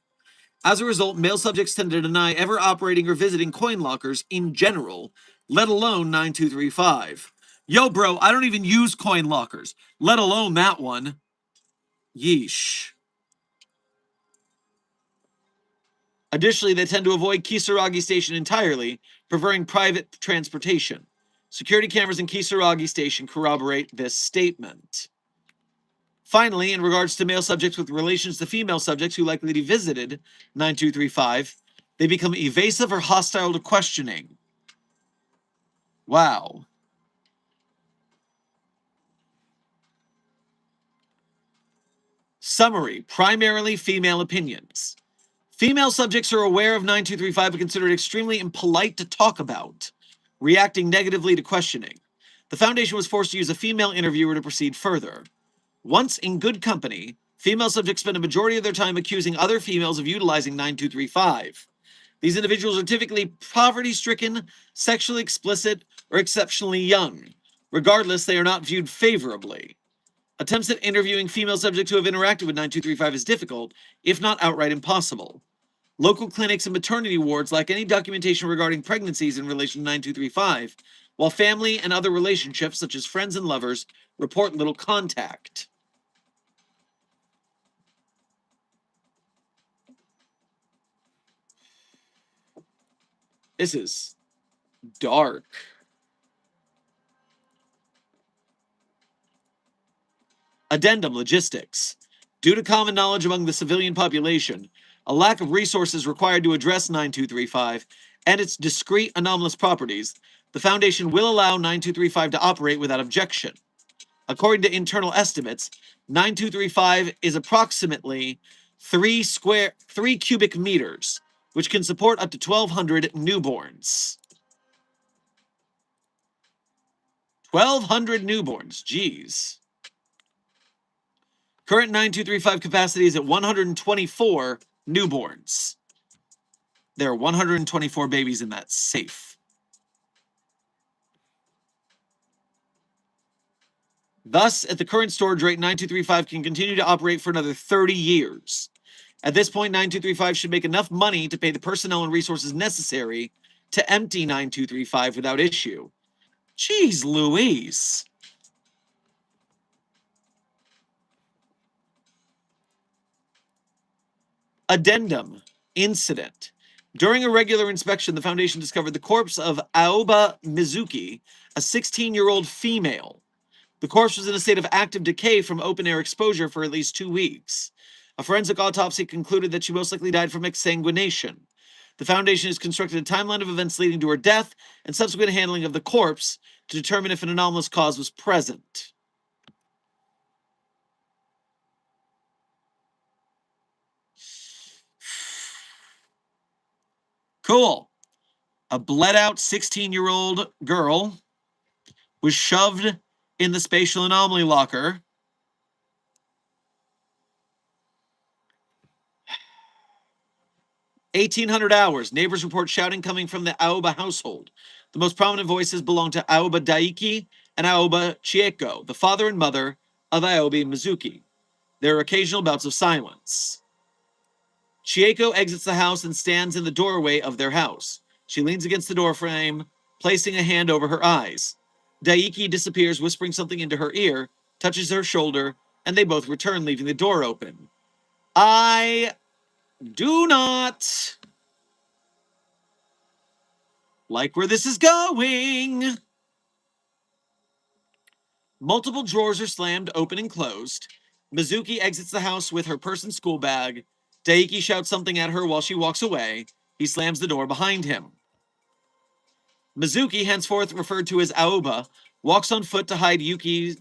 Speaker 1: As a result, male subjects tend to deny ever operating or visiting coin lockers in general, let alone 9235. Yo, bro, I don't even use coin lockers, let alone that one. Yeesh. Additionally, they tend to avoid Kisaragi Station entirely, preferring private transportation. Security cameras in Kisaragi Station corroborate this statement. Finally, in regards to male subjects with relations to female subjects who likely visited 9235, they become evasive or hostile to questioning. Wow. Summary: primarily female opinions. Female subjects are aware of 9235 but consider it extremely impolite to talk about, reacting negatively to questioning. The Foundation was forced to use a female interviewer to proceed further. Once in good company, female subjects spend a majority of their time accusing other females of utilizing 9235. These individuals are typically poverty-stricken, sexually explicit, or exceptionally young. Regardless, they are not viewed favorably. Attempts at interviewing female subjects who have interacted with 9235 is difficult, if not outright impossible. Local clinics and maternity wards lack any documentation regarding pregnancies in relation to 9235, while family and other relationships, such as friends and lovers, report little contact. This is dark. Addendum: logistics. Due to common knowledge among the civilian population, a lack of resources required to address 9235 and its discrete anomalous properties, the Foundation will allow 9235 to operate without objection. According to internal estimates, 9235 is approximately 3 cubic meters, which can support up to 1,200 newborns. 1,200 newborns, geez. Current 9235 capacity is at 124 newborns. There are 124 babies in that safe. Thus, at the current storage rate, 9235 can continue to operate for another 30 years. At this point, 9235 should make enough money to pay the personnel and resources necessary to empty 9235 without issue. Jeez Louise. Addendum: incident. During a regular inspection, the Foundation discovered the corpse of Aoba Mizuki, a 16-year-old female. The corpse was in a state of active decay from open-air exposure for at least 2 weeks. A forensic autopsy concluded that she most likely died from exsanguination. The Foundation has constructed a timeline of events leading to her death and subsequent handling of the corpse to determine if an anomalous cause was present. Cool. A bled-out 16-year-old girl was shoved in the spatial anomaly locker. 1,800 hours. Neighbors report shouting coming from the Aoba household. The most prominent voices belong to Aoba Daiki and Aoba Chieko, the father and mother of Aoba Mizuki. There are occasional bouts of silence. Chieko exits the house and stands in the doorway of their house. She leans against the doorframe, placing a hand over her eyes. Daiki disappears, whispering something into her ear, touches her shoulder, and they both return, leaving the door open. I do not like where this is going. Multiple drawers are slammed open and closed. Mizuki exits the house with her purse and school bag. Daiki shouts something at her while she walks away. He slams the door behind him. Mizuki, henceforth referred to as Aoba, walks on foot to Hide Yuki's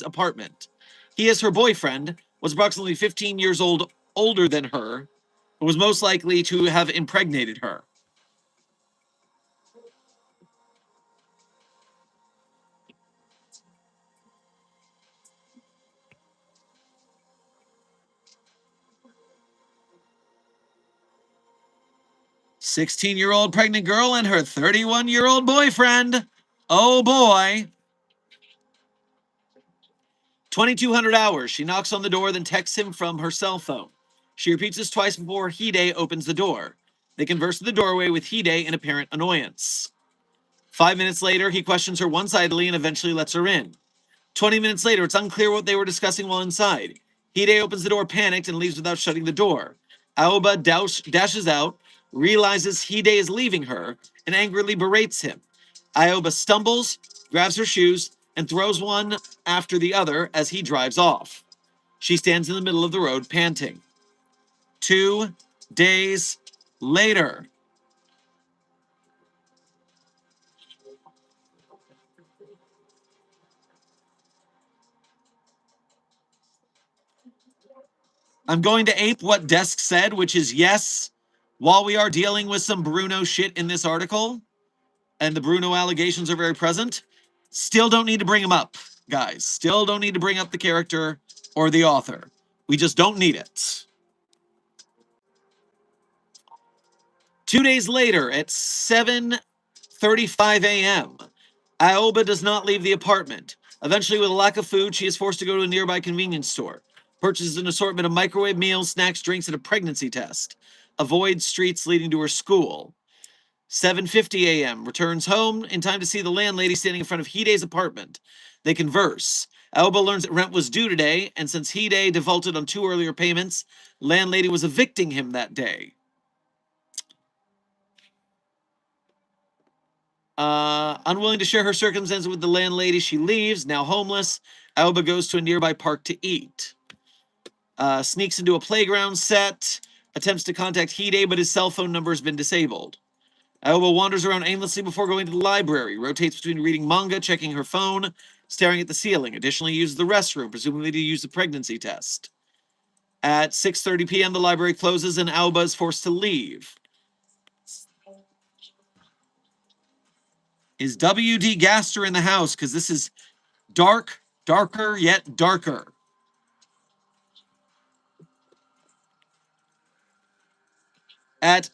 Speaker 1: apartment. He is her boyfriend, was approximately 15 years older than her, and was most likely to have impregnated her. "16-year-old pregnant girl and her 31-year-old boyfriend. Oh boy." 2,200 hours. She knocks on the door, then texts him from her cell phone. She repeats this twice before Hide opens the door. They converse in the doorway with Hide in apparent annoyance. 5 minutes later, he questions her one-sidedly and eventually lets her in. 20 minutes later, it's unclear what they were discussing while inside. Hide opens the door panicked and leaves without shutting the door. Aoba dashes out, realizes Hide is leaving her, and angrily berates him. Aoba stumbles, grabs her shoes, and throws one after the other as he drives off. She stands in the middle of the road, panting. 2 days later. I'm going to ape what Desk said, which is yes, while we are dealing with some Bruno shit in this article, and the Bruno allegations are very present, still don't need to bring him up, guys. Still don't need to bring up the character or the author. We just don't need it. 2 days later at 7:35 a.m., Aoba does not leave the apartment. Eventually, with a lack of food, she is forced to go to a nearby convenience store, purchases an assortment of microwave meals, snacks, drinks, and a pregnancy test. Avoids streets leading to her school. 7:50 a.m. Returns home in time to see the landlady standing in front of Hide's apartment. They converse. Aoba learns that rent was due today, and since Hide defaulted on 2 earlier payments, landlady was evicting him that day. Unwilling to share her circumstances with the landlady, she leaves. Now homeless, Aoba goes to a nearby park to eat. Sneaks into a playground set, attempts to contact Hide, but his cell phone number has been disabled. Aoba wanders around aimlessly before going to the library, rotates between reading manga, checking her phone, staring at the ceiling. Additionally, uses the restroom, presumably to use the pregnancy test. At 6:30 p.m., the library closes and Aoba is forced to leave. Is W.D. Gaster in the house? Because this is darker yet darker. At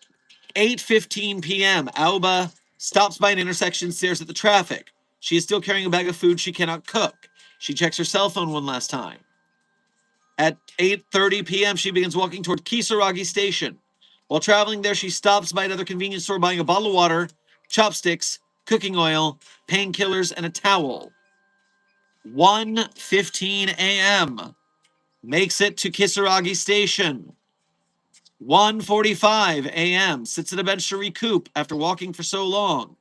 Speaker 1: 8:15 p.m., Aoba stops by an intersection, stares at the traffic. She is still carrying a bag of food she cannot cook. She checks her cell phone one last time. At 8:30 p.m., she begins walking toward Kisaragi Station. While traveling there, she stops by another convenience store, buying a bottle of water, chopsticks, cooking oil, painkillers, and a towel. 1:15 a.m. Makes it to Kisaragi Station. 1:45 a.m. Sits at a bench to recoup after walking for so long.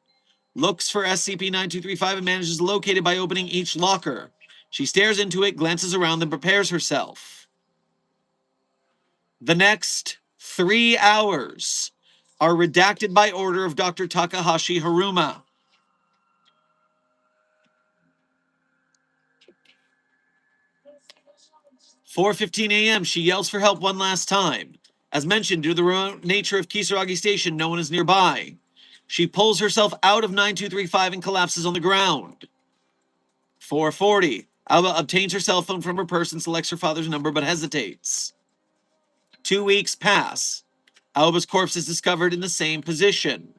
Speaker 1: Looks for SCP-9235 and manages to locate it by opening each locker. She stares into it, glances around, then prepares herself. The next 3 hours are redacted by order of Dr. Takahashi Haruma. 4:15 a.m. She yells for help one last time. As mentioned, due to the remote nature of Kisaragi Station, no one is nearby. She pulls herself out of 9235 and collapses on the ground. 4:40. Alba obtains her cell phone from her purse and selects her father's number but hesitates. 2 weeks pass. Alba's corpse is discovered in the same position.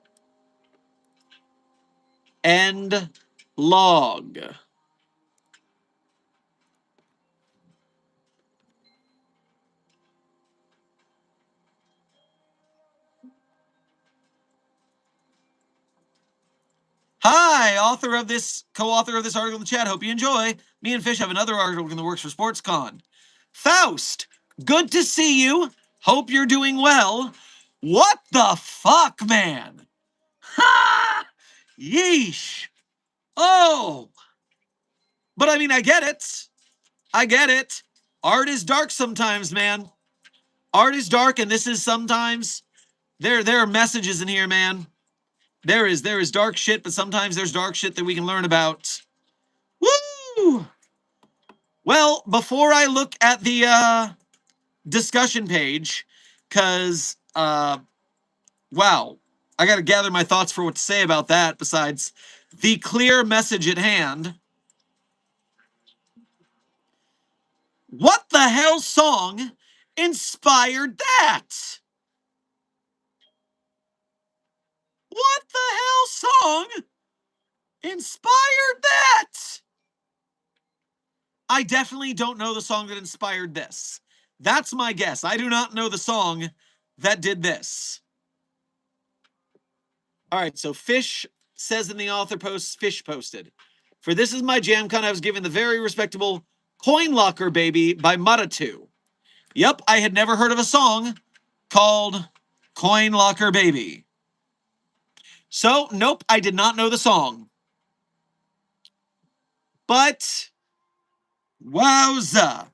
Speaker 1: End log. Hi, co-author of this article in the chat. Hope you enjoy. Me and Fish have another article in the works for SportsCon. Faust, good to see you. Hope you're doing well. What the fuck, man? Ha! Yeesh. Oh. But I mean, I get it. I get it. Art is dark sometimes, man. Art is dark, and this is sometimes. There are messages in here, man. There is dark shit, but sometimes there's dark shit that we can learn about. Woo! Well, before I look at the discussion page, because wow, I got to gather my thoughts for what to say about that. Besides the clear message at hand. What the hell song inspired that? What the hell song inspired that? I definitely don't know the song that inspired this. That's my guess. I do not know the song that did this. All right, so Fish says in the author post, Fish posted, for This Is My JAMCON, I was given the very respectable Coin Locker Baby by Maratu. Yep, I had never heard of a song called Coin Locker Baby. So, nope, I did not know the song. But, wowza.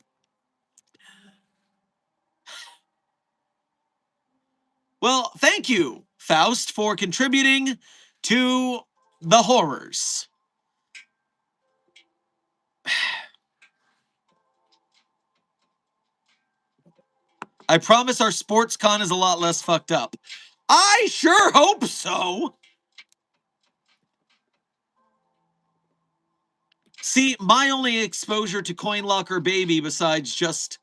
Speaker 1: Well, thank you, Faust, for contributing to the horrors. I promise our sports con is a lot less fucked up. I sure hope so. See, my only exposure to Coin Locker Baby, besides just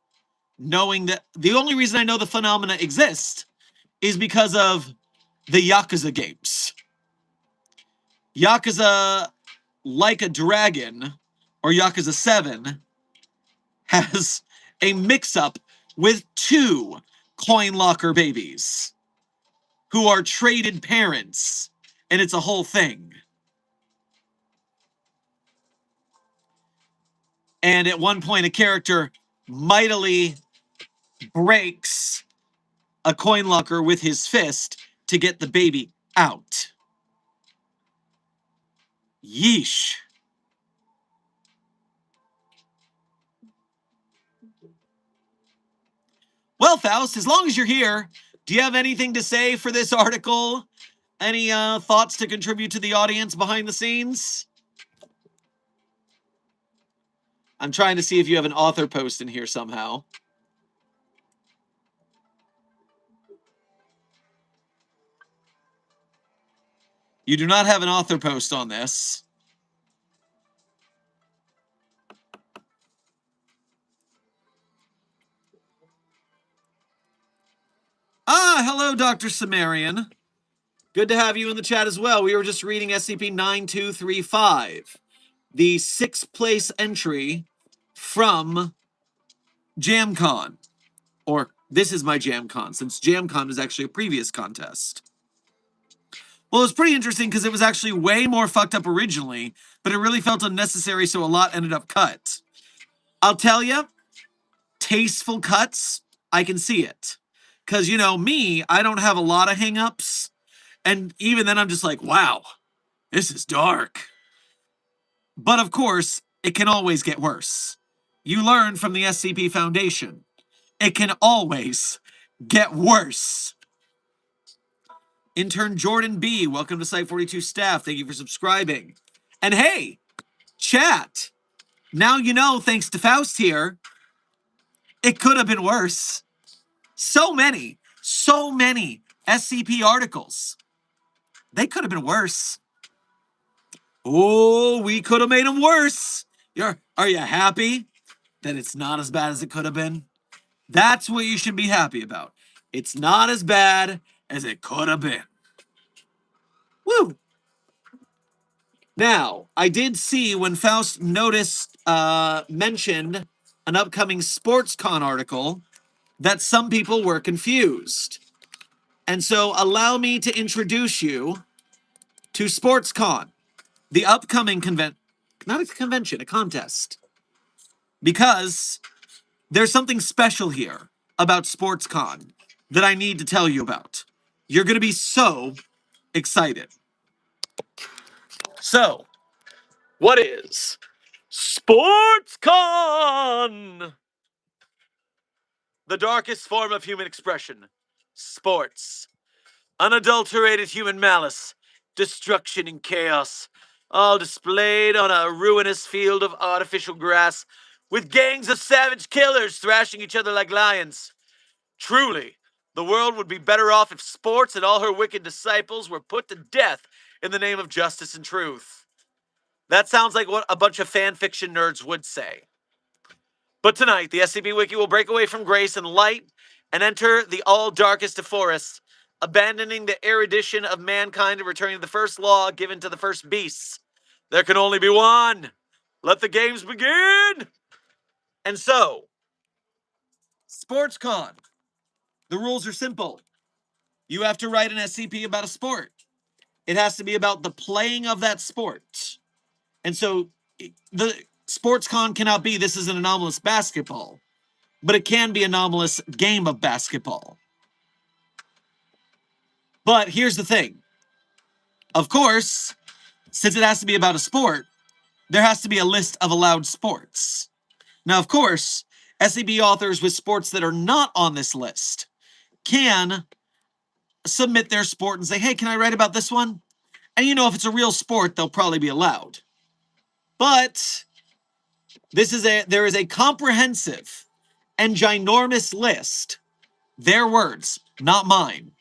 Speaker 1: knowing that the only reason I know the phenomena exist is because of the Yakuza games. Yakuza Like a Dragon, or Yakuza 7, has a mix-up with two Coin Locker babies who are traded parents, and it's a whole thing. And at one point, a character mightily breaks a coin locker with his fist to get the baby out. Yeesh. Well, Faust, as long as you're here, do you have anything to say for this article? Any thoughts to contribute to the audience behind the scenes? I'm trying to see if you have an author post in here somehow. You do not have an author post on this. Ah, hello, Dr. Sumerian. Good to have you in the chat as well. We were just reading SCP-9235, the 6th place entry from JAMCON. Or, this is my JAMCON, since JAMCON was actually a previous contest. Well, it was pretty interesting because it was actually way more fucked up originally, but it really felt unnecessary, so a lot ended up cut. I'll tell you, tasteful cuts, I can see it. Because, you know, me, I don't have a lot of hang-ups. And even then, I'm just like, wow, this is dark. But of course, it can always get worse. You learn from the SCP Foundation. It can always get worse. Intern Jordan B., welcome to Site 42 staff. Thank you for subscribing. And hey, chat, now you know, thanks to Faust here, it could have been worse. So many SCP articles. They could have been worse. Oh, we could have made them worse. Are you happy that it's not as bad as it could have been? That's what you should be happy about. It's not as bad as it could have been. Woo! Now, I did see when Faust mentioned an upcoming SportsCon article that some people were confused. And so allow me to introduce you to SportsCon, the upcoming not a convention, a contest. Because there's something special here about SportsCon that I need to tell you about. You're going to be so excited. So, what is SportsCon? The darkest form of human expression. Sports. Unadulterated human malice. Destruction and chaos. All displayed on a ruinous field of artificial grass, with gangs of savage killers thrashing each other like lions. Truly, the world would be better off if sports and all her wicked disciples were put to death in the name of justice and truth. That sounds like what a bunch of fan fiction nerds would say. But tonight, the SCP Wiki will break away from grace and light and enter the all darkest of forests, abandoning the erudition of mankind and returning to the first law given to the first beasts. There can only be one. Let the games begin! And so, SportsCon. The rules are simple. You have to write an SCP about a sport. It has to be about the playing of that sport. And so the SportsCon cannot be this is an anomalous basketball, but it can be anomalous game of basketball. But here's the thing. Of course, since it has to be about a sport, there has to be a list of allowed sports. Now, of course, SCP authors with sports that are not on this list can submit their sport and say, hey, can I write about this one? And if it's a real sport, they'll probably be allowed. But there is a comprehensive and ginormous list, their words, not mine,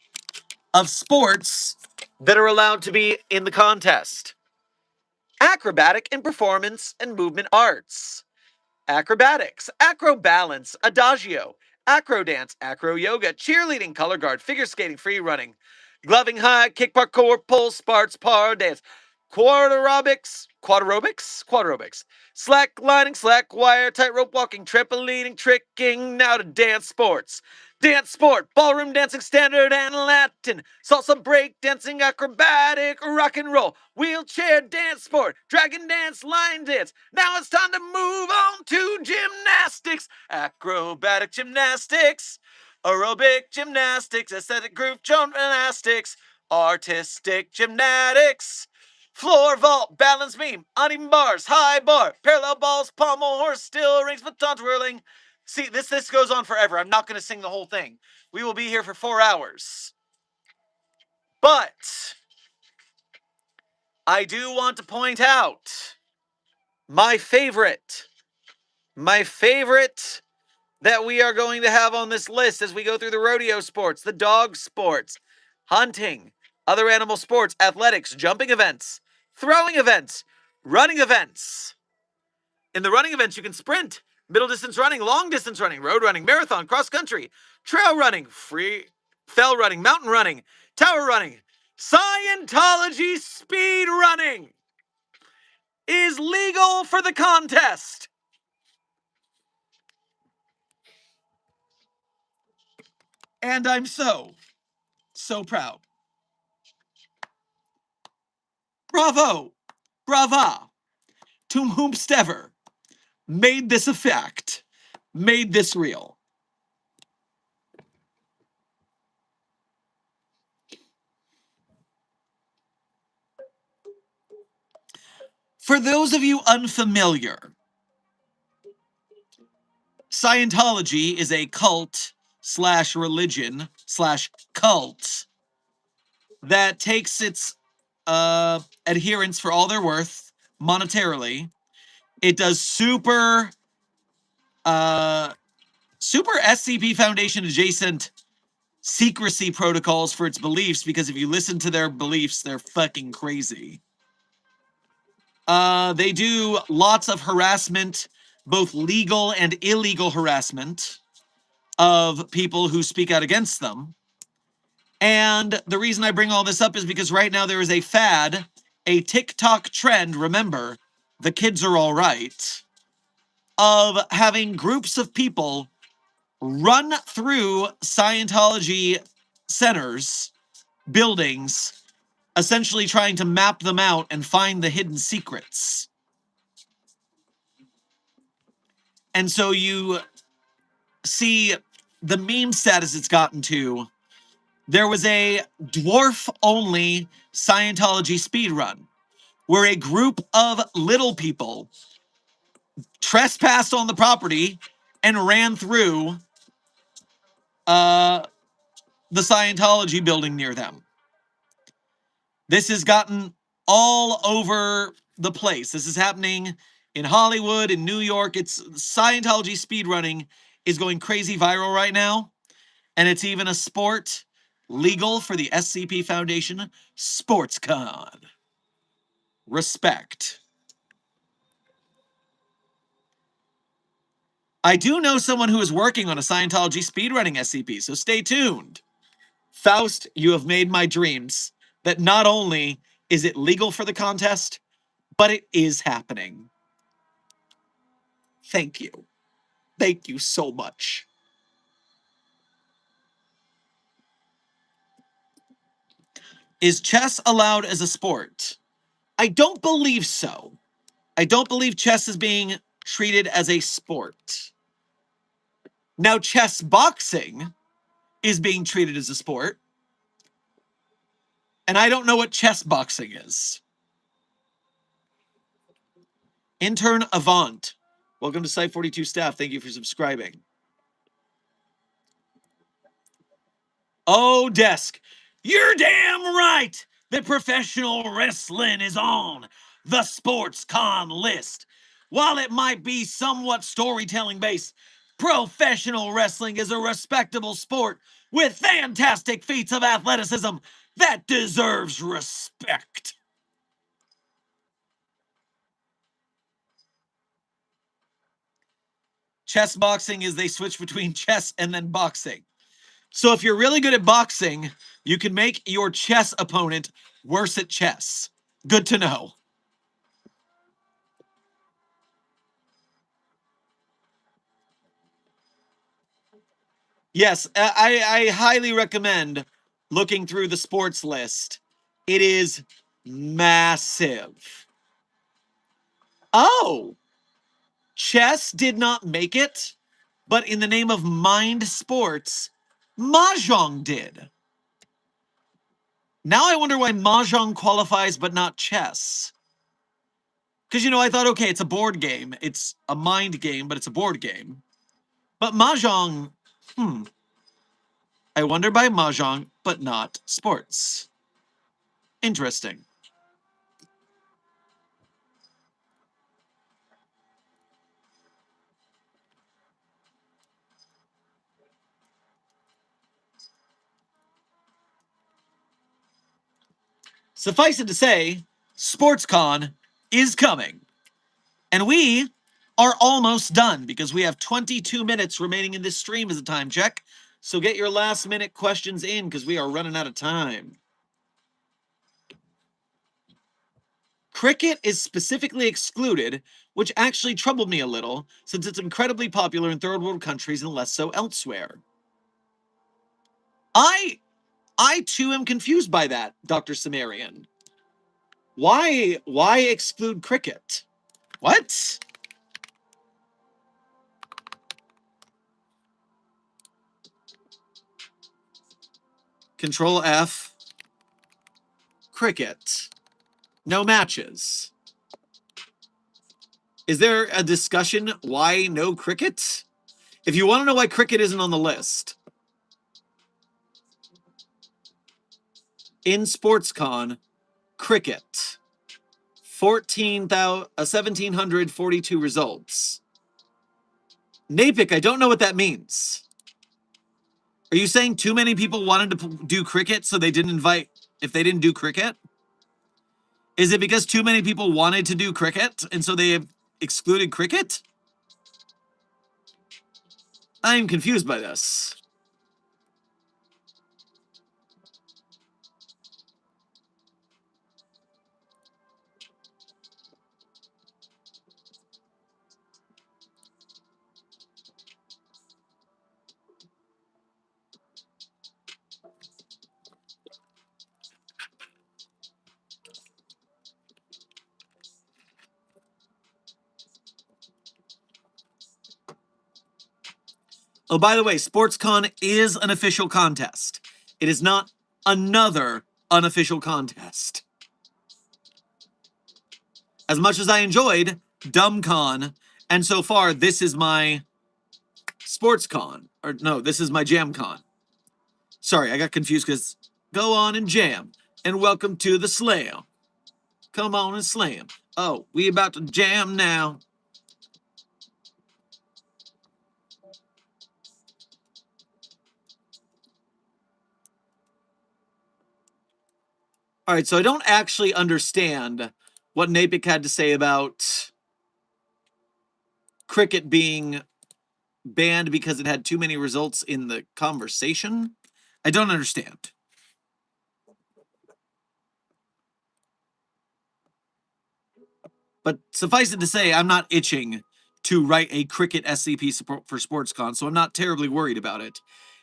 Speaker 1: of sports that are allowed to be in the contest. Acrobatic and performance and movement arts. Acrobatics, acrobalance, adagio, acro dance, acro yoga, cheerleading, color guard, figure skating, free running, gloving high, kick parkour, pole, sparts, par dance, quadrobics, slack lining, slack wire, tightrope walking, trampolining, tricking, now to dance sports. Dance sport, ballroom dancing, standard and Latin, salsa break dancing, acrobatic, rock and roll, wheelchair dance sport, dragon dance, line dance. Now it's time to move on to gymnastics, acrobatic gymnastics, aerobic gymnastics, aesthetic group gymnastics, artistic gymnastics, floor vault, balance beam, uneven bars, high bar, parallel balls, pommel horse, still rings, baton twirling. See, this goes on forever. I'm not going to sing the whole thing. We will be here for 4 hours. But I do want to point out my favorite that we are going to have on this list as we go through the rodeo sports, the dog sports, hunting, other animal sports, athletics, jumping events, throwing events, running events. In the running events, you can sprint, middle distance running, long distance running, road running, marathon, cross country, trail running, free fell running, mountain running, tower running. Scientology speed running is legal for the contest. And I'm so proud. Bravo, brava, to whomstever made this a fact, made this real. For those of you unfamiliar, Scientology is a cult slash religion slash cult that takes its adherents for all they're worth monetarily. It does super SCP Foundation adjacent secrecy protocols for its beliefs, because if you listen to their beliefs, they're fucking crazy. They do lots of harassment, both legal and illegal harassment of people who speak out against them. And the reason I bring all this up is because right now there is a fad, a TikTok trend, remember, the kids are all right, of having groups of people run through Scientology centers, buildings, essentially trying to map them out and find the hidden secrets. And so you see the meme status it's gotten to. There was a dwarf-only Scientology speedrun where a group of little people trespassed on the property and ran through the Scientology building near them. This has gotten all over the place. This is happening in Hollywood, in New York. It's Scientology speedrunning is going crazy viral right now. And it's even a sport legal for the SCP Foundation, SportsCon. Respect. I do know someone who is working on a Scientology speedrunning SCP, so stay tuned. Faust, you have made my dreams that not only is it legal for the contest, but it is happening. Thank you. Thank you so much. Is chess allowed as a sport? I don't believe so. I don't believe chess is being treated as a sport. Now, chess boxing is being treated as a sport. And I don't know what chess boxing is. Intern Avant. Welcome to Site 42 staff. Thank you for subscribing. Oh, Desk. You're damn right that professional wrestling is on the sports con list. While it might be somewhat storytelling based, professional wrestling is a respectable sport with fantastic feats of athleticism that deserves respect. Chess boxing is they switch between chess and then boxing. So if you're really good at boxing, you can make your chess opponent worse at chess. Good to know. Yes, I highly recommend looking through the sports list. It is massive. Oh, chess did not make it, but in the name of mind sports, Mahjong did. Now I wonder why Mahjong qualifies but not chess. Because, I thought, okay, it's a board game. It's a mind game, but it's a board game. But Mahjong, I wonder by Mahjong, but not sports. Interesting. Suffice it to say, SportsCon is coming. And we are almost done because we have 22 minutes remaining in this stream as a time check. So get your last minute questions in because we are running out of time. Cricket is specifically excluded, which actually troubled me a little since it's incredibly popular in third world countries and less so elsewhere. I too am confused by that, Dr. Sumerian. Why exclude cricket? What? Control F. Cricket. No matches. Is there a discussion why no cricket? If you want to know why cricket isn't on the list, in SportsCon, cricket, 1,742 results. Napic, I don't know what that means. Are you saying too many people wanted to do cricket, so they didn't invite, if they didn't do cricket? Is it because too many people wanted to do cricket, and so they excluded cricket? I'm confused by this. Oh, by the way, SportsCon is an official contest. It is not another unofficial contest. As much as I enjoyed DumbCon, and so far this is my SportsCon, or no, this is my JAMCon. Sorry, I got confused because go on and jam, and welcome to the slam. Come on and slam. Oh, we about to jam now. All right, so I don't actually understand what Napic had to say about cricket being banned because it had too many results in the conversation. I don't understand. But suffice it to say, I'm not itching to write a cricket SCP support for SportsCon, so I'm not terribly worried about it.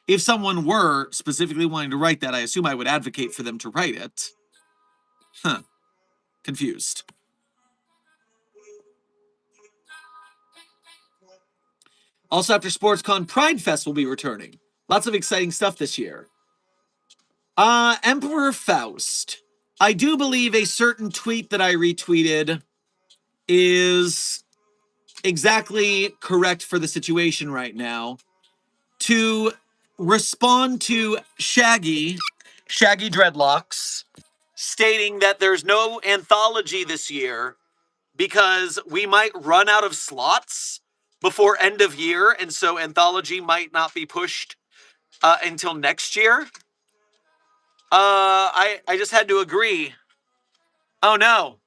Speaker 1: If someone were specifically wanting to write that, I assume I would advocate for them to write it. Huh. Confused. Also, after SportsCon, Pride Fest will be returning. Lots of exciting stuff this year. Emperor Faust. I do believe a certain tweet that I retweeted is exactly correct for the situation right now. To respond to Shaggy Dreadlocks, stating that there's no anthology this year because we might run out of slots before end of year, and so anthology might not be pushed until next year. I just had to agree. Oh no,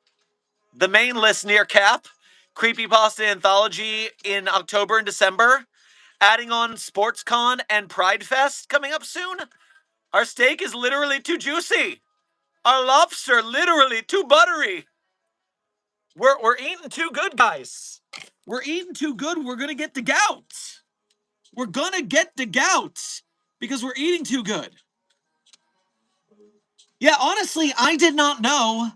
Speaker 1: the main list near cap, creepypasta anthology in October and December, adding on SportsCon and Pride Fest coming up soon. Our steak is literally too juicy. Our lobster literally too buttery. We're eating too good, guys. We're eating too good. We're gonna get the gout. We're gonna get the gout because we're eating too good. Yeah, honestly, I did not know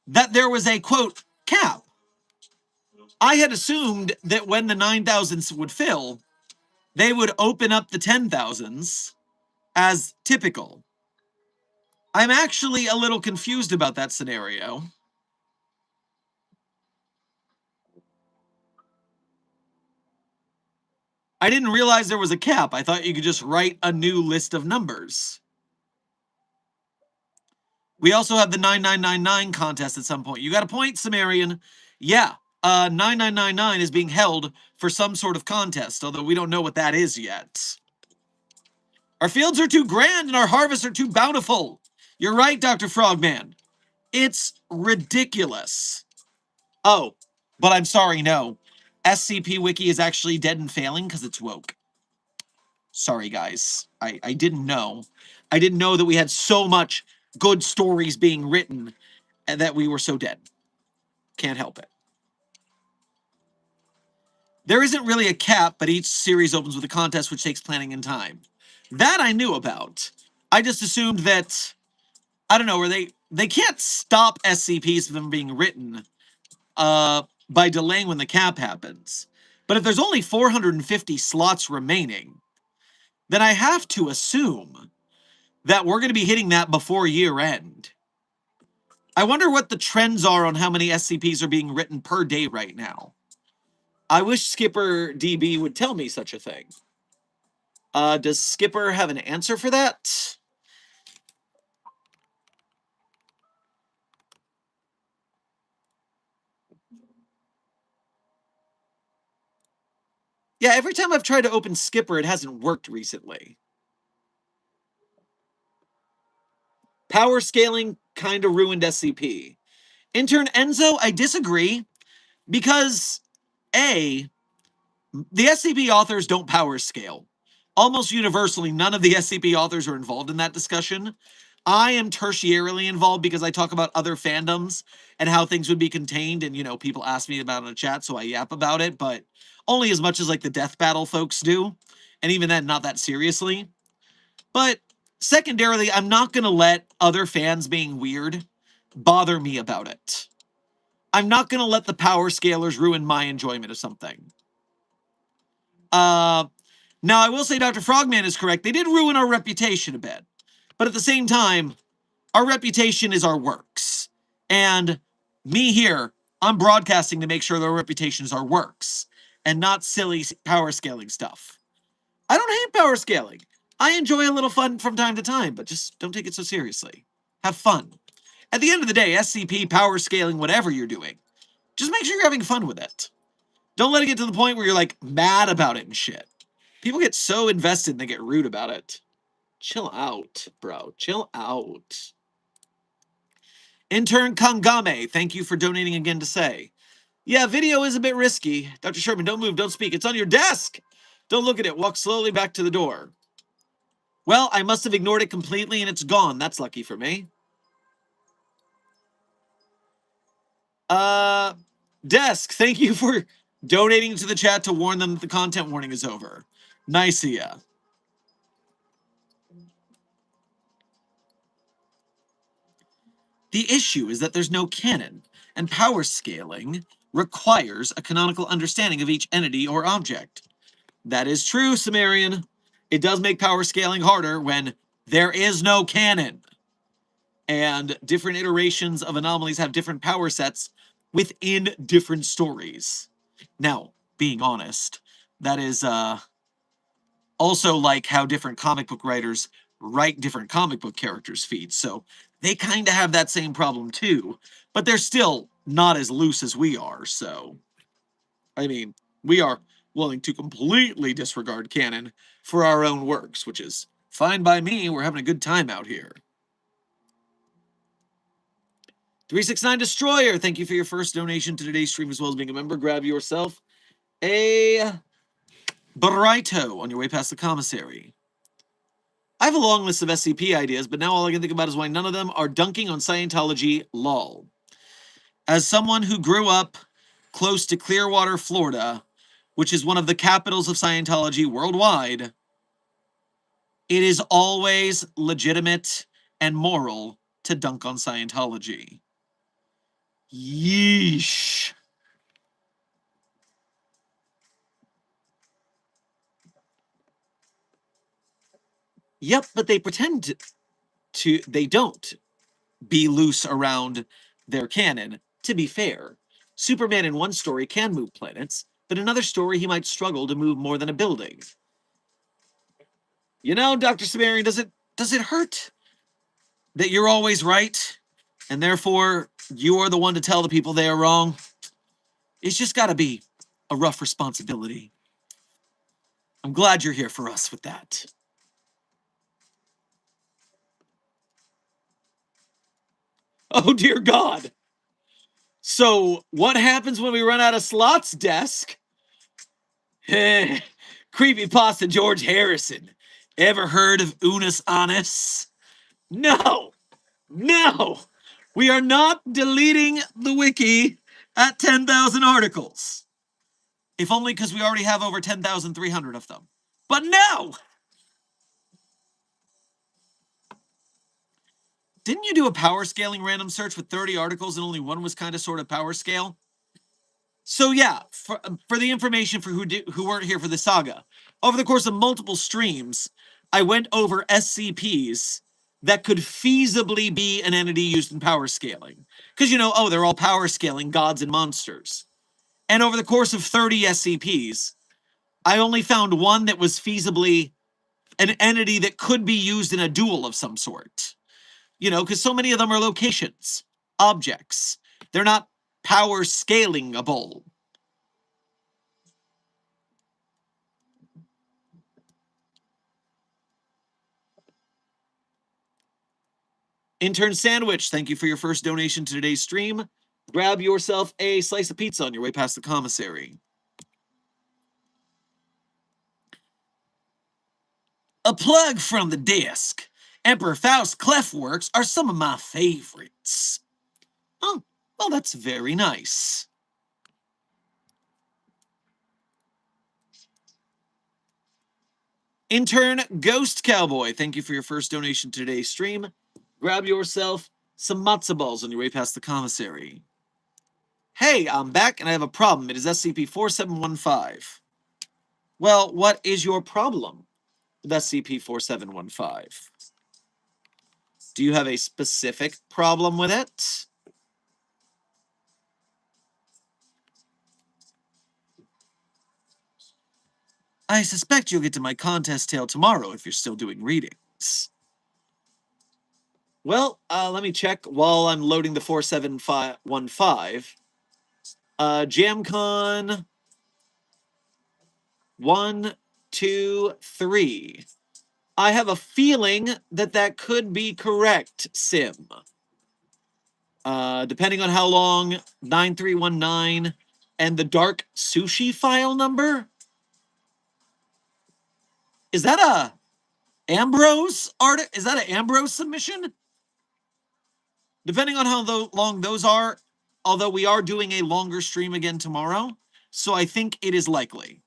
Speaker 1: that there was a quote cap. I had assumed that when the 9,000s would fill, they would open up the 10,000s as typical. I'm actually a little confused about that scenario. I didn't realize there was a cap. I thought you could just write a new list of numbers. We also have the 9999 contest at some point. You got a point, Sumerian. Yeah, 9999 is being held for some sort of contest, although we don't know what that is yet. Our fields are too grand and our harvests are too bountiful. You're right, Dr. Frogman. It's ridiculous. Oh, but I'm sorry, no. SCP Wiki is actually dead and failing because it's woke. Sorry, guys. I didn't know. I didn't know that we had so much good stories being written and that we were so dead. Can't help it. There isn't really a cap, but each series opens with a contest which takes planning and time. That I knew about. I just assumed that, I don't know, where they can't stop SCPs from being written by delaying when the cap happens. But if there's only 450 slots remaining, then I have to assume that we're going to be hitting that before year end. I wonder what the trends are on how many SCPs are being written per day right now. I wish Skipper DB would tell me such a thing. Does Skipper have an answer for that? Yeah, every time I've tried to open Skipper, it hasn't worked recently. Power scaling kind of ruined SCP. Intern Enzo, I disagree because A, the SCP authors don't power scale. Almost universally, none of the SCP authors are involved in that discussion. I am tertiarily involved because I talk about other fandoms and how things would be contained, and people ask me about it in a chat, so I yap about it, but only as much as like the Death Battle folks do, and even then, not that seriously. But secondarily, I'm not gonna let other fans being weird bother me about it. I'm not gonna let the power scalers ruin my enjoyment of something. Now, I will say Dr. Frogman is correct. They did ruin our reputation a bit. But at the same time, our reputation is our works. And me here, I'm broadcasting to make sure their reputation is our works and not silly power scaling stuff. I don't hate power scaling. I enjoy a little fun from time to time, but just don't take it so seriously. Have fun. At the end of the day, SCP, power scaling, whatever you're doing, just make sure you're having fun with it. Don't let it get to the point where you're like mad about it and shit. People get so invested and they get rude about it. Chill out, bro. Chill out. Intern Kangame, thank you for donating again to say. Yeah, video is a bit risky. Dr. Sherman, don't move, don't speak. It's on your desk. Don't look at it. Walk slowly back to the door. Well, I must have ignored it completely and it's gone. That's lucky for me. Desk, thank you for donating to the chat to warn them that the content warning is over. Nice of ya. The issue is that there's no canon, and power scaling requires a canonical understanding of each entity or object. That is true, Sumerian. It does make power scaling harder when There is no canon. And different iterations of anomalies have different power sets within different stories. Now, being honest, that is also like how different comic book writers write different comic book characters' feeds. So they kind of have that same problem too, but they're still not as loose as we are. So, I mean, we are willing to completely disregard canon for our own works, which is fine by me. We're having a good time out here. 369 Destroyer, thank you for your first donation to today's stream as well as being a member. Grab yourself a burrito on your way past the commissary. I have a long list of SCP ideas, but now all I can think about is why none of them are dunking on Scientology, lol. As someone who grew up close to Clearwater, Florida, which is one of the capitals of Scientology worldwide, it is always legitimate and moral to dunk on Scientology. Yeesh. Yep, but they pretend they don't be loose around their canon. To be fair, Superman in one story can move planets, but in another story he might struggle to move more than a building. You know, Dr. Sumerian, does it hurt that you're always right, and therefore you are the one to tell the people they are wrong? It's just got to be a rough responsibility. I'm glad you're here for us with that. Oh, dear God. So, what happens when we run out of slots, desk? Creepypasta George Harrison. Ever heard of Unus Annus? No! No! We are not deleting the wiki at 10,000 articles. If only because we already have over 10,300 of them. But no! Didn't you do a power scaling random search with 30 articles and only one was kind of sort of power scale? So yeah, for the information for who weren't here for the saga, over the course of multiple streams, I went over SCPs that could feasibly be an entity used in power scaling. Because, you know, oh, they're all power scaling gods and monsters. And over the course of 30 SCPs, I only found one that was feasibly an entity that could be used in a duel of some sort. You know, because so many of them are locations, objects. They're not power scalingable. Intern Sandwich, thank you for your first donation to today's stream. Grab yourself a slice of pizza on your way past the commissary. A plug from the desk. Emperor Faust clef works are some of my favorites. Oh, well, that's very nice. Intern Ghost Cowboy, thank you for your first donation to today's stream. Grab yourself some matzo balls on your way past the commissary. Hey, I'm back and I have a problem. It is SCP-4715. Well, what is your problem with SCP-4715? Do you have a specific problem with it? I suspect you'll get to my contest tale tomorrow if you're still doing readings. Well, let me check while I'm loading the 4715. JAMCON 1, 2, 3. I have a feeling that could be correct, Sim. Depending on how long 9319 and the dark sushi file number. Is that a Ambrose art? Is that an Ambrose submission? Depending on how long those are, although we are doing a longer stream again tomorrow, so I think it is likely.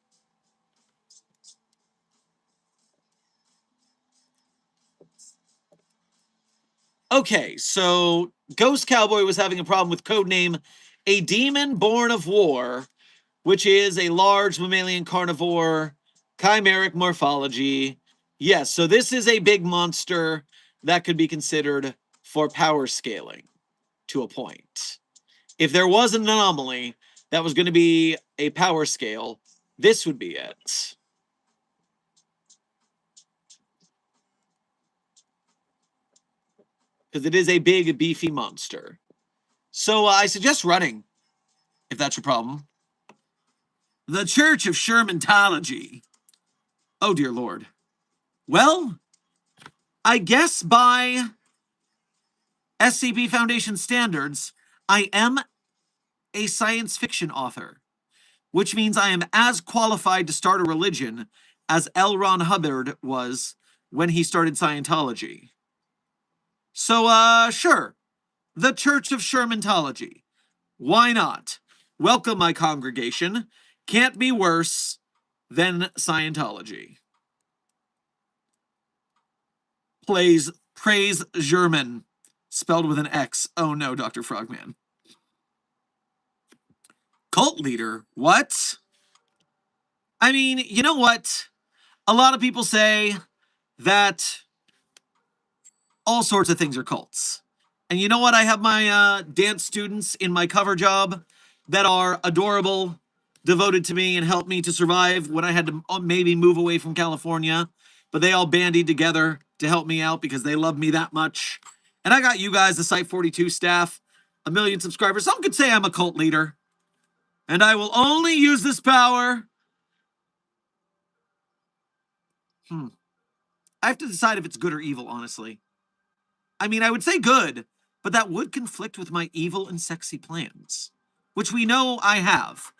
Speaker 1: Okay, so Ghost Cowboy was having a problem with codename A Demon Born of War, which is a large mammalian carnivore, chimeric morphology, Yes, so this is a big monster that could be considered for power scaling to a point. If there was an anomaly that was going to be a power scale, this would be it. Because it is a big, beefy monster. So I suggest running, if that's your problem. The Church of Shermantology. Oh, dear Lord. Well, I guess by SCP Foundation standards, I am a science fiction author, which means I am as qualified to start a religion as L. Ron Hubbard was when he started Scientology. So, sure, the Church of Shermantology. Why not? Welcome, my congregation. Can't be worse than Scientology. Praise German, spelled with an X. Oh no, Dr. Frogman. Cult leader? What? I mean, you know what? A lot of people say that all sorts of things are cults. And you know what? I have my dance students in my cover job that are adorable, devoted to me, and helped me to survive when I had to maybe move away from California. But they all bandied together to help me out because they love me that much. And I got you guys, the Site 42 staff, 1 million subscribers. Some could say I'm a cult leader. And I will only use this power. I have to decide if it's good or evil, honestly. I mean, I would say good, but that would conflict with my evil and sexy plans, which we know I have.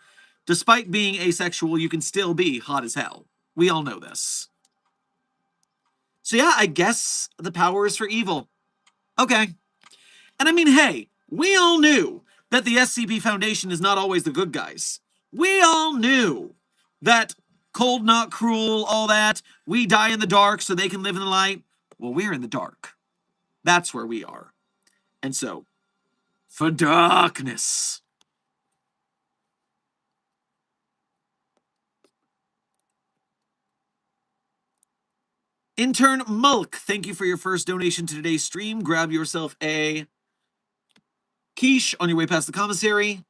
Speaker 1: Despite being asexual, you can still be hot as hell. We all know this. So yeah, I guess the power is for evil. Okay. And I mean, hey, we all knew that the SCP Foundation is not always the good guys. We all knew that cold, not cruel, all that. We die in the dark so they can live in the light. Well, we're in the dark. That's where we are. And so, for darkness. Intern Mulk, thank you for your first donation to today's stream. Grab yourself a quiche on your way past the commissary.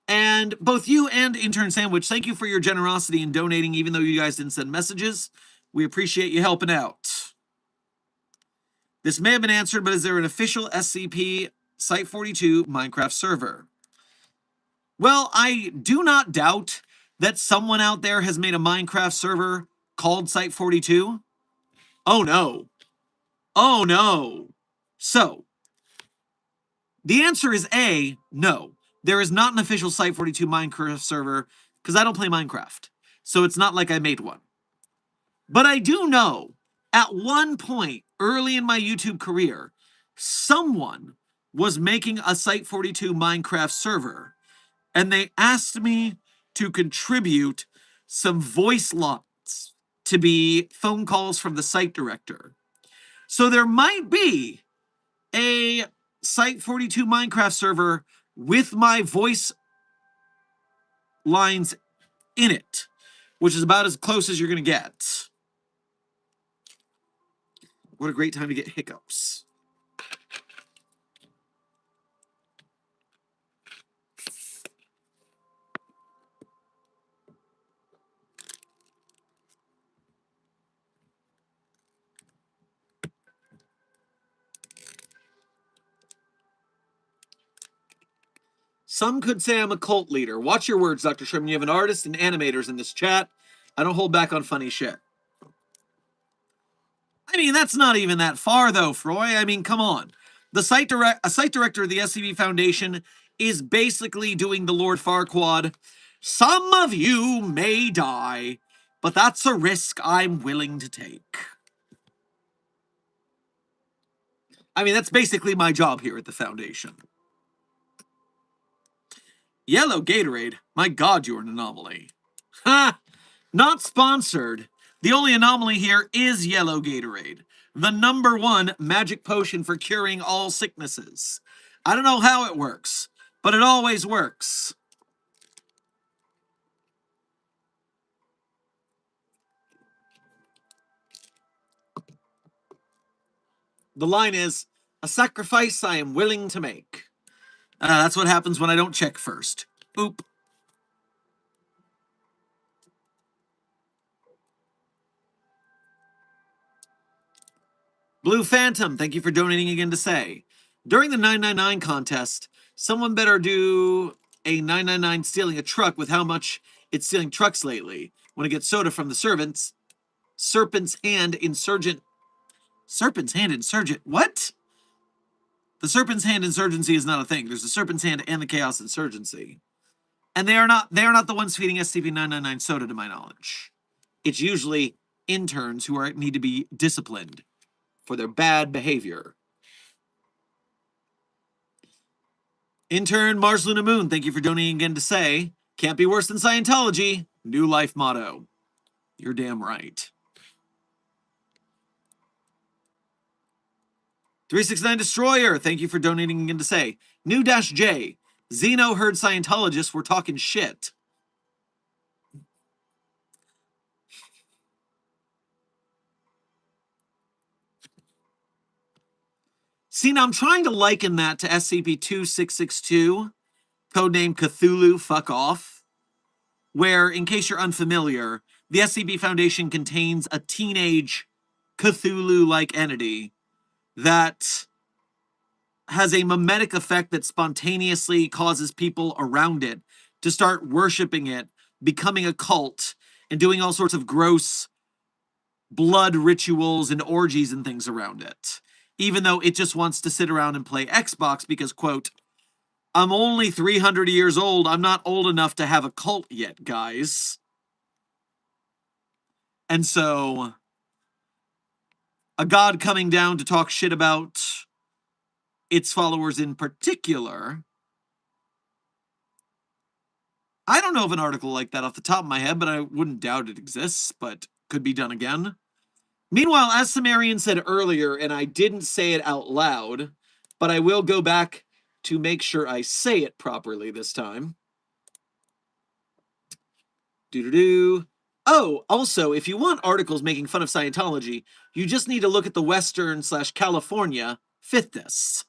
Speaker 1: And both you and Intern Sandwich, thank you for your generosity in donating, even though you guys didn't send messages. We appreciate you helping out. This may have been answered, but is there an official SCP Site 42 Minecraft server? Well, I do not doubt that someone out there has made a Minecraft server called Site 42. Oh no. Oh no. So, the answer is A, no. There is not an official Site 42 Minecraft server because I don't play Minecraft. So it's not like I made one. But I do know at one point early in my YouTube career, someone was making a Site 42 Minecraft server and they asked me to contribute some voice lines to be phone calls from the site director. So there might be a Site 42 Minecraft server with my voice lines in it, which is about as close as you're going to get. What a great time to get hiccups. Some could say I'm a cult leader. Watch your words, Dr. Sherman. You have an artist and animators in this chat. I don't hold back on funny shit. I mean, that's not even that far, though, Froy. I mean, come on. A site director of the SCP Foundation is basically doing the Lord Farquaad. Some of you may die, but that's a risk I'm willing to take. I mean, that's basically my job here at the Foundation. Yellow Gatorade? My god, you're an anomaly. Ha! Not sponsored. The only anomaly here is yellow Gatorade, the #1 magic potion for curing all sicknesses. I don't know how it works, but it always works. The line is, a sacrifice I am willing to make. That's what happens when I don't check first. Oop. Blue Phantom, thank you for donating again to say, during the 999 contest, someone better do a 999 stealing a truck with how much it's stealing trucks lately. When it gets soda from the servants, Serpent's Hand Insurgent. Serpent's Hand Insurgent? What? The Serpent's Hand Insurgency is not a thing. There's the Serpent's Hand and the Chaos Insurgency. And they are not the ones feeding SCP-999 soda, to my knowledge. It's usually interns who need to be disciplined for their bad behavior. Intern Mars Luna Moon, thank you for donating again to say, can't be worse than Scientology. New life motto. You're damn right. 369 Destroyer, thank you for donating again to say, New-J, Zeno heard Scientologists were talking shit. See, now I'm trying to liken that to SCP-2662, codename Cthulhu Fuck Off, where, in case you're unfamiliar, the SCP Foundation contains a teenage Cthulhu-like entity that has a mimetic effect that spontaneously causes people around it to start worshiping it, becoming a cult, and doing all sorts of gross blood rituals and orgies and things around it. Even though it just wants to sit around and play Xbox because, quote, I'm only 300 years old. I'm not old enough to have a cult yet, guys. And so, a god coming down to talk shit about its followers in particular. I don't know of an article like that off the top of my head, but I wouldn't doubt it exists, but could be done again. Meanwhile, as Sumerian said earlier, and I didn't say it out loud, but I will go back to make sure I say it properly this time. Doo-doo-doo. Oh, also, if you want articles making fun of Scientology, you just need to look at the Western/California Fifthist.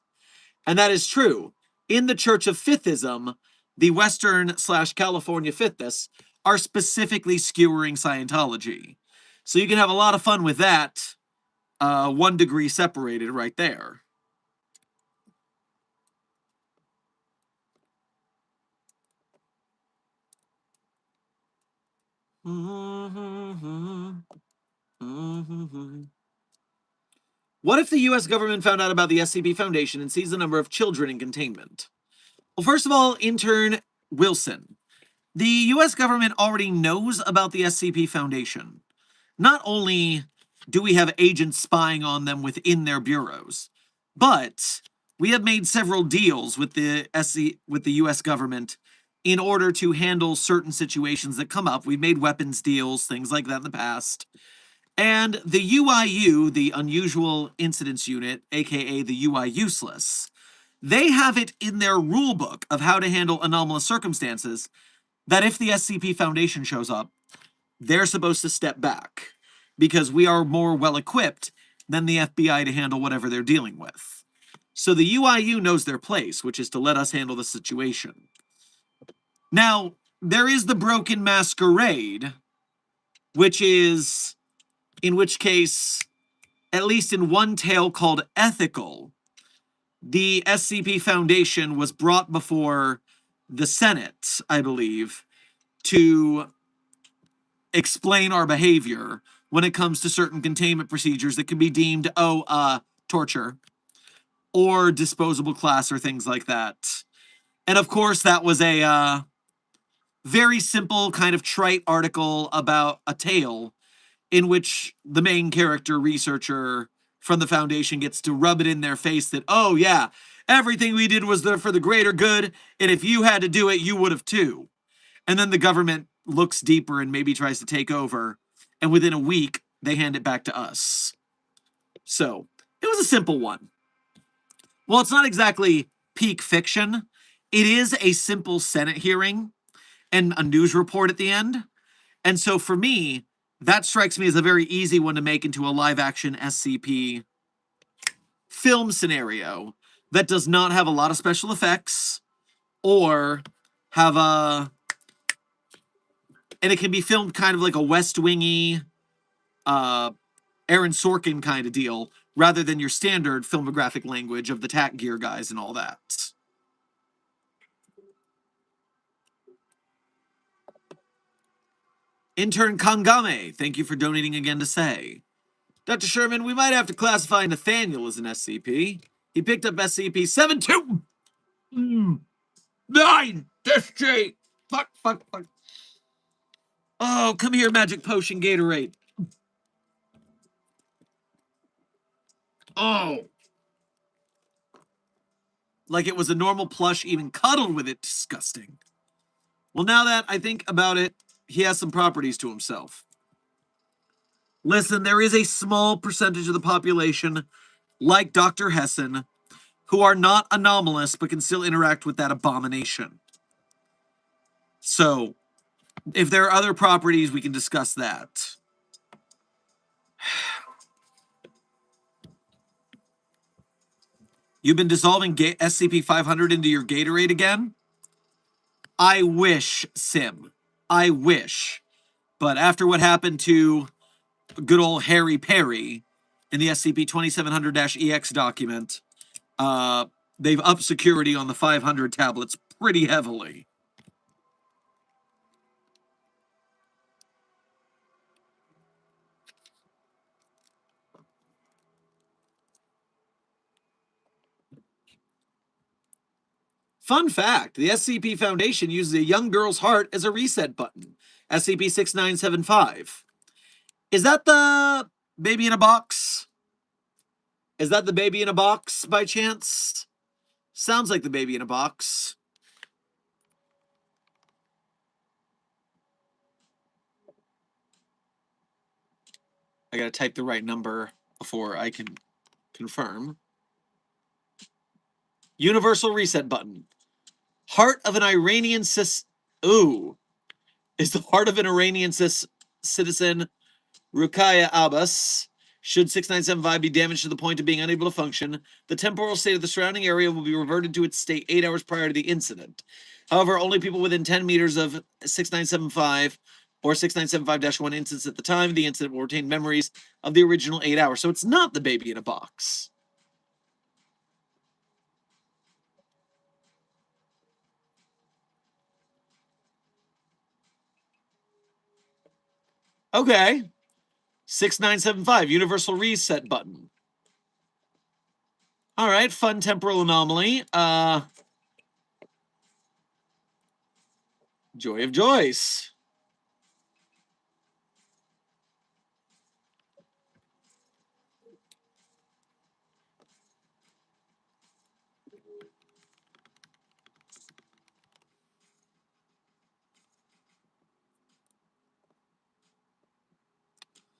Speaker 1: And that is true. In the Church of Fifthism, the Western/California Fifthists are specifically skewering Scientology. So you can have a lot of fun with that, 1 degree separated right there. What if the US government found out about the SCP Foundation and sees the number of children in containment? Well, first of all, intern Wilson, the US government already knows about the SCP Foundation. Not only do we have agents spying on them within their bureaus, but we have made several deals with the US government in order to handle certain situations that come up. We've made weapons deals, things like that in the past. And the UIU, the Unusual Incidents Unit, aka the UI Useless, they have it in their rule book of how to handle anomalous circumstances that if the SCP Foundation shows up, they're supposed to step back because we are more well equipped than the FBI to handle whatever they're dealing with. So the UIU knows their place, which is to let us handle the situation. Now, there is the Broken Masquerade, which is, in which case, at least in one tale called Ethical, the SCP Foundation was brought before the Senate, I believe, to explain our behavior when it comes to certain containment procedures that can be deemed, torture or disposable class or things like that. And of course, that was a very simple kind of trite article about a tale in which the main character researcher from the Foundation gets to rub it in their face that, oh yeah, everything we did was for the greater good, and if you had to do it, you would have too. And then the government looks deeper and maybe tries to take over, and within a week, they hand it back to us. So, it was a simple one. Well, it's not exactly peak fiction. It is a simple Senate hearing and a news report at the end. And so for me, that strikes me as a very easy one to make into a live-action SCP film scenario that does not have a lot of special effects or have and it can be filmed kind of like a West Wingy, Aaron Sorkin kind of deal, rather than your standard filmographic language of the tack gear guys and all that. Intern Kangame, thank you for donating again to say. Dr. Sherman, we might have to classify Nathaniel as an SCP. He picked up SCP 729 SJ. Fuck. Oh, come here, magic potion Gatorade. Oh. Like it was a normal plush, even cuddled with it. Disgusting. Well, now that I think about it, he has some properties to himself. Listen, there is a small percentage of the population, like Dr. Hessen, who are not anomalous but can still interact with that abomination. So, if there are other properties, we can discuss that. You've been dissolving SCP-500 into your Gatorade again? I wish, Sim. I wish. But after what happened to good old Harry Perry in the SCP-2700-EX document, they've upped security on the 500 tablets pretty heavily. Fun fact, the SCP Foundation uses a young girl's heart as a reset button. SCP-6975. Is that the baby in a box? Is that the baby in a box by chance? Sounds like the baby in a box. I gotta type the right number before I can confirm. Universal reset button. Heart of an Iranian Ooh. Is the heart of an Iranian citizen Ruqayya Abbas. Should 6975 be damaged to the point of being unable to function, the temporal state of the surrounding area will be reverted to its state 8 hours prior to the incident. However, only people within 10 meters of 6975 or 6975-1 instance at the time of the incident will retain memories of the original 8 hours. So it's not the baby in a box. Okay. 6975, universal reset button. All right, fun temporal anomaly. Joy of Joyce.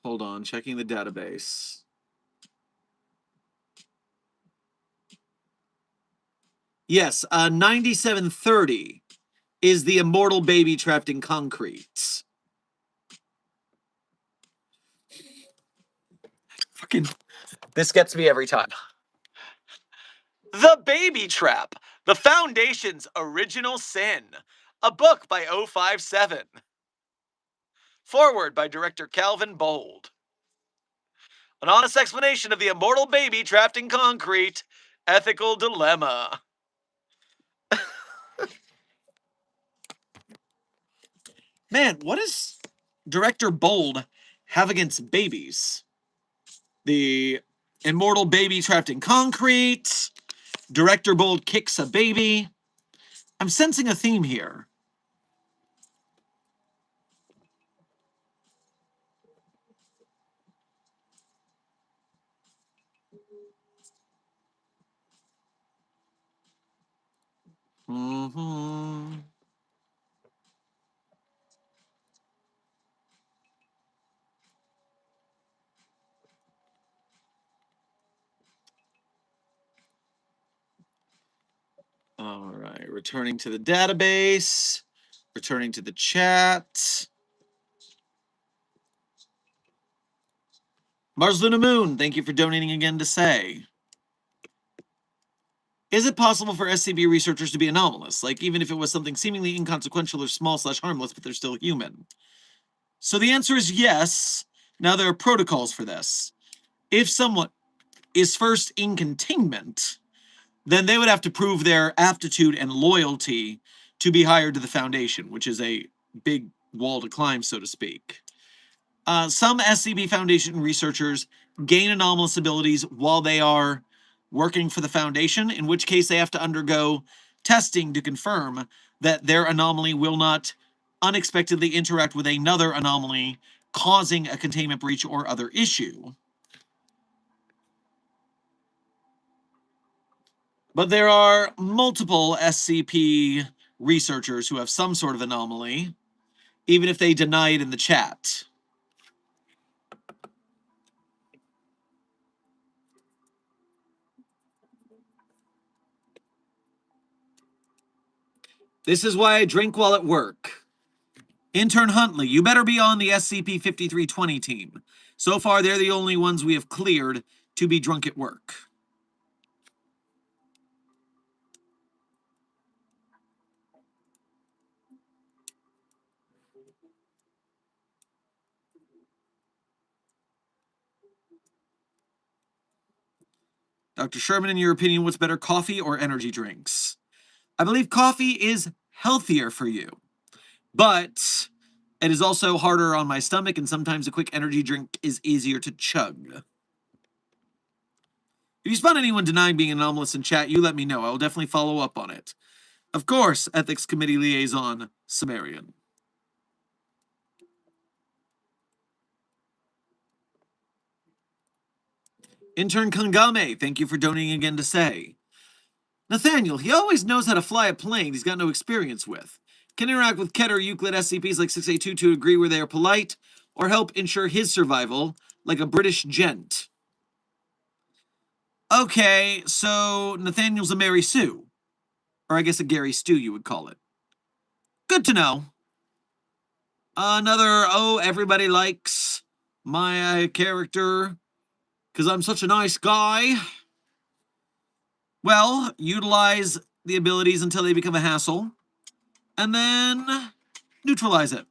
Speaker 1: Hold on, checking the database. Yes, 9730 is the immortal baby trapped in concrete. Fucking, this gets me every time. The Baby Trap, The Foundation's Original Sin, a book by 057. Forward by director Calvin Bold. An honest explanation of the immortal baby trapped in concrete. Ethical dilemma. Man, what does director Bold have against babies? The immortal baby trapped in concrete. Director Bold kicks a baby. I'm sensing a theme here. Mm-hmm. All right, returning to the database, returning to the chat. Mars Luna Moon, thank you for donating again to say. Is it possible for SCP researchers to be anomalous? Like, even if it was something seemingly inconsequential or small/harmless, but they're still human? So the answer is yes. Now, there are protocols for this. If someone is first in containment, then they would have to prove their aptitude and loyalty to be hired to the Foundation, which is a big wall to climb, so to speak. Some SCP Foundation researchers gain anomalous abilities while they are working for the Foundation, in which case they have to undergo testing to confirm that their anomaly will not unexpectedly interact with another anomaly, causing a containment breach or other issue. But there are multiple SCP researchers who have some sort of anomaly, even if they deny it in the chat. This is why I drink while at work. Intern Huntley, you better be on the SCP-5320 team. So far, they're the only ones we have cleared to be drunk at work. Dr. Sherman, in your opinion, what's better, coffee or energy drinks? I believe coffee is healthier for you, but it is also harder on my stomach, and sometimes a quick energy drink is easier to chug. If you spot anyone denying being anomalous in chat, you let me know. I will definitely follow up on it. Of course, Ethics Committee Liaison, Sumerian. Intern Kangame, thank you for donating again to say. Nathaniel, he always knows how to fly a plane he's got no experience with. Can interact with Keter Euclid SCPs like 682 to agree where they are polite, or help ensure his survival, like a British gent. Okay, so Nathaniel's a Mary Sue. Or I guess a Gary Stew, you would call it. Good to know. Another, oh, everybody likes my character because I'm such a nice guy. Well, utilize the abilities until they become a hassle, and then neutralize it.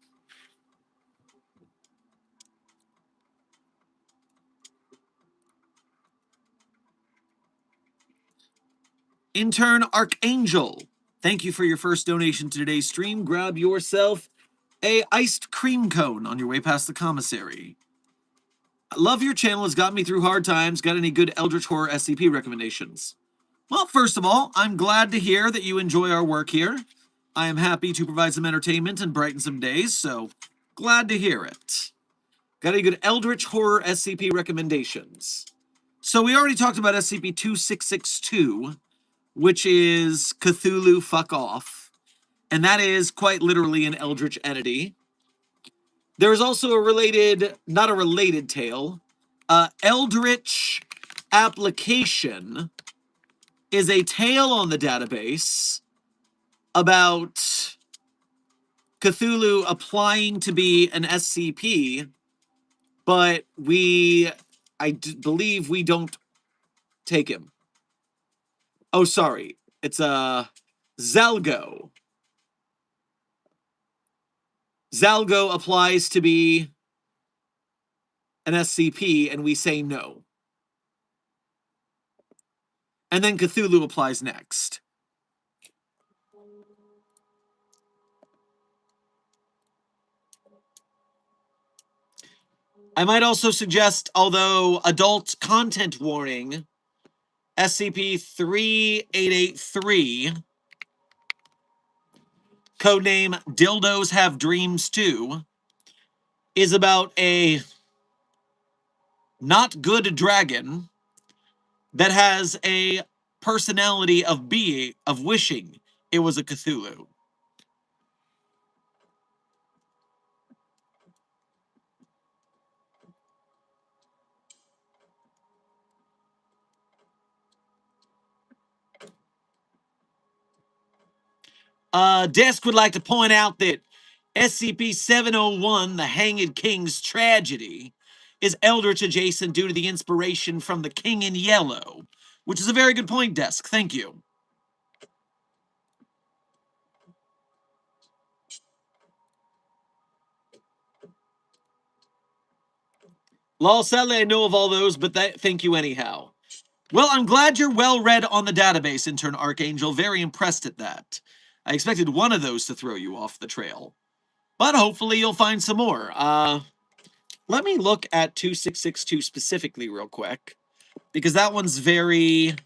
Speaker 1: Intern Archangel, thank you for your first donation to today's stream. Grab yourself a iced cream cone on your way past the commissary. Love your channel, has got me through hard times. Got any good Eldritch Horror SCP recommendations? Well, first of all, I'm glad to hear that you enjoy our work here. I am happy to provide some entertainment and brighten some days, so glad to hear it. Got any good Eldritch Horror SCP recommendations? So we already talked about SCP-2662, which is Cthulhu Fuck Off, and that is quite literally an Eldritch entity. There is also a related, not a related tale, Eldritch Application is a tale on the database about Cthulhu applying to be an SCP, but believe we don't take him. Oh, sorry. It's a Zalgo. Zalgo applies to be an SCP, and we say no. And then Cthulhu applies next. I might also suggest, although adult content warning, SCP-3883, codename Dildos Have Dreams Too, is about a not good dragon that has a personality of wishing it was a Cthulhu. Desk would like to point out that SCP-701, the Hanged King's Tragedy, is Eldritch adjacent due to the inspiration from the King in Yellow, which is a very good point, Desk. Thank you. Lol, sadly I know of all those, but thank you anyhow. Well, I'm glad you're well read on the database, intern Archangel. Very impressed at that. I expected one of those to throw you off the trail. But hopefully you'll find some more. Let me look at 2662 specifically real quick, because that one's very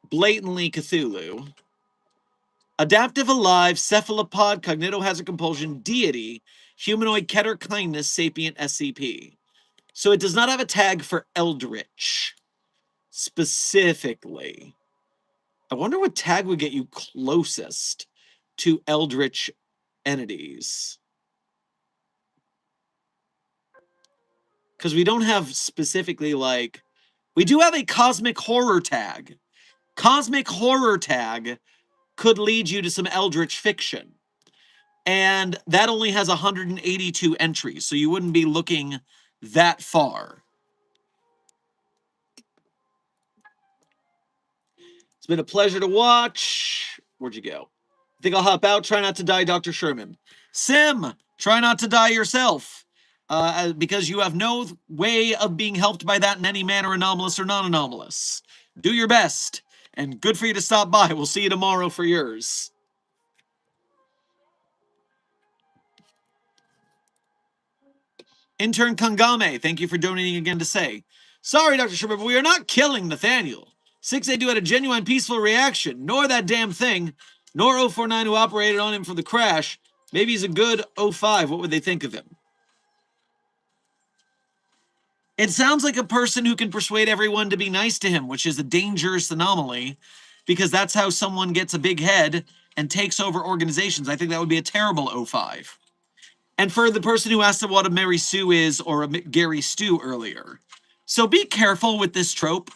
Speaker 1: blatantly Cthulhu. Adaptive alive, cephalopod, cognitohazard compulsion, deity, humanoid, keter, kindness, sapient, SCP. So it does not have a tag for eldritch, specifically. I wonder what tag would get you closest to eldritch entities. Because we don't have specifically, like, we do have a cosmic horror tag. Cosmic horror tag could lead you to some eldritch fiction. And that only has 182 entries, so you wouldn't be looking that far. It's been a pleasure to watch. Where'd you go? I think I'll hop out. Try not to die, Dr. Sherman. Sim, try not to die yourself. Because you have no way of being helped by that in any manner, anomalous or non-anomalous. Do your best, and good for you to stop by. We'll see you tomorrow for yours. Intern Kangame, thank you for donating again to say, sorry, Dr. Sherman, but we are not killing Nathaniel. 682 had a genuine peaceful reaction, nor that damn thing, nor 049 who operated on him for the crash. Maybe he's a good 05. What would they think of him? It sounds like a person who can persuade everyone to be nice to him, which is a dangerous anomaly, because that's how someone gets a big head and takes over organizations. I think that would be a terrible 05. And for the person who asked what a Mary Sue is or a Gary Stu earlier. So be careful with this trope.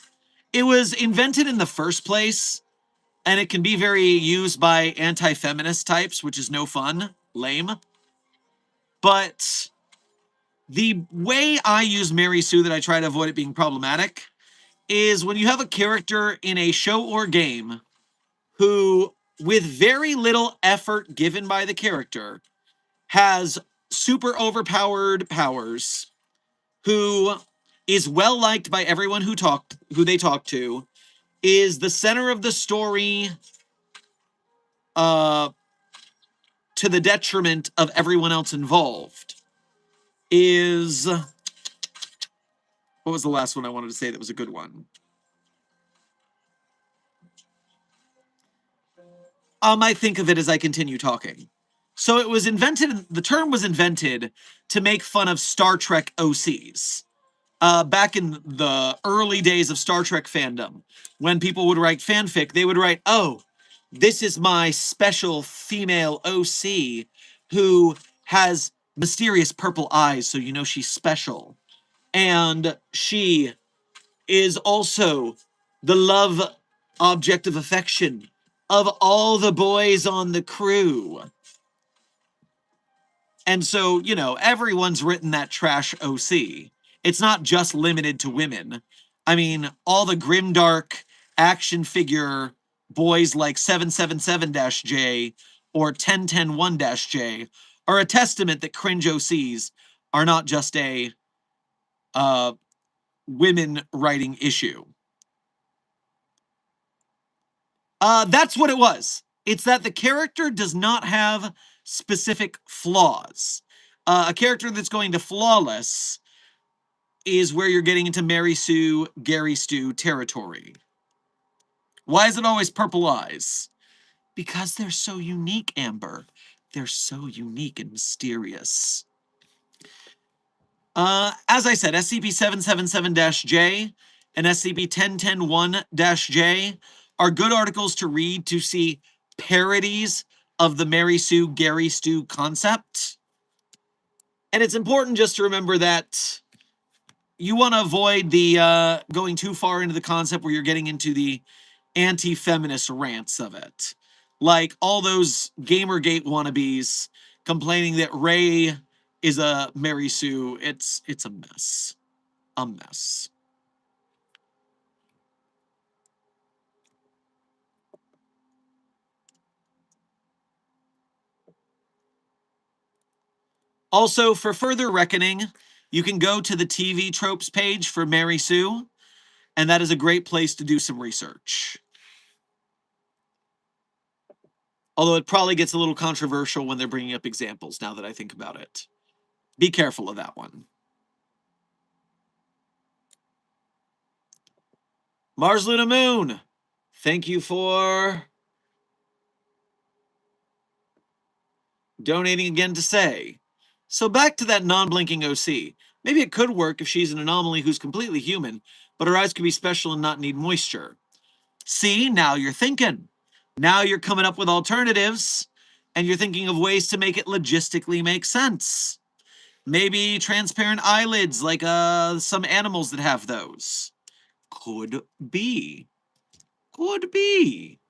Speaker 1: It was invented in the first place, and it can be very used by anti-feminist types, which is no fun, lame. But the way I use Mary Sue that I try to avoid it being problematic is when you have a character in a show or game who, with very little effort given by the character, has super overpowered powers, who is well liked by everyone who they talk to, is the center of the story, uh, to the detriment of everyone else involved. Is what was the last one I wanted to say that was a good one? I might think of it as I continue talking. So it was invented. The term was invented to make fun of Star Trek OCs. Back in the early days of Star Trek fandom, when people would write fanfic, they would write, oh, this is my special female OC who has mysterious purple eyes, so you know she's special. And she is also the love object of affection of all the boys on the crew. And so, you know, everyone's written that trash OC. It's not just limited to women. I mean, all the grimdark action figure boys like 777-J or 10101-J are a testament that cringe OCs are not just a women writing issue. That's what it was. It's that the character does not have specific flaws. A character that's going to flawless is where you're getting into Mary Sue, Gary Stu territory. Why is it always purple eyes? Because they're so unique, Amber. They're so unique and mysterious. As I said, SCP-777-J and SCP-10101-J are good articles to read to see parodies of the Mary Sue, Gary Stu concept. And it's important just to remember that you want to avoid the going too far into the concept where you're getting into the anti-feminist rants of it. Like all those Gamergate wannabes complaining that Ray is a Mary Sue. It's a mess. A mess. Also, for further reckoning, you can go to the TV tropes page for Mary Sue, and that is a great place to do some research. Although it probably gets a little controversial when they're bringing up examples, now that I think about it. Be careful of that one. Mars, Luna, Moon, thank you for donating again to say. So back to that non-blinking OC. Maybe it could work if she's an anomaly who's completely human, but her eyes could be special and not need moisture. See, now you're thinking. Now you're coming up with alternatives, and you're thinking of ways to make it logistically make sense. Maybe transparent eyelids, like some animals that have those. Could be. Could be.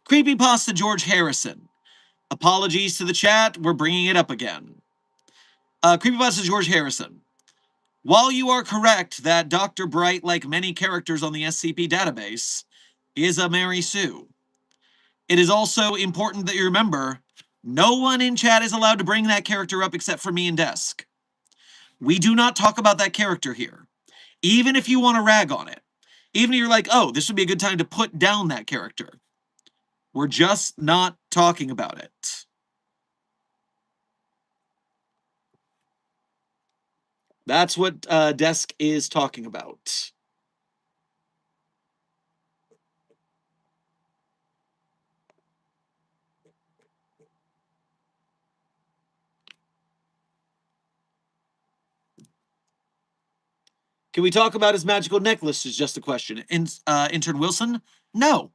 Speaker 1: Creepypasta George Harrison. Apologies to the chat, we're bringing it up again. Creepypasta George Harrison. While you are correct that Dr. Bright, like many characters on the SCP database, is a Mary Sue, it is also important that you remember no one in chat is allowed to bring that character up except for me and Desk. We do not talk about that character here. Even if you want to rag on it. Even if you're like, oh, this would be a good time to put down that character. We're just not talking about it. That's what Desk is talking about. Can we talk about his magical necklace is just a question. Intern Wilson? No.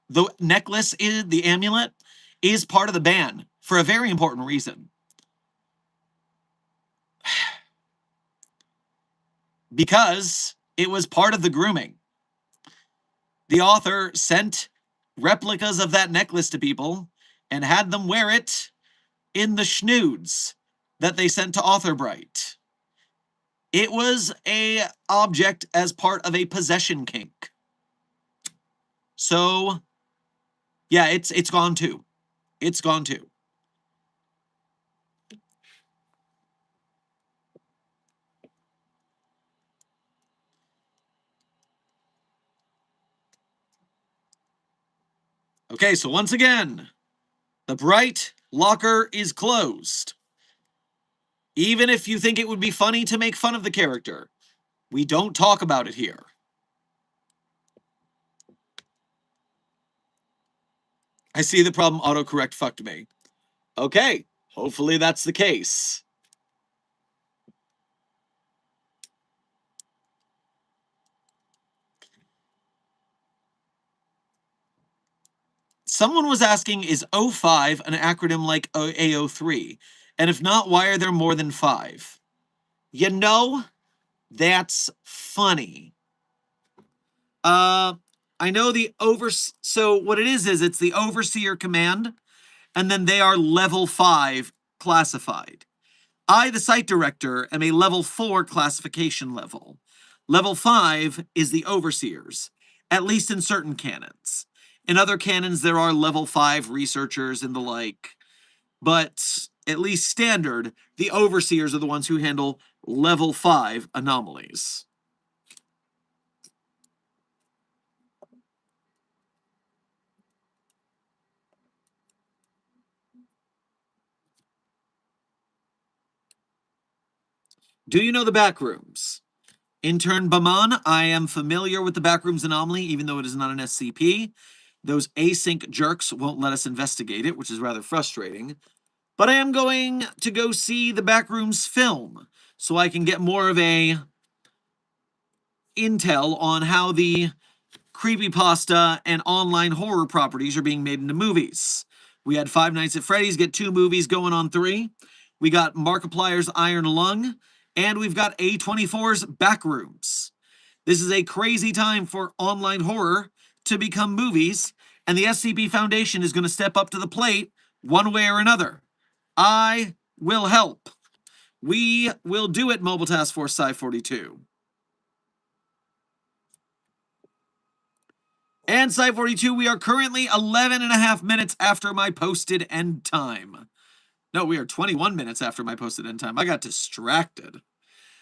Speaker 1: The necklace, the amulet, is part of the ban for a very important reason. Because it was part of the grooming. The author sent replicas of that necklace to people and had them wear it in the schnoods that they sent to Author Bright. It was a object as part of a possession kink. So, yeah, it's gone too. It's gone too. Okay, so once again, the Bright locker is closed. Even if you think it would be funny to make fun of the character, we don't talk about it here. I see the problem autocorrect fucked me. Okay, hopefully that's the case. Someone was asking, is O5 an acronym like AO3? And if not, why are there more than 5? You know, that's funny. I know so what it is it's the overseer command, and then they are level 5 classified. I, the site director, am a level 4 classification level. Level 5 is the overseers, at least in certain canons. In other canons, there are level 5 researchers and the like, but at least standard, the overseers are the ones who handle level 5 anomalies. Do you know the backrooms? Intern Baman, I am familiar with the backrooms anomaly, even though it is not an SCP. Those async jerks won't let us investigate it, which is rather frustrating. But I am going to go see the backrooms film, so I can get more of a intel on how the creepypasta and online horror properties are being made into movies. We had Five Nights at Freddy's get 2 movies going on 3. We got Markiplier's Iron Lung, and we've got A24's Backrooms. This is a crazy time for online horror to become movies, and the SCP Foundation is going to step up to the plate one way or another. I will help. We will do it, Mobile Task Force Psi 42. And Site 42, we are currently 11 and a half minutes after my posted end time. No, we are 21 minutes after my posted end time. I got distracted.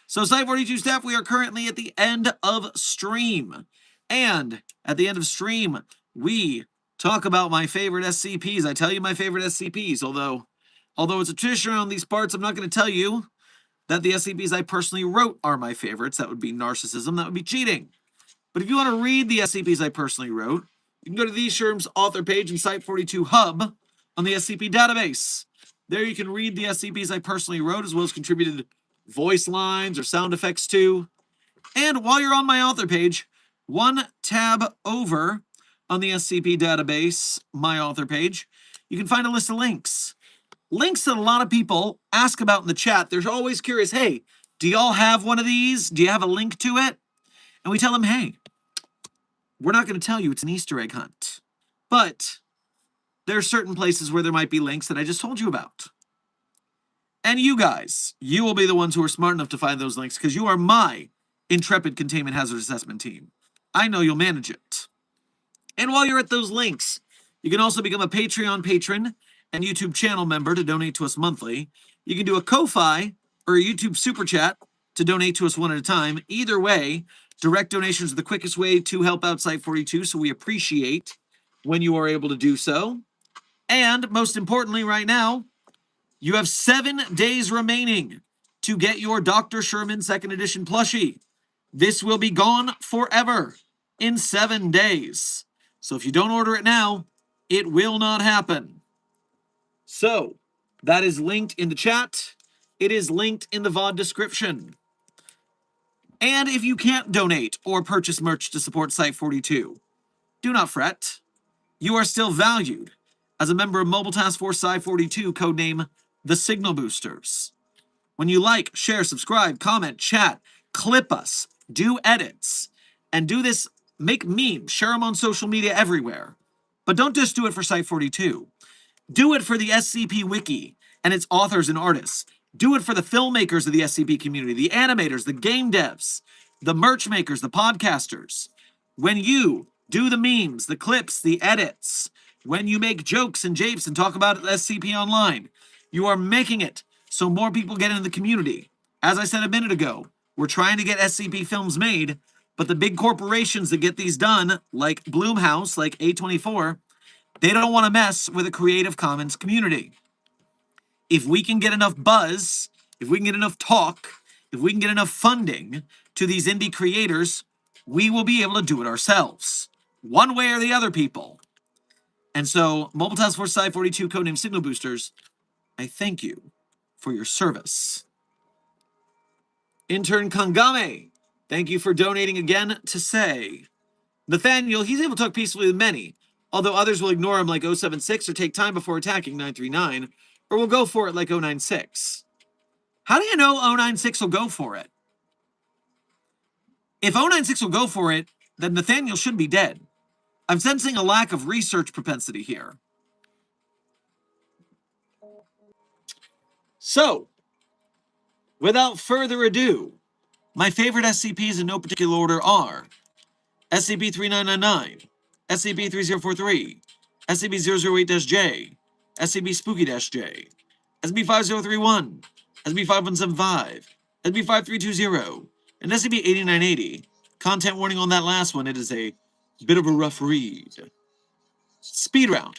Speaker 1: So Site 42 staff, we are currently at the end of stream. And at the end of stream, we talk about my favorite SCPs. I tell you my favorite SCPs, although it's a tradition around these parts, I'm not going to tell you that the SCPs I personally wrote are my favorites. That would be narcissism. That would be cheating. But if you want to read the SCPs I personally wrote, you can go to the Sherm's author page in Site 42 Hub on the SCP database. There you can read the SCPs I personally wrote, as well as contributed voice lines or sound effects to. And while you're on my author page, one tab over on the SCP database, my author page, you can find a list of links. Links that a lot of people ask about in the chat. They're always curious, hey, do y'all have one of these? Do you have a link to it? And we tell them, hey, we're not going to tell you it's an Easter egg hunt. But there are certain places where there might be links that I just told you about. And you guys, you will be the ones who are smart enough to find those links because you are my intrepid containment hazard assessment team. I know you'll manage it. And while you're at those links, you can also become a Patreon patron and YouTube channel member to donate to us monthly. You can do a Ko-Fi or a YouTube Super Chat to donate to us one at a time. Either way, direct donations are the quickest way to help out Site 42, so we appreciate when you are able to do so. And most importantly, right now, you have 7 days remaining to get your Dr. Sherman 2nd Edition plushie. This will be gone forever in 7 days. So if you don't order it now, it will not happen. So that is linked in the chat. It is linked in the VOD description. And if you can't donate or purchase merch to support Site 42, do not fret. You are still valued as a member of Mobile Task Force Site 42, codename the Signal Boosters. When you like, share, subscribe, comment, chat, clip us, do edits, and do this, make memes, share them on social media everywhere. But don't just do it for Site 42. Do it for the SCP Wiki and its authors and artists. Do it for the filmmakers of the SCP community, the animators, the game devs, the merch makers, the podcasters. When you do the memes, the clips, the edits, when you make jokes and japes and talk about SCP online, you are making it so more people get into the community. As I said a minute ago, we're trying to get SCP films made, but the big corporations that get these done, like Bloomhouse, like A24, they don't want to mess with a Creative Commons community. If we can get enough buzz, if we can get enough talk, if we can get enough funding to these indie creators, we will be able to do it ourselves, one way or the other, people. And so, Mobile Task Force Site 42, codename Signal Boosters, I thank you for your service. Intern Kangame, thank you for donating again to say. Nathaniel, he's able to talk peacefully with many, although others will ignore him like 076 or take time before attacking 939, or will go for it like 096. How do you know 096 will go for it? If 096 will go for it, then Nathaniel should be dead. I'm sensing a lack of research propensity here. So, without further ado, my favorite SCPs in no particular order are SCP-3999, SCP-3043, SCP-008-J, SCP-Spooky-J, SCP-5031, SCP-5175, SCP-5320, and SCP-8980. Content warning on that last one, it is a bit of a rough read. Speed round.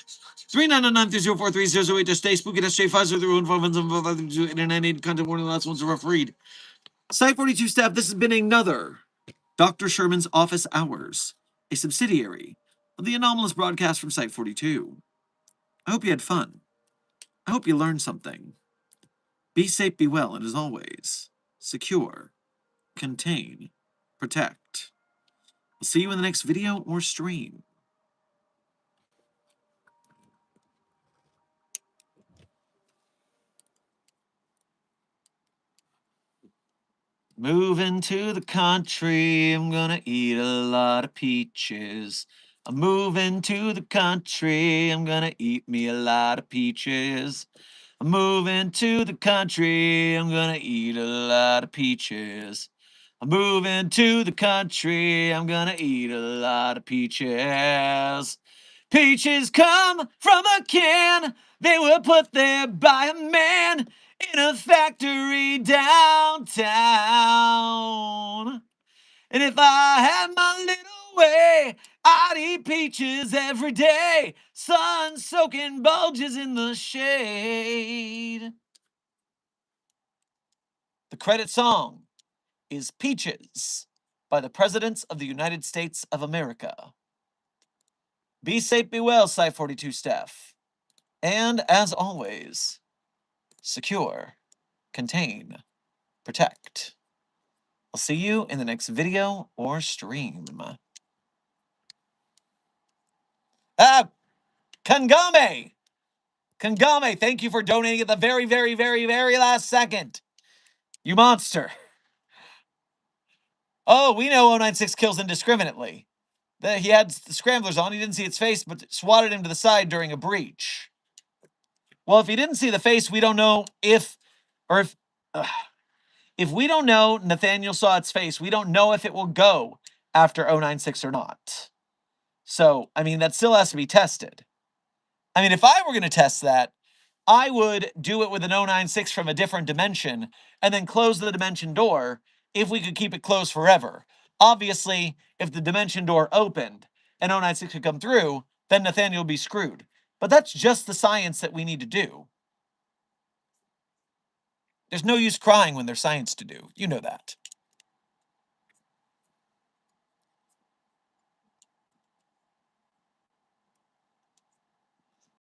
Speaker 1: 3999-3043-008-J, Spooky-J, 5031, content warning on the last one's a rough read. Site 42 staff, this has been another Dr. Sherman's Office Hours, a subsidiary of the anomalous broadcast from Site 42. I hope you had fun. I hope you learned something. Be safe, be well, and as always, secure, contain, protect. We'll see you in the next video or stream. Moving to the country, I'm gonna eat a lot of peaches. I'm moving to the country, I'm gonna eat me a lot of peaches. I'm moving to the country, I'm gonna eat a lot of peaches. I'm moving to the country. I'm gonna eat a lot of peaches. Peaches come from a can. They were put there by a man in a factory downtown. And if I had my little way, I'd eat peaches every day. Sun soaking bulges in the shade. The credit song is Peaches by the Presidents of the United States of America. Be safe, be well, Site 42 staff. And as always, secure, contain, protect. I'll see you in the next video or stream. Kangame! Kangame, thank you for donating at the very, very, very, very last second. You monster. Oh, we know 096 kills indiscriminately. He had the scramblers on, he didn't see its face, but swatted him to the side during a breach. Well, if he didn't see the face, we don't know if we don't know Nathaniel saw its face, we don't know if it will go after 096 or not. So, I mean, that still has to be tested. I mean, if I were going to test that, I would do it with an 096 from a different dimension and then close the dimension door if we could keep it closed forever. Obviously, if the dimension door opened and 096 could come through, then Nathaniel would be screwed. But that's just the science that we need to do. There's no use crying when there's science to do. You know that.